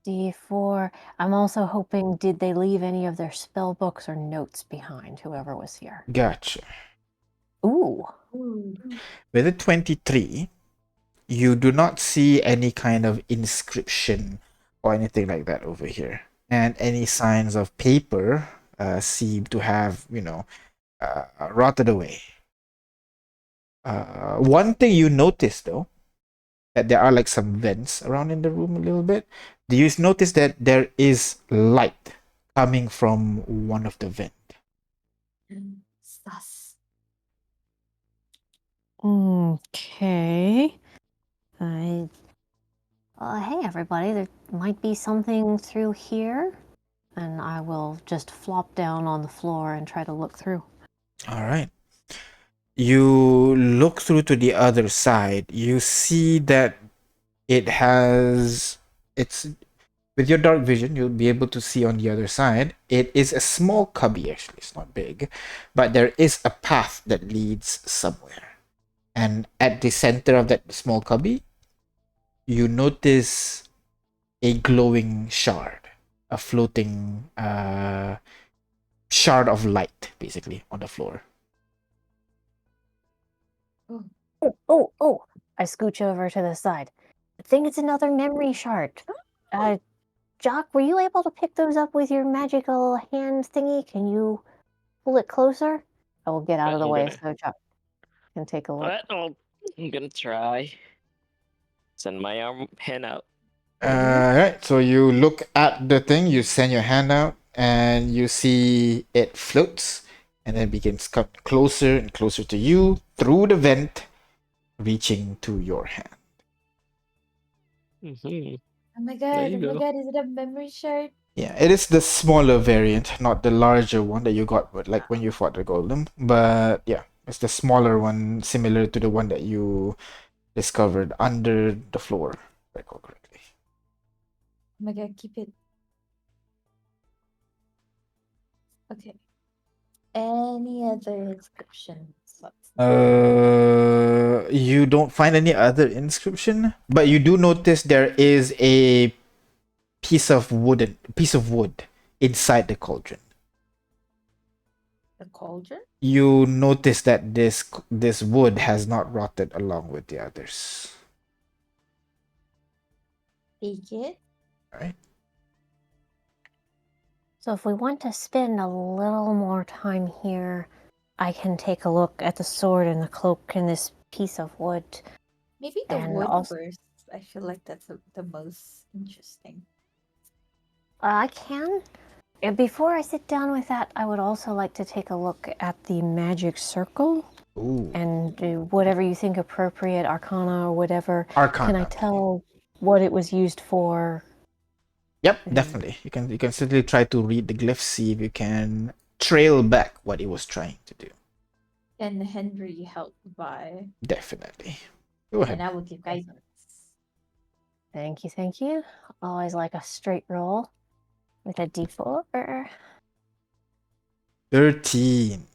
Speaker 5: D4. I'm also hoping, did they leave any of their spell books or notes behind, whoever was here?
Speaker 2: Gotcha.
Speaker 5: Ooh.
Speaker 2: With a 23, you do not see any kind of inscription or anything like that over here. And any signs of paper seem to have, rotted away. One thing you notice, though, that there are like some vents around in the room a little bit. Do you notice that there is light coming from one of the vents?
Speaker 3: sus.
Speaker 5: Okay. Hey, everybody, there might be something through here. And I will just flop down on the floor and try to look through.
Speaker 2: All right. You look through to the other side. You see that it's with your dark vision, you'll be able to see on the other side. It is a small cubby, actually. It's not big, but there is a path that leads somewhere. And at the center of that small cubby, you notice a glowing shard, a floating shard of light, basically, on the floor.
Speaker 5: Oh, I scooch over to the side. I think it's another memory shard. Jock, were you able to pick those up with your magical hand thingy? Can you pull it closer? I will get out of the way so Jock can take a look.
Speaker 1: I'm gonna try. Send my hand out.
Speaker 2: Right. So you look at the thing, you send your hand out, and you see it floats, and then begins come closer and closer to you through the vent, reaching to your hand.
Speaker 1: Mm-hmm.
Speaker 3: Oh my
Speaker 1: There
Speaker 3: god,
Speaker 1: you
Speaker 3: oh my
Speaker 1: go.
Speaker 3: god, is it a memory shard?
Speaker 2: Yeah, it is the smaller variant, not the larger one that you got, but like when you fought the golem. But yeah, it's the smaller one, similar to the one that you discovered under the floor, if I recall correctly.
Speaker 3: Oh my god, keep it. Okay. Any other inscriptions?
Speaker 2: You don't find any other inscription, but you do notice there is a piece of wood inside the cauldron.
Speaker 3: The cauldron?
Speaker 2: You notice that this wood has not rotted along with the others.
Speaker 3: Take it.
Speaker 2: Right?
Speaker 5: So if we want to spend a little more time here, I can take a look at the sword and the cloak and this piece of wood.
Speaker 3: Maybe the
Speaker 5: And
Speaker 3: wood
Speaker 5: also-
Speaker 3: first. I feel like that's the most interesting.
Speaker 5: I can. And before I sit down with that, I would also like to take a look at the magic circle
Speaker 2: Ooh.
Speaker 5: and do whatever you think appropriate, arcana or whatever.
Speaker 2: Arcana.
Speaker 5: Can I tell what it was used for?
Speaker 2: Yep, definitely. You can certainly try to read the glyphs, see if you can trail back what it was trying to do.
Speaker 3: And Henry helped by.
Speaker 2: Definitely. Go ahead.
Speaker 3: And I will give guidance.
Speaker 5: Thank you, thank you. Always like a straight roll with a d4.
Speaker 2: 13.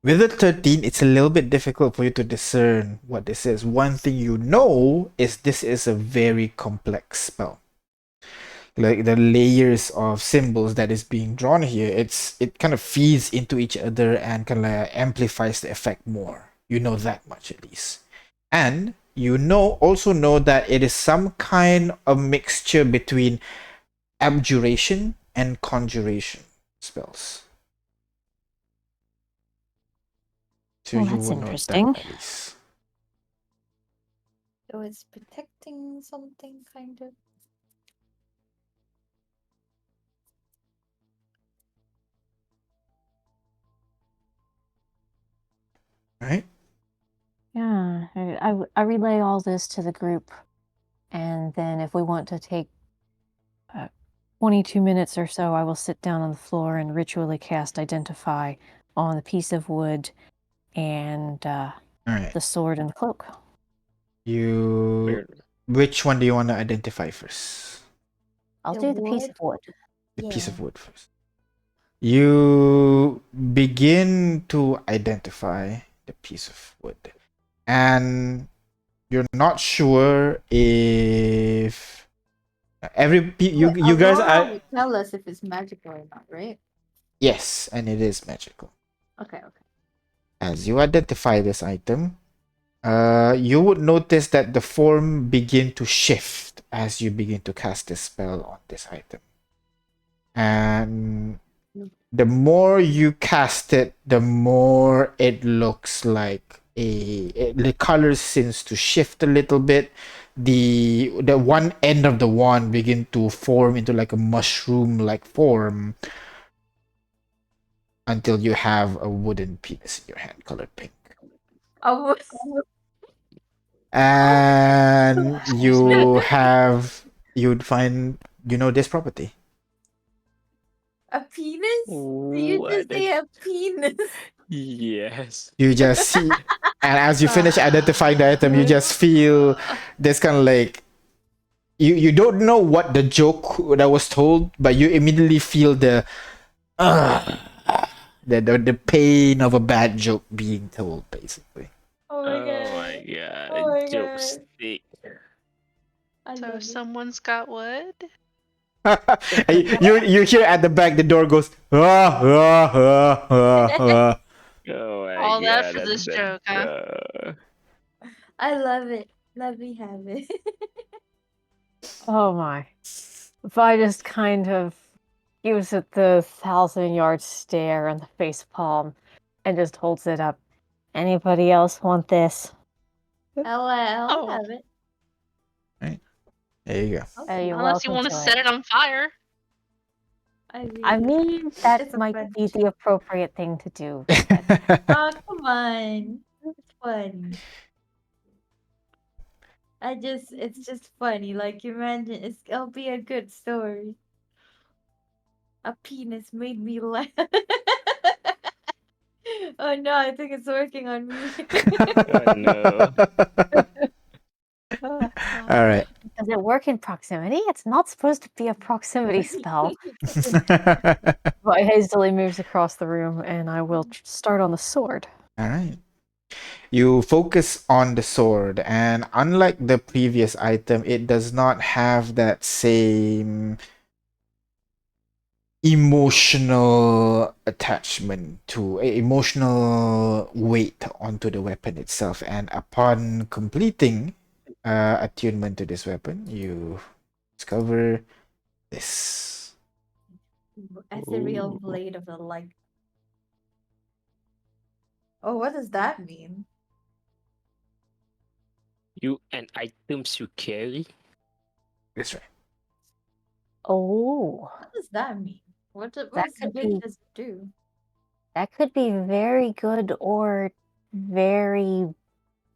Speaker 2: With the 13, it's a little bit difficult for you to discern what this is. One thing you know is this is a very complex spell. Like the layers of symbols that is being drawn here, it kind of feeds into each other and kind of amplifies the effect more. You know that much at least. And you also know that it is some kind of mixture between abjuration and conjuration spells. So
Speaker 5: Well,
Speaker 2: you
Speaker 5: that's
Speaker 2: will know
Speaker 5: interesting.
Speaker 2: that at least.
Speaker 3: So it's protecting something, kind of.
Speaker 2: Right?
Speaker 5: Yeah, I relay all this to the group, and then if we want to take 22 minutes or so, I will sit down on the floor and ritually cast Identify on the piece of wood and
Speaker 2: All right.
Speaker 5: the sword and the cloak.
Speaker 2: Which one do you want to identify first?
Speaker 5: I'll
Speaker 3: The
Speaker 5: do the piece of wood.
Speaker 2: The piece of
Speaker 3: Yeah.
Speaker 2: wood first. You begin to identify the piece of wood, and you're not sure if you guys
Speaker 3: Aurora
Speaker 2: are.
Speaker 3: would tell us if it's magical or not, right?
Speaker 2: Yes, and it is magical.
Speaker 3: Okay.
Speaker 2: As you identify this item, you would notice that the form begin to shift as you begin to cast this spell on this item. And the more you cast it, the more it looks like the color seems to shift a little bit. The one end of the wand begin to form into like a mushroom like form until you have a wooden penis in your hand colored pink.
Speaker 3: Oh,
Speaker 2: And you'd find this property.
Speaker 3: a penis? Did you just say a penis?
Speaker 1: Yes.
Speaker 2: You just see, and as you finish identifying the item, you just feel this kind of like you don't know what the joke that was told, but you immediately feel the pain of a bad joke being told, basically.
Speaker 3: Oh my god. Oh my
Speaker 1: Joke
Speaker 3: god.
Speaker 1: stick.
Speaker 3: I
Speaker 4: So
Speaker 3: love it.
Speaker 4: someone's got wood?
Speaker 2: you hear at the back the door goes
Speaker 1: Oh my
Speaker 4: All
Speaker 1: god.
Speaker 4: that for this joke, huh?
Speaker 3: I love it. Let me have it.
Speaker 5: Oh my. Vi just kind of gives it the 1,000-yard stare and the face palm and just holds it up. Anybody else want this?
Speaker 3: I'll
Speaker 4: Oh.
Speaker 3: have it.
Speaker 2: There you go.
Speaker 5: You're
Speaker 4: Unless you
Speaker 5: welcome
Speaker 4: want to
Speaker 5: to
Speaker 4: set it on fire.
Speaker 5: I mean, that
Speaker 3: it's a
Speaker 5: might
Speaker 3: fun
Speaker 5: be the appropriate thing to do.
Speaker 3: Oh, come on. It's fun. it's just funny. Like, imagine it'll be a good story. A penis made me laugh. Oh no, I think it's working on me.
Speaker 1: Oh no.
Speaker 2: All right.
Speaker 5: Does it work in proximity? It's not supposed to be a proximity spell. I hastily moves across the room, and I will start on the sword.
Speaker 2: All right. You focus on the sword, and unlike the previous item, it does not have that same emotional attachment to emotional weight onto the weapon itself. And upon completing attunement to this weapon, you discover this.
Speaker 3: Ethereal
Speaker 1: Ooh.
Speaker 3: blade of the light. Oh, what does that mean?
Speaker 1: You and items you carry?
Speaker 2: That's right.
Speaker 5: Oh,
Speaker 3: What does that mean? What
Speaker 5: that
Speaker 3: good does it do?
Speaker 5: that could be very good or very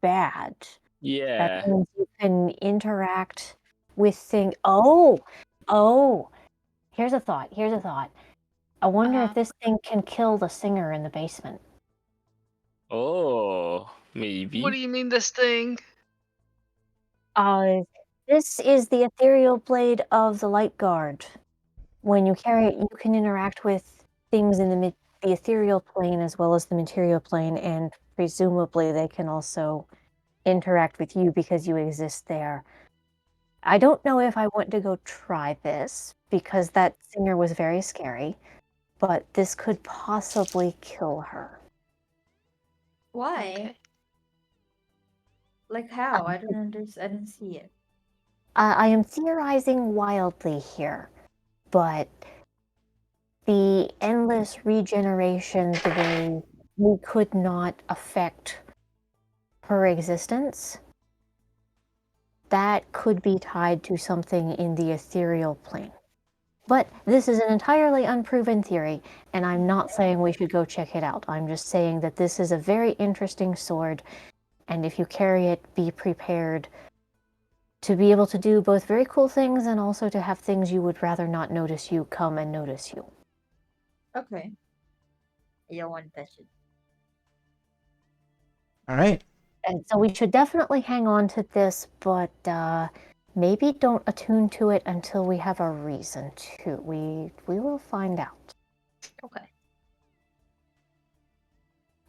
Speaker 5: bad. That
Speaker 1: Yeah.
Speaker 5: means you can interact with things. Oh. Here's a thought. I wonder if this thing can kill the singer in the basement.
Speaker 1: Oh,
Speaker 4: What do
Speaker 1: maybe.
Speaker 4: you mean this thing?
Speaker 5: This is the ethereal blade of the light guard. When you carry it, you can interact with things in the ethereal plane as well as the material plane, and presumably they can also interact with you because you exist there. I don't know if I want to go try this because that singer was very scary, but this could possibly kill her.
Speaker 3: Why?
Speaker 4: Okay.
Speaker 3: Like how? I don't understand. I didn't see it.
Speaker 5: I am theorizing wildly here, but the endless regeneration, the way we could not affect her existence, that could be tied to something in the ethereal plane. But this is an entirely unproven theory, and I'm not saying we should go check it out. I'm just saying that this is a very interesting sword, and if you carry it, be prepared to be able to do both very cool things and also to have things you would rather not notice you come and notice you.
Speaker 3: Okay. I don't want to touch it.
Speaker 2: All right.
Speaker 5: And so we should definitely hang on to this, but maybe don't attune to it until we have a reason to. We will find out.
Speaker 3: Okay.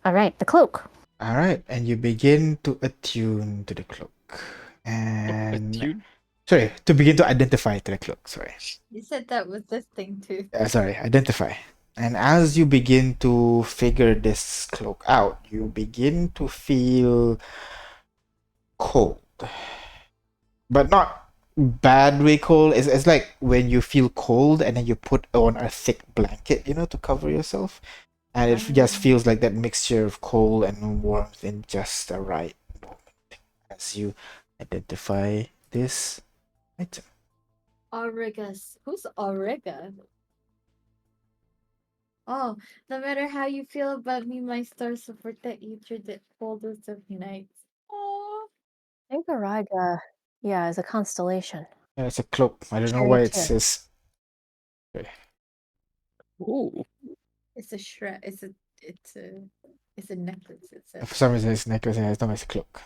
Speaker 5: All right, the cloak.
Speaker 2: All right. And you begin to attune to the cloak. And
Speaker 1: Attune?
Speaker 2: sorry, to begin to identify to the cloak. Sorry.
Speaker 3: You said that was this thing too.
Speaker 2: Sorry, identify. And as you begin to figure this cloak out, you begin to feel cold. But not bad way cold. It's like when you feel cold and then you put on a thick blanket, to cover yourself. And it just feels like that mixture of cold and warmth in just the right moment as you identify this item.
Speaker 3: Aurigas. Who's Auriga? Oh, no matter how you feel about me, my stars will protect you through the coldest of nights. Oh.
Speaker 5: I think Ariga, is a constellation.
Speaker 2: Yeah, it's a cloak. I don't know why it
Speaker 5: Charioteer.
Speaker 2: says.
Speaker 1: Ooh.
Speaker 3: It's a shred. It's a necklace. It says.
Speaker 2: For some reason, it's necklace and it's not it's a cloak.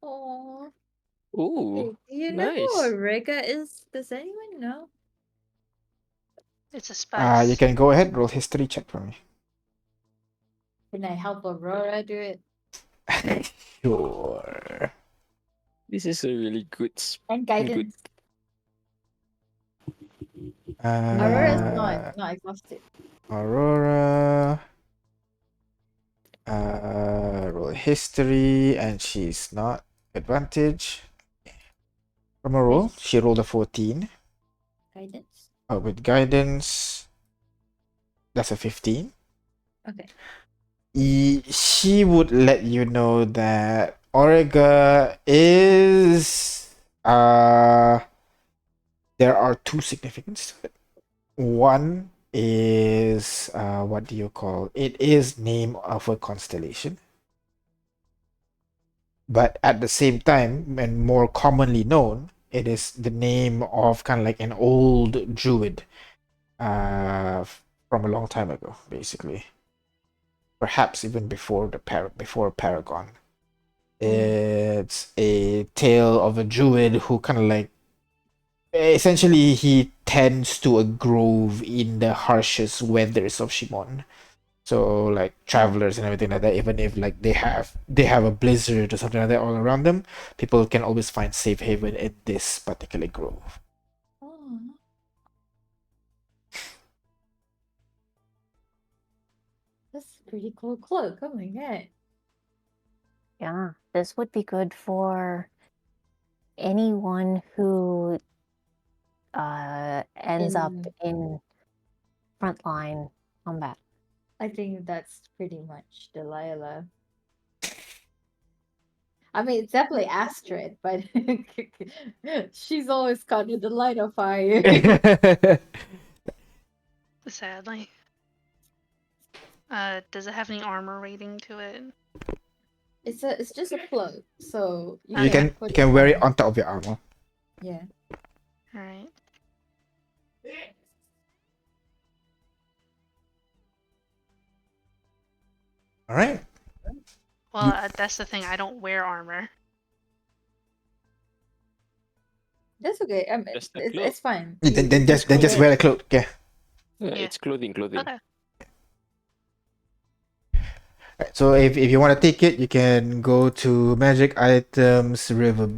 Speaker 3: Oh.
Speaker 1: Ooh.
Speaker 3: Do you know who
Speaker 1: Nice.
Speaker 3: Auriga is? Does anyone know?
Speaker 4: It's a spice.
Speaker 2: You can go ahead, roll history check for me.
Speaker 3: Can I help Aurora do it?
Speaker 2: Sure.
Speaker 1: This is a really good
Speaker 3: And guidance. Aurora is not exhausted.
Speaker 2: Aurora. Roll history, and she's not advantage. From a roll, she rolled a 14.
Speaker 3: Guidance.
Speaker 2: Oh, with guidance, that's a 15.
Speaker 3: Okay.
Speaker 2: She would let you know that Auriga is there are two significance to it. One is what do you call it? Is name of a constellation. but at the same time, and more commonly known, it is the name of kind of like an old druid from a long time ago, basically. Perhaps even before before Paragon. It's a tale of a druid who kind of like essentially he tends to a grove in the harshest weathers of Shimon. So like travelers and everything like that, even if like they have a blizzard or something like that all around them, people can always find safe haven in this particular grove.
Speaker 3: Oh. That's a pretty cool cloak. Oh my god.
Speaker 5: Yeah, this would be good for anyone who ends up in frontline combat.
Speaker 3: I think that's pretty much Delilah. I mean, it's definitely Astrid, but she's always caught with the light of fire.
Speaker 4: Sadly. Does it have any armor rating to it?
Speaker 3: It's just a cloak, so
Speaker 2: you
Speaker 4: Okay.
Speaker 2: can
Speaker 3: put
Speaker 2: you can wear it
Speaker 3: on.
Speaker 2: on top of your armor.
Speaker 3: Yeah.
Speaker 4: Alright.
Speaker 2: All right.
Speaker 4: Well, that's the thing. I don't wear armor.
Speaker 3: That's okay. I mean,
Speaker 1: Just a
Speaker 3: it's
Speaker 1: cloak.
Speaker 3: fine.
Speaker 2: Then just
Speaker 3: wear
Speaker 2: wear a cloak. Yeah.
Speaker 1: Yeah,
Speaker 4: Yeah.
Speaker 1: it's clothing.
Speaker 4: Okay.
Speaker 2: Right, so if you want to take it, you can go to magic items river.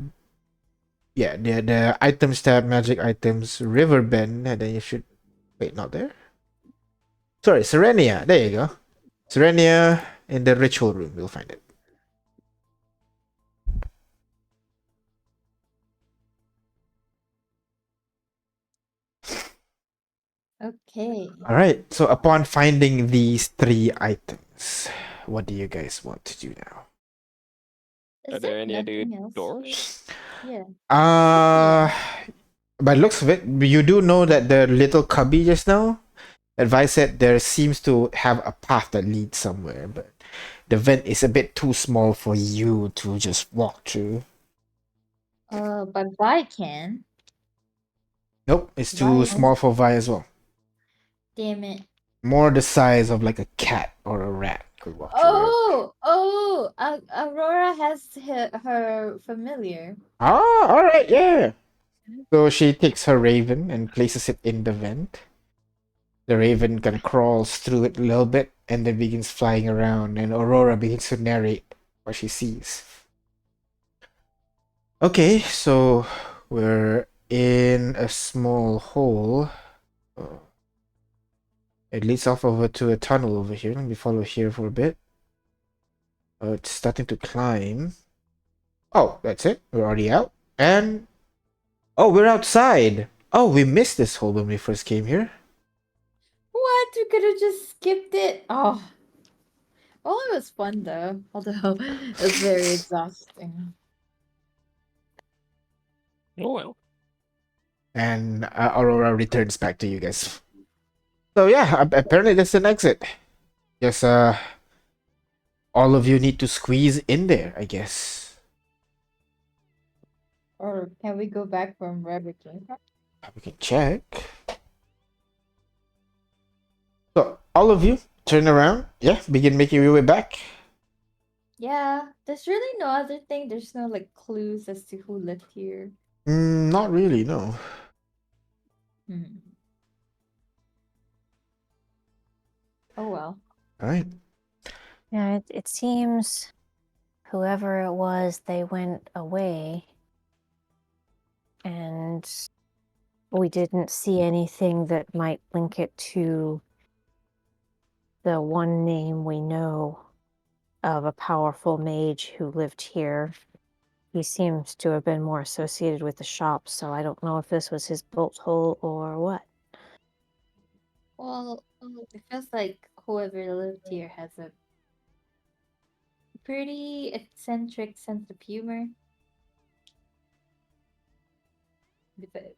Speaker 2: Yeah, the items tab, magic items river bend, and then you should wait. Not there. Sorry, Serenia. There you go. Serenia in the ritual room. You'll find it.
Speaker 3: Okay.
Speaker 2: All right. So upon finding these 3 items, what do you guys want to do now?
Speaker 3: Is
Speaker 1: Are there any other
Speaker 3: nothing else
Speaker 1: doors?
Speaker 3: here? Yeah.
Speaker 2: By the looks of it, you do know that the little cubby just now, advice said there seems to have a path that leads somewhere, but the vent is a bit too small for you to just walk through.
Speaker 3: But Vi can.
Speaker 2: Nope, it's too
Speaker 3: Vi.
Speaker 2: small for Vi as well.
Speaker 3: Damn it.
Speaker 2: More the size of like a cat or a rat could walk through it.
Speaker 3: Aurora has her familiar.
Speaker 2: Ah, all right, yeah. So she takes her raven and places it in the vent. The raven kind of crawls through it a little bit and then begins flying around, and Aurora begins to narrate what she sees. Okay, so we're in a small hole. It leads off over to a tunnel over here. Let me follow here for a bit. It's starting to climb. Oh, that's it. We're already out. And oh, we're outside. Oh, we missed this hole when we first came here.
Speaker 3: What? We could have just skipped it. Oh. Well, it was fun though. Although it was very exhausting.
Speaker 1: Oh well.
Speaker 2: And Aurora returns back to you guys. So yeah, apparently that's an exit. Yes, all of you need to squeeze in there, I guess.
Speaker 3: Or can we go back from where we came from?
Speaker 2: We can check. So all of you turn around. Yeah, begin making your way back.
Speaker 3: Yeah, there's really no other thing. There's no like clues as to who lived here.
Speaker 2: Not really, no.
Speaker 3: Hmm. Oh well.
Speaker 2: All right.
Speaker 5: Yeah, it seems whoever it was, they went away, and we didn't see anything that might link it to the one name we know of a powerful mage who lived here. He seems to have been more associated with the shop, so I don't know if this was his bolt hole or what.
Speaker 3: Well, it feels like whoever lived here has a pretty eccentric sense of humor.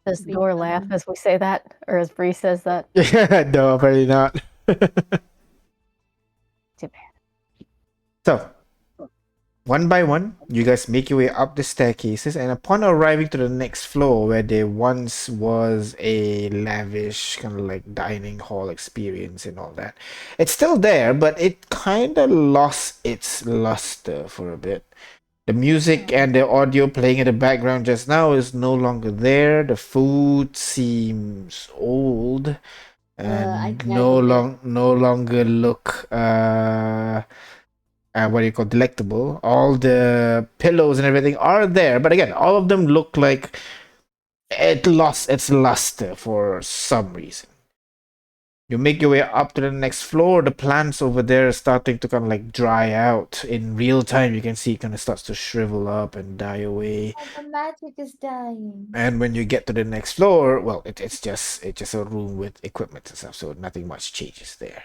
Speaker 5: Does
Speaker 3: Based
Speaker 5: Nor
Speaker 3: on-
Speaker 5: laugh as we say that, or as Bree says that?
Speaker 2: Yeah, no, probably not.
Speaker 5: Too bad.
Speaker 2: So, One by one, you guys make your way up the staircases, and upon arriving to the next floor, where there once was a lavish kind of like dining hall experience and all that, it's still there, but it kind of lost its luster for a bit. The music and the audio playing in the background just now is no longer there. The food seems old
Speaker 3: I
Speaker 2: and
Speaker 3: gaggled it.
Speaker 2: no longer look what do you call delectable. All the pillows and everything are there, but again, all of them look like it lost its luster for some reason. You make your way up to the next floor. The plants over there are starting to kind of like dry out in real time. You can see it kind of starts to shrivel up and die away.
Speaker 3: Oh, the magic is dying.
Speaker 2: And when you get to the next floor, well, it's just a room with equipment and stuff, so nothing much changes there.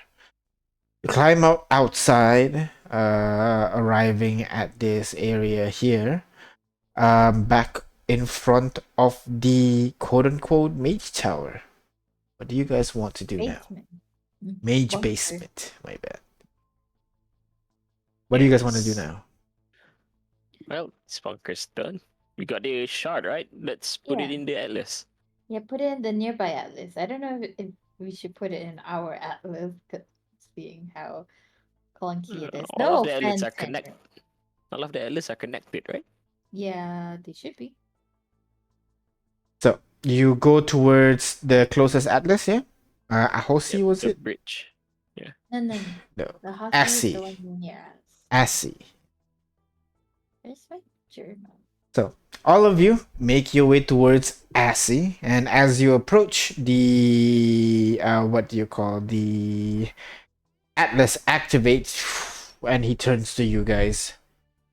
Speaker 2: You climb outside, arriving at this area here, back in front of the quote-unquote mage tower. What do you guys want to do now?
Speaker 3: Basement.
Speaker 2: Mage
Speaker 3: Bunker.
Speaker 2: basement, my bad. What do you guys want to do now?
Speaker 1: Well, this bunker's done. We got the shard, right? Let's put it
Speaker 3: Yeah.
Speaker 1: in the atlas.
Speaker 3: Yeah, put it in the nearby atlas. I don't know if we should put it in our atlas, seeing how clunky it is.
Speaker 1: All
Speaker 3: No
Speaker 1: of the outlets
Speaker 3: offense,
Speaker 1: are connected.
Speaker 3: Henrik.
Speaker 1: All of the outlets are connected, right?
Speaker 3: Yeah, they should be.
Speaker 2: So you go towards the closest atlas, yeah? Ahosi,
Speaker 1: Yep,
Speaker 2: was
Speaker 1: the
Speaker 2: it?
Speaker 1: bridge.
Speaker 3: No.
Speaker 2: No.
Speaker 3: The hospital is
Speaker 2: Assi.
Speaker 3: the one near us.
Speaker 2: Assi.
Speaker 3: Where's my journal?
Speaker 2: So all of you make your way towards Assi, and as you approach the what do you call the atlas activates, and he turns to you guys.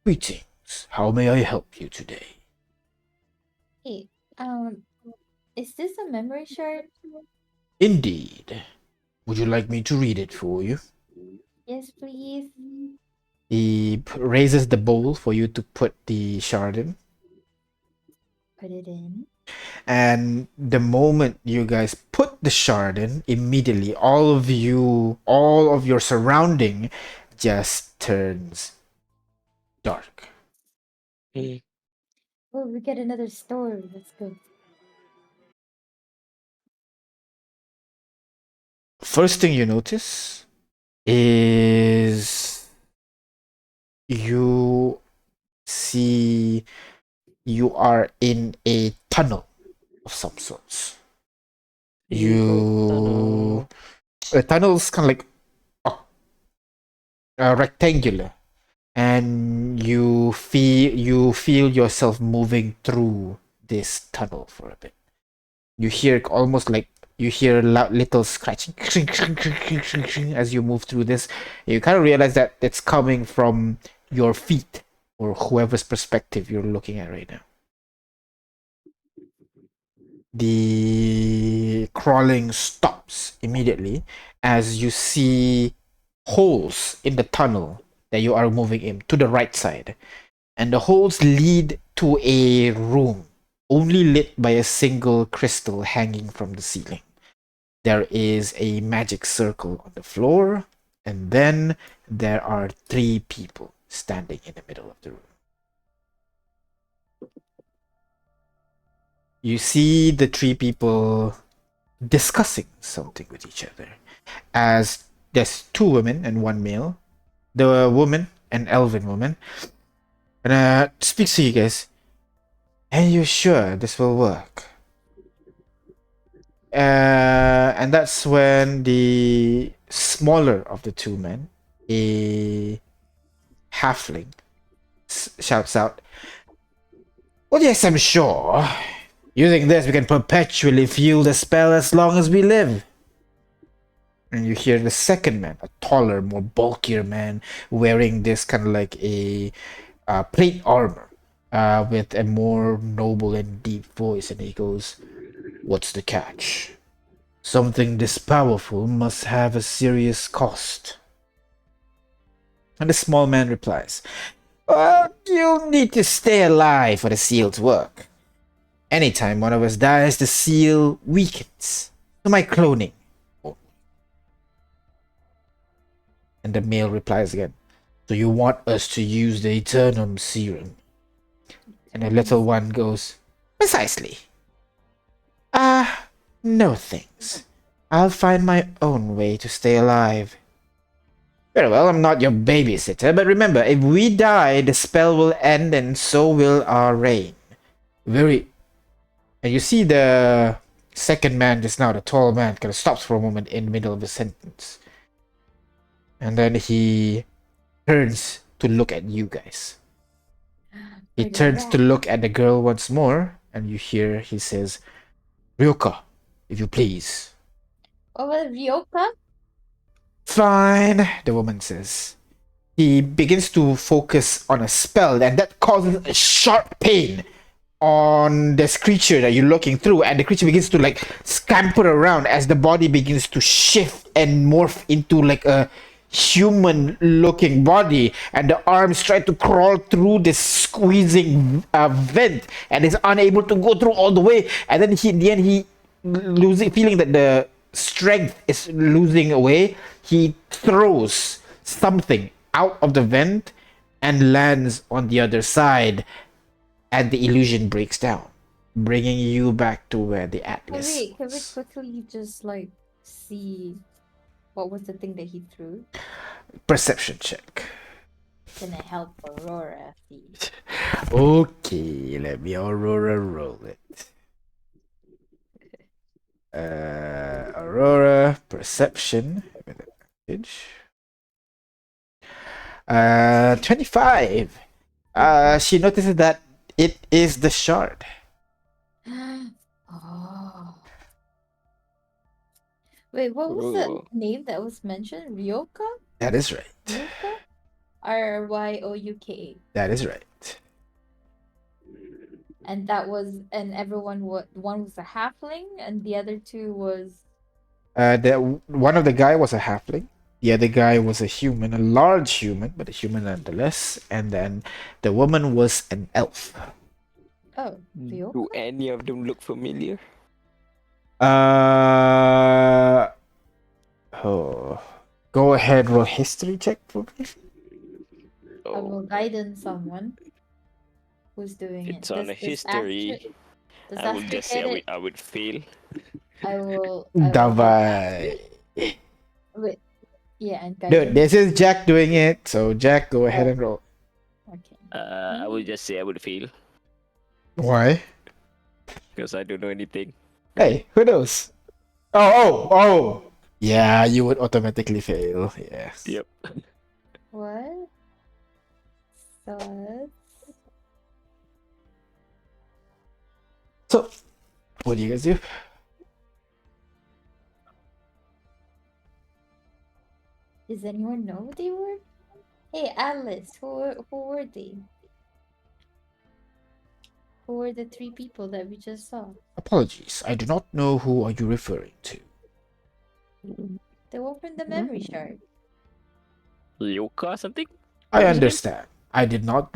Speaker 2: Greetings. How may I help you today?
Speaker 3: Hey, is this a memory shard?
Speaker 2: Indeed. Would you like me to read it for you?
Speaker 3: Yes, please.
Speaker 2: He raises the bowl for you to put the shard in.
Speaker 3: Put it in.
Speaker 2: And the moment you guys put the shard in, immediately all of your surrounding just turns dark.
Speaker 3: Oh, we get another story. Let's go.
Speaker 2: First thing you notice is you see you are in a tunnel of some sorts. The tunnel's kind of like rectangular, and you feel yourself moving through this tunnel for a bit. You hear almost like little scratching as you move through this. You kind of realize that it's coming from your feet or whoever's perspective you're looking at right now. The crawling stops immediately as you see holes in the tunnel that you are moving in to the right side, and the holes lead to a room only lit by a single crystal hanging from the ceiling. There is a magic circle on the floor, and then there are 3 people standing in the middle of the room. You see the 3 people discussing something with each other, as there's 2 women and 1 male. The woman, an elven woman, and speaks to you guys. Are you sure this will work? And that's when the smaller of the 2 men, a halfling, shouts out, "Well, yes, I'm sure. Using this, we can perpetually fuel the spell as long as we live." And you hear the second man, a taller, more bulkier man, wearing this kind of like a plate armor, with a more noble and deep voice, and he goes, "What's the catch? Something this powerful must have a serious cost." And the small man replies, "Well, you'll need to stay alive for the seal to work. Anytime one of us dies, the seal weakens. So my cloning." And the male replies again, So you want us to use the Eternum Serum? And the little one goes, precisely. No thanks. I'll find my own way to stay alive. Very well, I'm not your babysitter, but remember, if we die, the spell will end and so will our reign. And you see the second man just now, the tall man, kind of stops for a moment in the middle of a sentence. And then he turns to look at you guys. He turns to look at the girl once more, and you hear he says, Ryoka, if you please.
Speaker 3: What was Ryoka?
Speaker 2: Fine, the woman says. He begins to focus on a spell, and that causes a sharp pain on this creature that you're looking through, and the creature begins to like scamper around as the body begins to shift and morph into like a human looking body, and the arms try to crawl through this squeezing vent and is unable to go through all the way, and then in the end he losing feeling that the strength is losing away, he throws something out of the vent and lands on the other side, and the illusion breaks down, bringing you back to where the Atlas
Speaker 3: Can we
Speaker 2: was.
Speaker 3: quickly just like see what was the thing that he threw?
Speaker 2: Perception check.
Speaker 3: Gonna help Aurora see.
Speaker 2: Okay, let me Aurora roll it. Aurora perception with advantage. 25. She notices that it is the shard.
Speaker 3: Oh. Wait, what was the name that was mentioned? Ryoka?
Speaker 2: That is right.
Speaker 3: Ryoka? Ryouka.
Speaker 2: That is right.
Speaker 3: And that was, and everyone, one was a halfling, and the other two was.
Speaker 2: One of the guy was a halfling. The other guy was a human, a large human, but a human nonetheless. And then the woman was an elf.
Speaker 3: Oh,
Speaker 1: Do
Speaker 3: Ryoka?
Speaker 1: any of them look familiar?
Speaker 2: Go ahead, roll history check for me.
Speaker 3: I will guidance someone who's doing
Speaker 1: It's
Speaker 3: it.
Speaker 1: on a history.
Speaker 3: Does
Speaker 1: I would
Speaker 3: Astrid
Speaker 1: just say
Speaker 3: get it?
Speaker 1: I would fail.
Speaker 3: I will help
Speaker 2: Davai.
Speaker 3: Astrid. Wait, yeah, and
Speaker 2: Dude,
Speaker 3: guidance.
Speaker 2: this is Jack doing it. So Jack, go ahead and roll.
Speaker 3: Okay.
Speaker 1: I would just say I would fail
Speaker 2: Why?
Speaker 1: because I don't know anything.
Speaker 2: Hey, who knows? Oh. Yeah, you would automatically fail. Yes.
Speaker 1: Yep.
Speaker 3: What?
Speaker 2: So, what do you guys do?
Speaker 3: Does anyone know who they were? Hey, Alice, who were they? Who were the three people that we just saw?
Speaker 2: Apologies, I do not know who are you referring to.
Speaker 3: They were from the memory shard.
Speaker 1: Yoka or something?
Speaker 2: I understand. I did not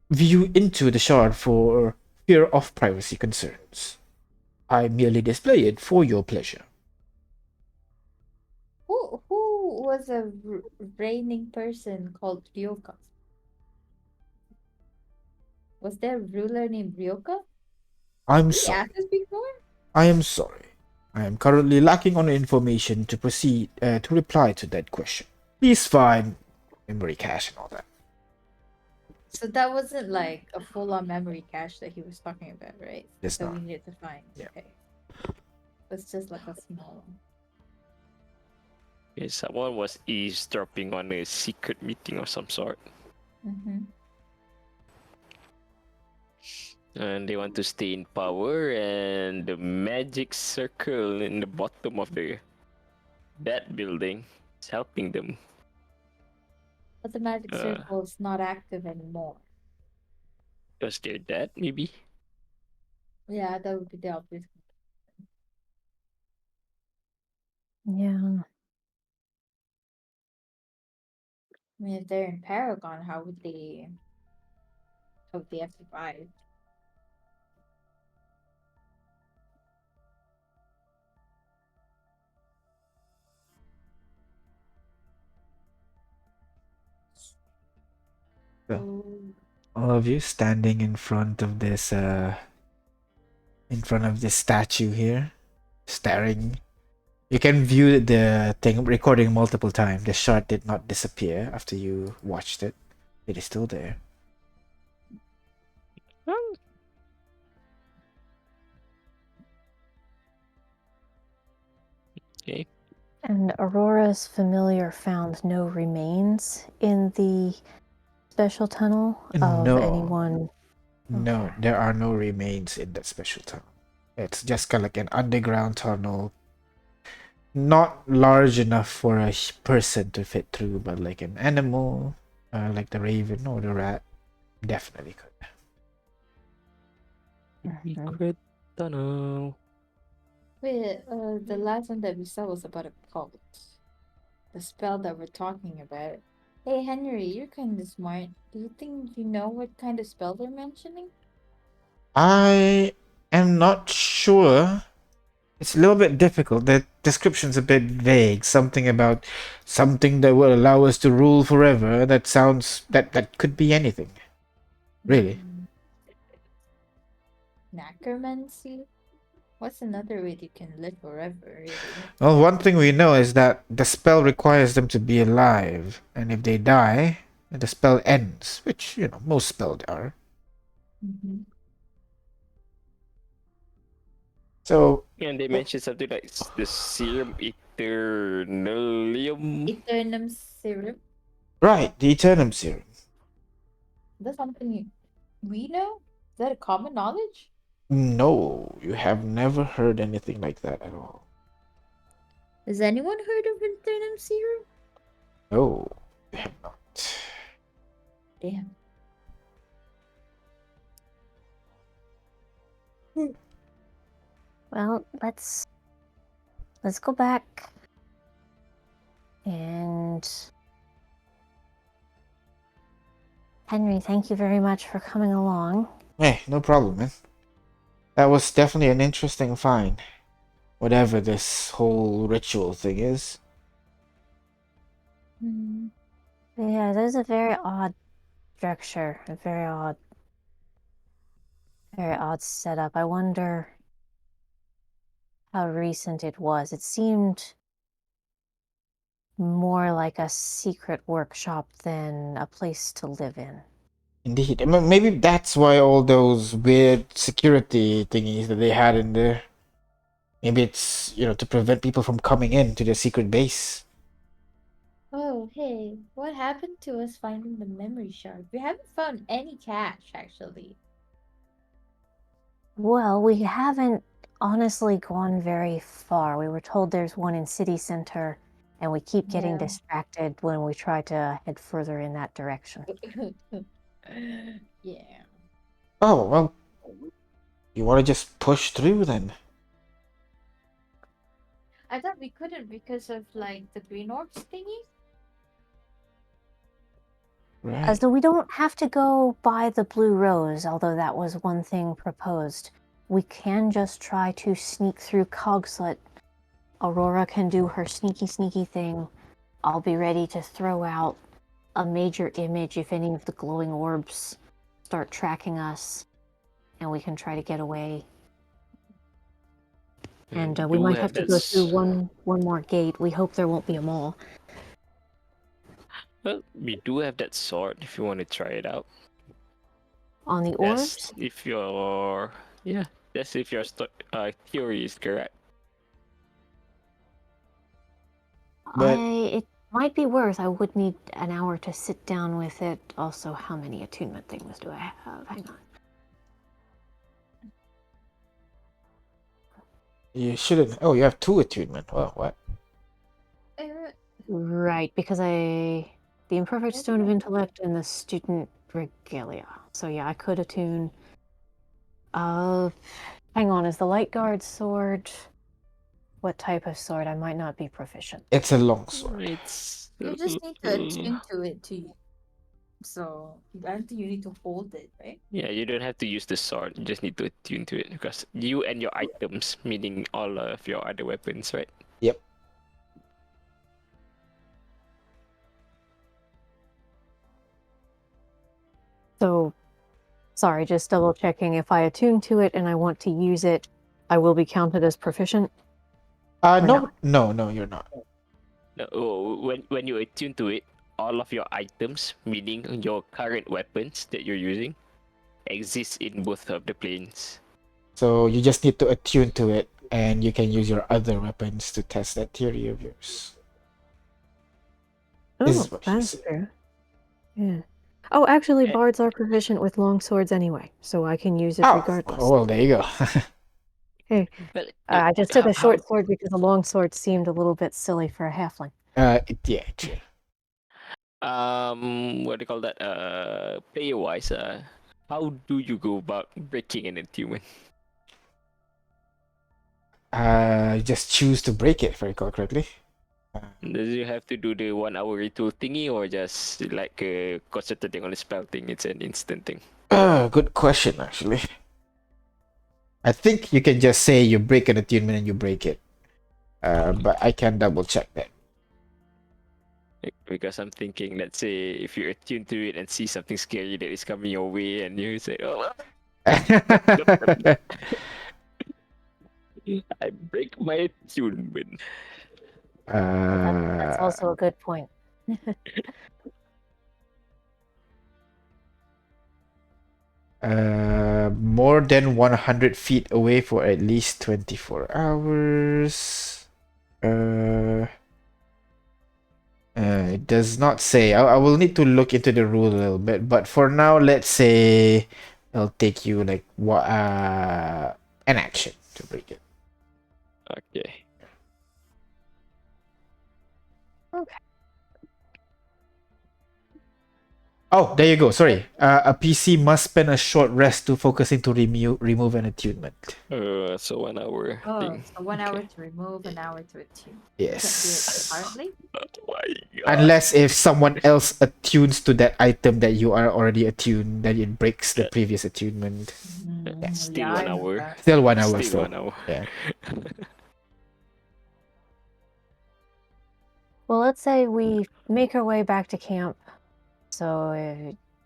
Speaker 2: view into the shard for fear of privacy concerns. I merely display it for your pleasure.
Speaker 3: Who was a reigning person called Ryoka? Was there a ruler named Ryoka?
Speaker 2: I'm
Speaker 3: We
Speaker 2: sorry.
Speaker 3: asked this before?
Speaker 2: I am sorry. I am currently lacking on information to proceed to reply to that question. Please find memory cache and all that.
Speaker 3: So that wasn't like a full-on memory cache that he was talking about, right?
Speaker 2: It's
Speaker 3: So
Speaker 2: not.
Speaker 3: we needed to find.
Speaker 2: Yeah.
Speaker 3: Okay. It's just like a small one.
Speaker 1: Yeah, someone was eavesdropping on a secret meeting of some sort.
Speaker 3: Mm-hmm.
Speaker 1: And they want to stay in power, and the magic circle in the bottom of that building is helping them.
Speaker 3: But the magic circle is not active anymore.
Speaker 1: Because they're dead, maybe?
Speaker 3: Yeah, that would be the obvious.
Speaker 5: Yeah.
Speaker 3: I mean, if they're in Paragon, how would they have survived? Oh,
Speaker 2: All of you standing in front of this statue here, staring. You can view the thing recording multiple times. The shard did not disappear after you watched it. It is still there.
Speaker 1: Okay.
Speaker 5: And Aurora's familiar found no remains in the special tunnel of
Speaker 2: No.
Speaker 5: anyone.
Speaker 2: No,
Speaker 5: Okay.
Speaker 2: there are no remains in that special tunnel. It's just kind of like an underground tunnel, not large enough for a person to fit through, but like an animal, like the raven or the rat, definitely could.
Speaker 5: Mhm.
Speaker 1: Secret tunnel.
Speaker 3: wait, the last one that we saw was about a cult. The spell that we're talking about. Hey Henry, you're kind of smart. Do you think you know what kind of spell they're mentioning?
Speaker 2: I am not sure. It's a little bit difficult. The description's a bit vague. Something about something that will allow us to rule forever. That sounds that could be anything. Really.
Speaker 3: Mm, necromancy? What's another way you can live forever, really?
Speaker 2: Well, one thing we know is that the spell requires them to be alive, and if they die, the spell ends, which, most spells are.
Speaker 3: Mm-hmm.
Speaker 2: So,
Speaker 1: And they mentioned something like the serum eternalium.
Speaker 3: Eternum serum?
Speaker 2: right, the Eternum Serum.
Speaker 3: That's something we know? Is that a common knowledge?
Speaker 2: No, you have never heard anything like that at all.
Speaker 3: Has anyone heard of Eternum serum?
Speaker 2: No, you have not.
Speaker 3: Damn.
Speaker 5: Well, let's go back and Henry, thank you very much for coming along.
Speaker 2: Hey, no problem, man. That was definitely an interesting find. Whatever this whole ritual thing is.
Speaker 3: Mm.
Speaker 5: Yeah, there's a very odd structure, a very odd setup. I wonder how recent it was. It seemed more like a secret workshop than a place to live in.
Speaker 2: Indeed. Maybe that's why all those weird security thingies that they had in there. Maybe it's, to prevent people from coming in to their secret base.
Speaker 3: Oh, hey, what happened to us finding the memory shard? We haven't found any cache, actually.
Speaker 5: Well, we haven't honestly gone very far. We were told there's one in city center, and we keep getting
Speaker 3: Yeah.
Speaker 5: distracted when we try to head further in that direction.
Speaker 3: Yeah.
Speaker 2: Oh, well, you want to just push through then?
Speaker 3: I thought we couldn't because of like the green orbs thingy.
Speaker 2: Right.
Speaker 5: So we don't have to go by the Blue Rose, although that was one thing proposed. We can just try to sneak through Cogslet. Aurora can do her sneaky thing. I'll be ready to throw out a major image if any of the glowing orbs start tracking us, and we can try to get away. And we
Speaker 1: Do
Speaker 5: might have to go through
Speaker 1: that's
Speaker 5: one more gate. We hope there won't be a mall.
Speaker 1: well, we do have that sword if you want to try it out.
Speaker 5: On the
Speaker 1: That's
Speaker 5: orbs?
Speaker 1: if your that's if your theory is correct.
Speaker 2: But
Speaker 5: It might be worth. I would need an hour to sit down with it. Also, how many attunement things do I have? Hang on.
Speaker 2: you shouldn't. Oh, you have 2 attunement. Well, what?
Speaker 3: Uh,
Speaker 5: Right, because the Imperfect Stone of Intellect and the Student Regalia. So yeah, I could attune. Hang on, is the Light Guard sword? What type of sword? I might not be proficient.
Speaker 2: It's a long sword.
Speaker 1: It's
Speaker 3: you just need to attune to it too. So I don't think you need to hold it, right?
Speaker 1: yeah, you don't have to use the sword. You just need to attune to it because you and your items, meaning all of your other weapons, right?
Speaker 2: Yep.
Speaker 5: So, sorry, just double checking. If I attune to it and I want to use it, I will be counted as proficient. Or
Speaker 2: No,
Speaker 5: not?
Speaker 2: no, you're not.
Speaker 1: No, when you attune to it, all of your items, meaning your current weapons that you're using, exist in both of the planes.
Speaker 2: So you just need to attune to it, and you can use your other weapons to test that theory of yours. This
Speaker 5: Oh,
Speaker 2: is what he
Speaker 5: that's
Speaker 2: said.
Speaker 5: true. Yeah. Oh, actually,
Speaker 1: Eh.
Speaker 5: bards are proficient with long swords anyway, so I can use it
Speaker 2: Oh,
Speaker 5: regardless.
Speaker 2: well, there you go.
Speaker 5: Hey,
Speaker 1: Well,
Speaker 5: I just took
Speaker 1: how-
Speaker 5: a short sword because a long sword seemed a little bit silly for a halfling.
Speaker 2: Yeah, true.
Speaker 1: what do you call that? Player wise, how do you go about breaking an attunement?
Speaker 2: Just choose to break it, if I recall correctly.
Speaker 1: Does you have to do the 1 hour ritual thingy, or just like concentrating on the spell thing? It's an instant thing.
Speaker 2: Good question, actually. I think you can just say you break an attunement and you break it. But I can double check that.
Speaker 1: Because I'm thinking, let's say if you attune to it and see something scary that is coming your way, and you say, "Oh, I break my attunement."
Speaker 5: That's also a good point.
Speaker 2: More than 100 feet away for at least 24 hours. It does not say. I will need to look into the rule a little bit, but for now, let's say it'll take you like an action to break it.
Speaker 1: Okay.
Speaker 5: Okay.
Speaker 2: Oh, there you go. Sorry. A PC must spend a short rest to focusing to remove an attunement.
Speaker 1: So 1 hour
Speaker 3: Oh,
Speaker 1: thing.
Speaker 3: so 1 hour
Speaker 1: Okay.
Speaker 3: to remove, an hour to attune.
Speaker 2: Yes.
Speaker 3: Can't do it entirely.
Speaker 1: Oh my god.
Speaker 2: Unless if someone else attunes to that item that you are already attuned, then it breaks the previous attunement.
Speaker 1: Still
Speaker 3: Yeah,
Speaker 1: one
Speaker 3: I know
Speaker 1: hour.
Speaker 3: that.
Speaker 2: Still 1 hour.
Speaker 1: Still
Speaker 2: Still.
Speaker 1: 1 hour.
Speaker 2: Yeah.
Speaker 5: Well, let's say we make our way back to camp, so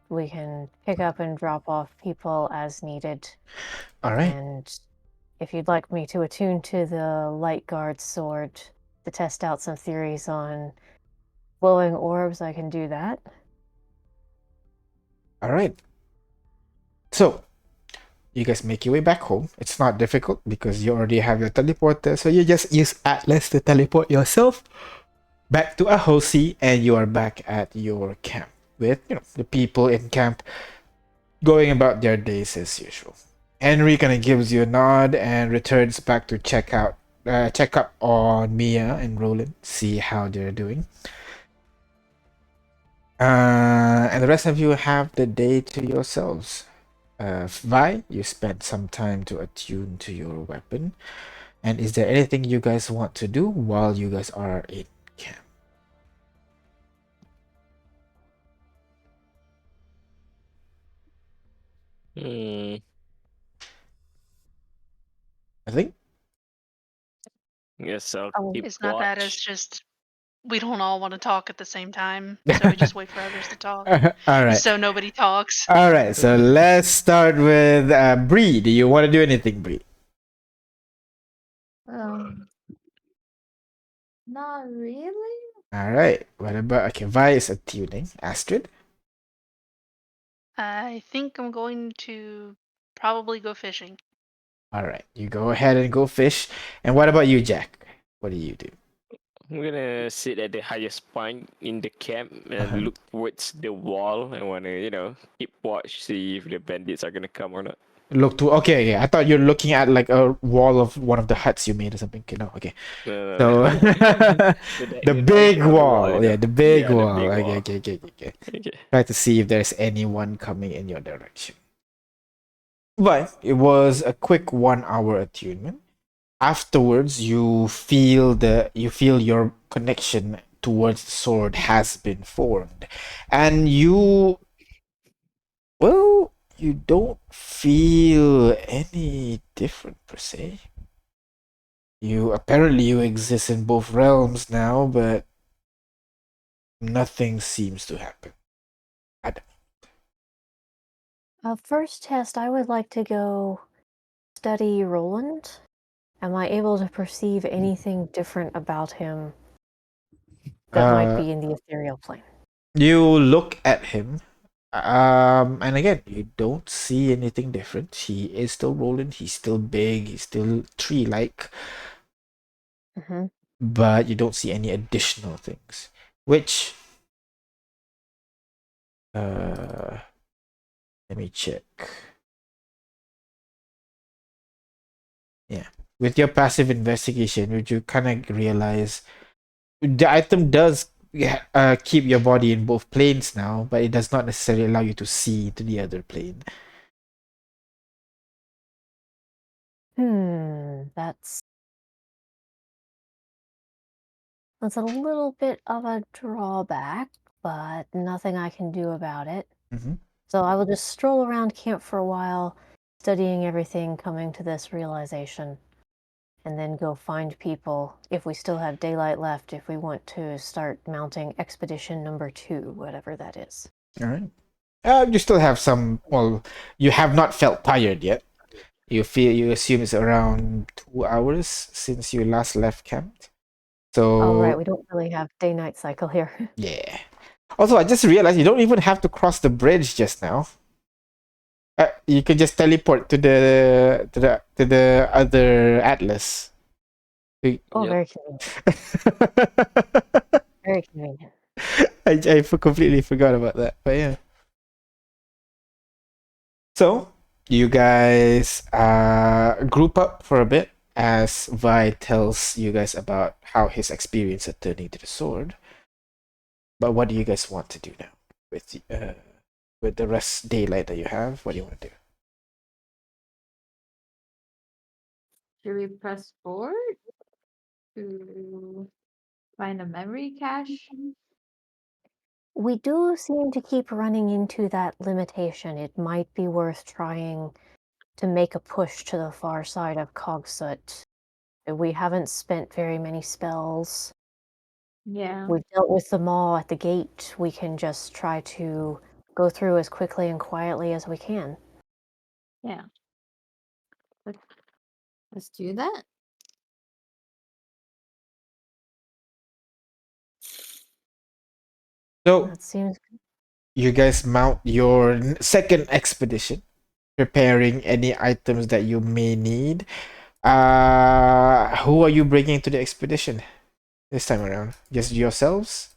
Speaker 5: we can pick up and drop off people as needed.
Speaker 2: All right.
Speaker 5: And if you'd like me to attune to the light guard sword to test out some theories on glowing orbs, I can do that.
Speaker 2: All right. So, you guys make your way back home. It's not difficult because you already have your teleporter. So you just use Atlas to teleport yourself back to Ahosi, and you are back at your camp with the people in camp going about their days as usual. Henry kind of gives you a nod and returns back to check up on Mia and Roland, see how they're doing. And the rest of you have the day to yourselves. Vi, you spent some time to attune to your weapon. And is there anything you guys want to do while you guys are in camp? I think.
Speaker 1: Guess I'll
Speaker 5: Oh,
Speaker 1: keep
Speaker 4: It's not that, it's
Speaker 1: watch.
Speaker 4: just we don't all want to talk at the same time, so we just wait for others to talk.
Speaker 2: All right.
Speaker 4: So nobody talks.
Speaker 2: All right. So let's start with Bree. Do you want to do anything, Bree?
Speaker 3: Not really.
Speaker 2: All right. What about Vi is attuning. Astrid.
Speaker 4: I think I'm going to probably go fishing.
Speaker 2: All right. You go ahead and go fish. And what about you, Jack? What do you do?
Speaker 1: I'm gonna sit at the highest point in the camp and
Speaker 2: Uh-huh.
Speaker 1: look towards the wall. I wanna, keep watch, see if the bandits are gonna come or not.
Speaker 2: Look to okay. I thought you're looking at like a wall of one of the huts you made or something. Okay, no, okay.
Speaker 1: No,
Speaker 2: So the big
Speaker 1: diagonal
Speaker 2: wall, yeah, the big
Speaker 1: the
Speaker 2: wall.
Speaker 1: big
Speaker 2: Okay,
Speaker 1: wall.
Speaker 2: okay.
Speaker 1: Okay.
Speaker 2: Try to see if there's anyone coming in your direction. But it was a quick 1 hour attunement. Afterwards, you feel your connection towards the sword has been formed, and you don't feel any different per se. You exist in both realms now, but nothing seems to happen.
Speaker 5: First test, I would like to go study Roland. Am I able to perceive anything different about him that might be in the ethereal plane?
Speaker 2: You look at him, and again, you don't see anything different. He is still Roland. He's still big. He's still tree-like,
Speaker 5: Mm-hmm.
Speaker 2: but you don't see any additional things. Which, let me check. Yeah, with your passive investigation, would you kind of realize the item does keep your body in both planes now, but it does not necessarily allow you to see to the other plane.
Speaker 5: That's a little bit of a drawback, but nothing I can do about it.
Speaker 2: Mm-hmm.
Speaker 5: So I will just stroll around camp for a while, studying everything, coming to this realization, and then go find people if we still have daylight left, if we want to start mounting expedition number 2, whatever that is.
Speaker 2: All right. You still have some. Well, you have not felt tired yet. You assume it's around 2 hours since you last left camp. So
Speaker 5: Oh, right, we don't really have day-night cycle here.
Speaker 2: yeah. Also, I just realized you don't even have to cross the bridge just now. You can just teleport to the other atlas.
Speaker 5: Oh,
Speaker 1: Yep.
Speaker 5: very convenient. Very convenient.
Speaker 2: I completely forgot about that, but yeah. So you guys group up for a bit as Vi tells you guys about how his experience at turning to the sword. But what do you guys want to do now with the rest daylight that you have? What do you want to do?
Speaker 3: Should we press forward to find a memory cache?
Speaker 5: We do seem to keep running into that limitation. It might be worth trying to make a push to the far side of Cogsoot. We haven't spent very many spells.
Speaker 3: Yeah.
Speaker 5: We've dealt with them all at the gate. We can just try to go through as quickly and quietly as we can.
Speaker 3: Yeah. Let's do that.
Speaker 2: So
Speaker 5: That seems
Speaker 2: you guys mount your second expedition, preparing any items that you may need. Who are you bringing to the expedition this time around? Just yourselves?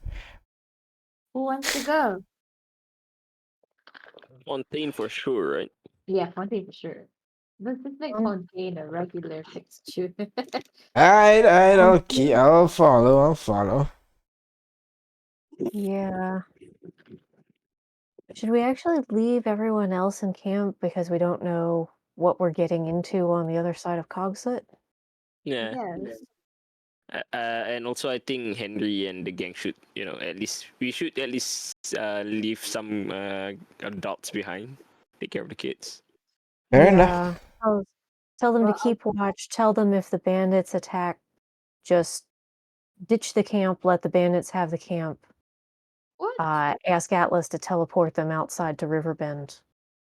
Speaker 3: Who wants to go?
Speaker 1: Fontaine for sure, right?
Speaker 3: Yeah, Fontaine for sure. Let's just make Fontaine a regular fixture.
Speaker 2: Alright, I'll follow.
Speaker 5: yeah. Should we actually leave everyone else in camp because we don't know what we're getting into on the other side of Cogsoot?
Speaker 1: Yeah.
Speaker 3: Yes.
Speaker 1: And also, I think Henry and the gang should, we should at least leave some adults behind, take care of the kids.
Speaker 2: Fair enough.
Speaker 5: Tell them to
Speaker 3: Well,
Speaker 5: keep watch. Tell them if the bandits attack, just ditch the camp, let the bandits have the camp.
Speaker 3: what?
Speaker 5: Ask Atlas to teleport them outside to Riverbend,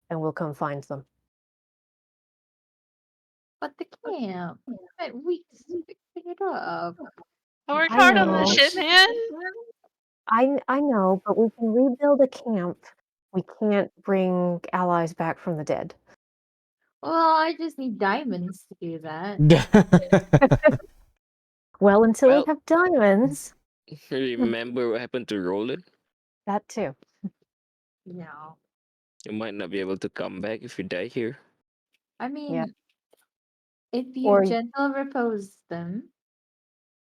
Speaker 5: and we'll come find them.
Speaker 3: But the camp. Spent weeks fixing it up.
Speaker 4: I worked
Speaker 5: I
Speaker 4: hard on this
Speaker 5: know.
Speaker 4: shit, man.
Speaker 5: I know, but we can rebuild a camp. We can't bring allies back from the dead.
Speaker 3: Well, I just need diamonds to do that.
Speaker 5: Well, until we
Speaker 1: Well-
Speaker 5: have diamonds.
Speaker 1: Remember what happened to Roland?
Speaker 5: That too.
Speaker 3: No.
Speaker 1: You might not be able to come back if you die here.
Speaker 3: I mean,
Speaker 5: Yeah.
Speaker 3: if you
Speaker 5: Or-
Speaker 3: gentle repose them,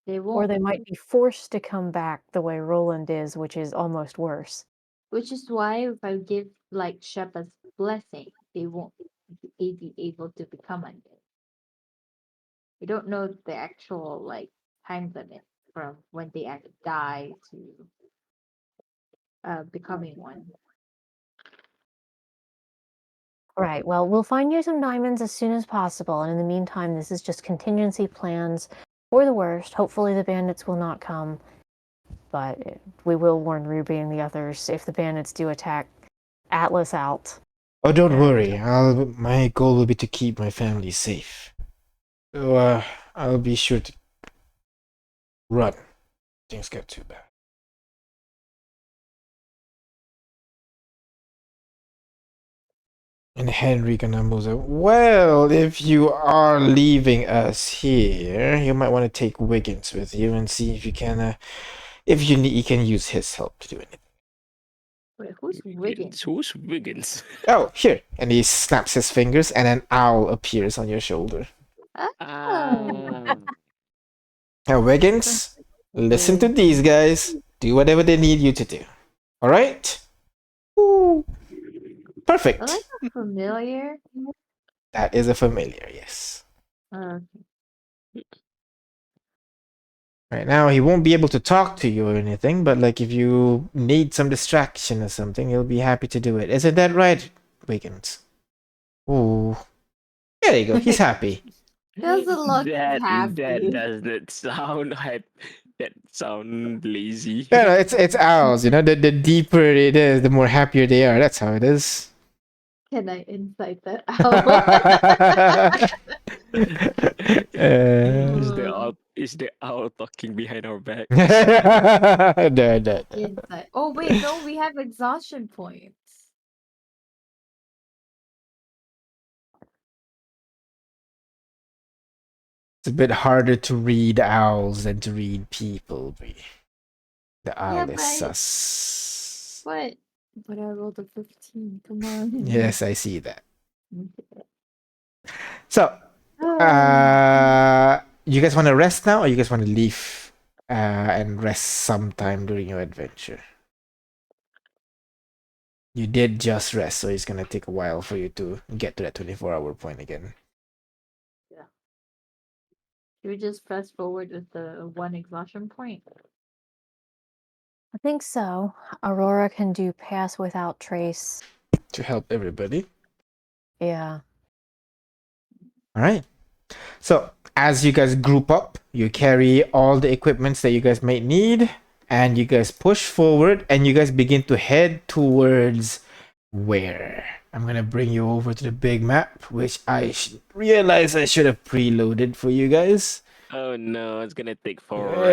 Speaker 3: they
Speaker 5: Or
Speaker 3: won't.
Speaker 5: they might be forced to come back the way Roland is, which is almost worse.
Speaker 3: Which is why if I give like Shepa's blessing, they won't be able to become undead. We don't know the actual like time limit from when they actually die to becoming one.
Speaker 5: Right. Well, we'll find you some diamonds as soon as possible. And in the meantime, this is just contingency plans for the worst. Hopefully, the bandits will not come. But we will warn Ruby and the others if the bandits do attack. Atlas out.
Speaker 2: Oh, don't
Speaker 3: Yeah.
Speaker 2: worry. My goal will be to keep my family safe. So, I'll be sure to run. Things get too bad. And Henry Ganamo's like, well, if you are leaving us here, you might want to take Wiggins with you and see if you can, if you need, you can use his help to do anything.
Speaker 3: Wait, who's Wiggins?
Speaker 1: Who's Wiggins?
Speaker 2: Oh, here. And he snaps his fingers and an owl appears on your shoulder.
Speaker 1: Ah.
Speaker 2: Now, Wiggins, listen to these guys. Do whatever they need you to do. All right? Ooh. Perfect.
Speaker 3: I like a familiar.
Speaker 2: That is a familiar, yes. Right now, he won't be able to talk to you or anything, but like if you need some distraction or something, he'll be happy to do it. Isn't that right, Wiggins? Ooh. There you go. He's happy.
Speaker 3: Doesn't look
Speaker 1: That
Speaker 3: happy.
Speaker 1: doesn't sound hype. That sound lazy.
Speaker 2: Yeah, no, it's owls. You know, the deeper it is, the more happier they are. That's how it is.
Speaker 3: Can I insight that out?
Speaker 1: Is the owl talking behind our back?
Speaker 2: No.
Speaker 3: Insight. Oh wait, no, we have exhaustion points.
Speaker 2: It's a bit harder to read owls than to read people. The owl
Speaker 3: Yeah,
Speaker 2: is
Speaker 3: but
Speaker 2: sus.
Speaker 3: what? But I rolled a 15. Come on.
Speaker 2: Yes, I see that. So,
Speaker 3: Ah.
Speaker 2: you guys want to rest now, or you guys want to leave and rest sometime during your adventure? You did just rest, so it's gonna take a while for you to get to that 24-hour point again.
Speaker 3: Should we just press forward with the one exhaustion point?
Speaker 5: I think so. Aurora can do pass without trace.
Speaker 2: To help everybody.
Speaker 5: Yeah.
Speaker 2: All right. So as you guys group up, you carry all the equipments that you guys might need, and you guys push forward, and you guys begin to head towards where? I'm gonna bring you over to the big map, which I realize I should have preloaded for you guys.
Speaker 1: Oh no, it's gonna take forever.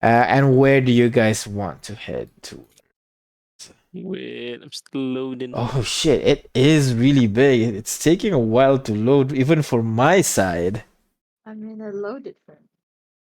Speaker 2: And where do you guys want to head to?
Speaker 1: Wait, I'm still loading.
Speaker 2: Oh shit, it is really big. It's taking a while to load, even for my side.
Speaker 3: I mean, I loaded for me.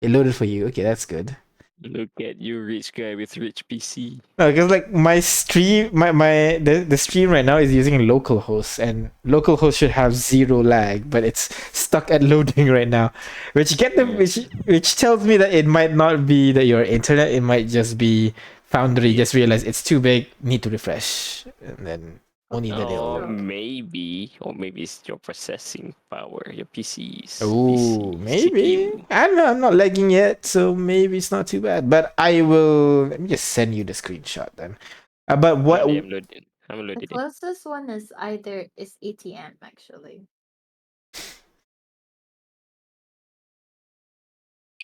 Speaker 2: It loaded for you. Okay, that's good.
Speaker 1: Look at you, rich guy with rich PC.
Speaker 2: No, because like my stream, the stream right now is using localhost, and localhost should have zero lag, but it's stuck at loading right now, which tells me that it might not be that your internet, it might just be Foundry just realized it's too big, need to refresh, and then only then
Speaker 1: Or
Speaker 2: it'll.
Speaker 1: maybe it's your processing power, your PC's.
Speaker 2: Oh,
Speaker 1: PC,
Speaker 2: maybe.
Speaker 1: CPU.
Speaker 2: I don't know. I'm not lagging yet, so maybe it's not too bad. But I will. Let me just send you the screenshot then. But what?
Speaker 1: Okay, I'm loading. I'm
Speaker 3: The
Speaker 1: loading.
Speaker 3: closest one is ATM actually.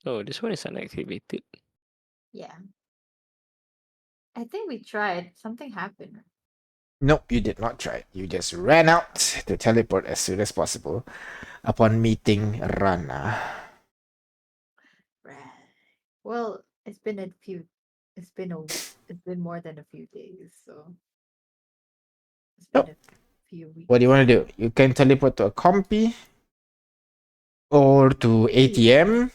Speaker 1: Oh, this one is unactivated.
Speaker 3: Yeah. I think we tried. Something happened.
Speaker 2: Nope, you did not try it. You just ran out to teleport as soon as possible upon meeting Rana.
Speaker 3: Right. Well, it's been more than a few days, so it's been
Speaker 2: Nope.
Speaker 3: a few weeks.
Speaker 2: What do you want to do? You can teleport to a compy or to ATM.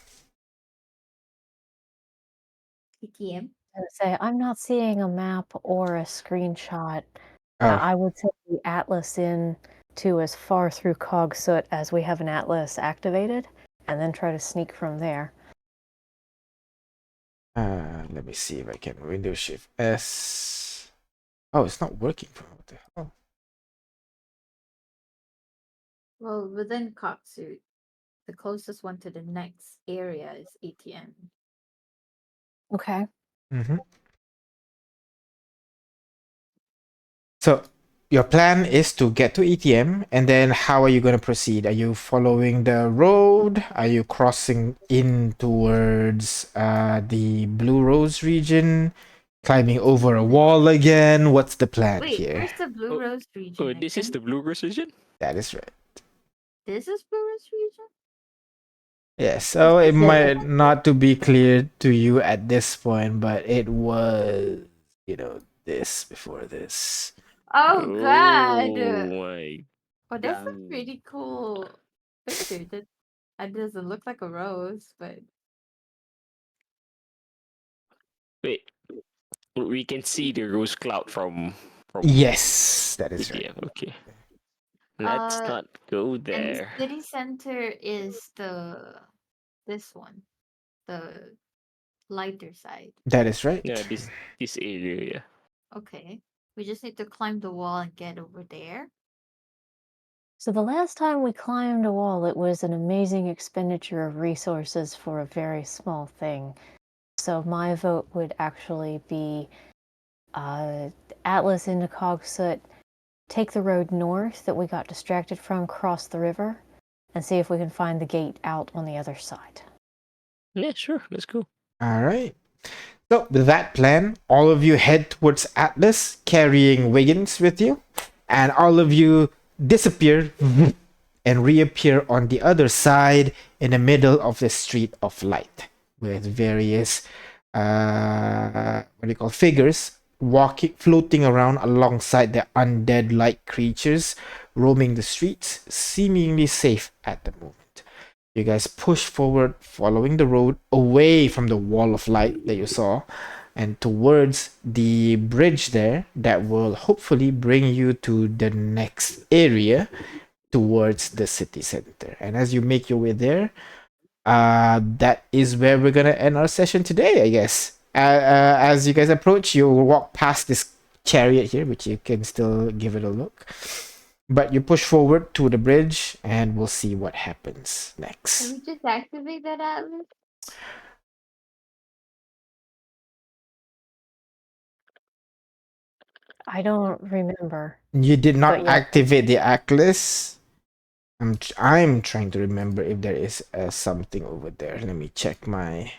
Speaker 3: ATM?
Speaker 5: I would say I'm not seeing a map or a screenshot.
Speaker 2: Oh,
Speaker 5: I would take the atlas in to as far through Cog Soot as we have an atlas activated, and then try to sneak from there.
Speaker 2: let me see if I can Windows Shift S. Oh, it's not working. What the hell?
Speaker 3: Well, within Coxsuit, the closest one to the next area is ATM.
Speaker 5: Okay.
Speaker 2: Mm-hmm. So your plan is to get to ATM, and then how are you going to proceed? Are you following the road? Are you crossing in towards the Blue Rose region? climbing over a wall again? What's the plan
Speaker 3: Wait,
Speaker 2: here?
Speaker 3: where's the Blue
Speaker 1: Oh,
Speaker 3: Rose region?
Speaker 1: Oh, this is the Blue Rose region?
Speaker 2: That is right.
Speaker 3: This is Blue Rose region?
Speaker 2: Yeah, so it
Speaker 3: this
Speaker 2: might
Speaker 3: the-
Speaker 2: not to be clear to you at this point, but it was, this before this.
Speaker 3: Oh god!
Speaker 1: Oh my
Speaker 3: Oh, that's a
Speaker 1: god.
Speaker 3: pretty cool picture. That doesn't look like a rose, but
Speaker 1: Wait, we can see the rose cloud from
Speaker 2: Yes, that is right.
Speaker 1: PDF. Okay, let's
Speaker 3: uh,
Speaker 1: not go
Speaker 3: and the
Speaker 1: there.
Speaker 3: city center is this one, the lighter side.
Speaker 2: That is right.
Speaker 1: Yeah, this area. Yeah.
Speaker 3: Okay, we just need to climb the wall and get over there.
Speaker 5: So the last time we climbed a wall, it was an amazing expenditure of resources for a very small thing. So my vote would actually be Atlas into Cogsoot, take the road north that we got distracted from, cross the river, and see if we can find the gate out on the other side.
Speaker 1: Yeah, sure. Let's go.
Speaker 2: All right. So, with that plan, all of you head towards Atlas, carrying Wiggins with you, and all of you disappear and reappear on the other side in the middle of the street of light with various what do you call figures floating around alongside the undead like creatures roaming the streets, seemingly safe at the moment. You guys push forward, following the road away from the wall of light that you saw and towards the bridge there that will hopefully bring you to the next area towards the city center. And as you make your way there, that is where we're gonna end our session today, I guess. As you guys approach, you'll walk past this chariot here, which you can still give it a look. But you push forward to the bridge, and we'll see what happens
Speaker 3: Can
Speaker 2: next.
Speaker 3: we just activate that Atlas?
Speaker 5: I don't remember.
Speaker 2: You did not
Speaker 5: But yeah.
Speaker 2: activate the Atlas. I'm trying to remember if there is something over there. Let me check my.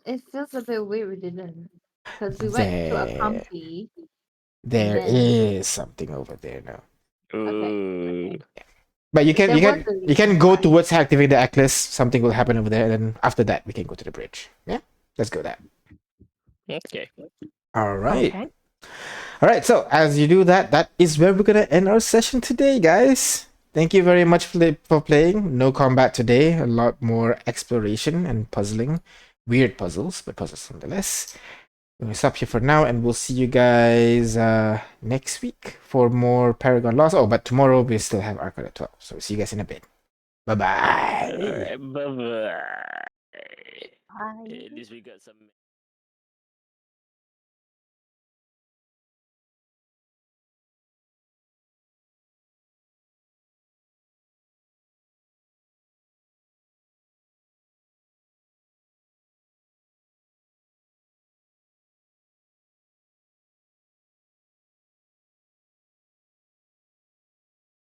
Speaker 3: It feels a bit weird we didn't, because we went to a
Speaker 2: There,
Speaker 3: pumpy.
Speaker 2: there
Speaker 3: then-
Speaker 2: is something over there now.
Speaker 1: Okay.
Speaker 2: But you can
Speaker 3: There
Speaker 2: you
Speaker 3: was
Speaker 2: can
Speaker 3: a
Speaker 2: you can
Speaker 3: reason
Speaker 2: go
Speaker 3: why.
Speaker 2: towards activating the Atlas. Something will happen over there, and then after that we can go to the bridge. Yeah, let's go that.
Speaker 1: Okay.
Speaker 2: All right.
Speaker 5: Okay.
Speaker 2: All right, so as you do that, that is where we're gonna end our session today, guys. Thank you very much for playing. No combat today. A lot more exploration and puzzling. Weird puzzles, but puzzles nonetheless. We're gonna stop here for now, and we'll see you guys next week for more Paragon Lost. Oh, but tomorrow we still have Arcade 12. So see you guys in a bit. Bye bye.
Speaker 1: Bye bye.
Speaker 3: Bye.
Speaker 1: At least we got some.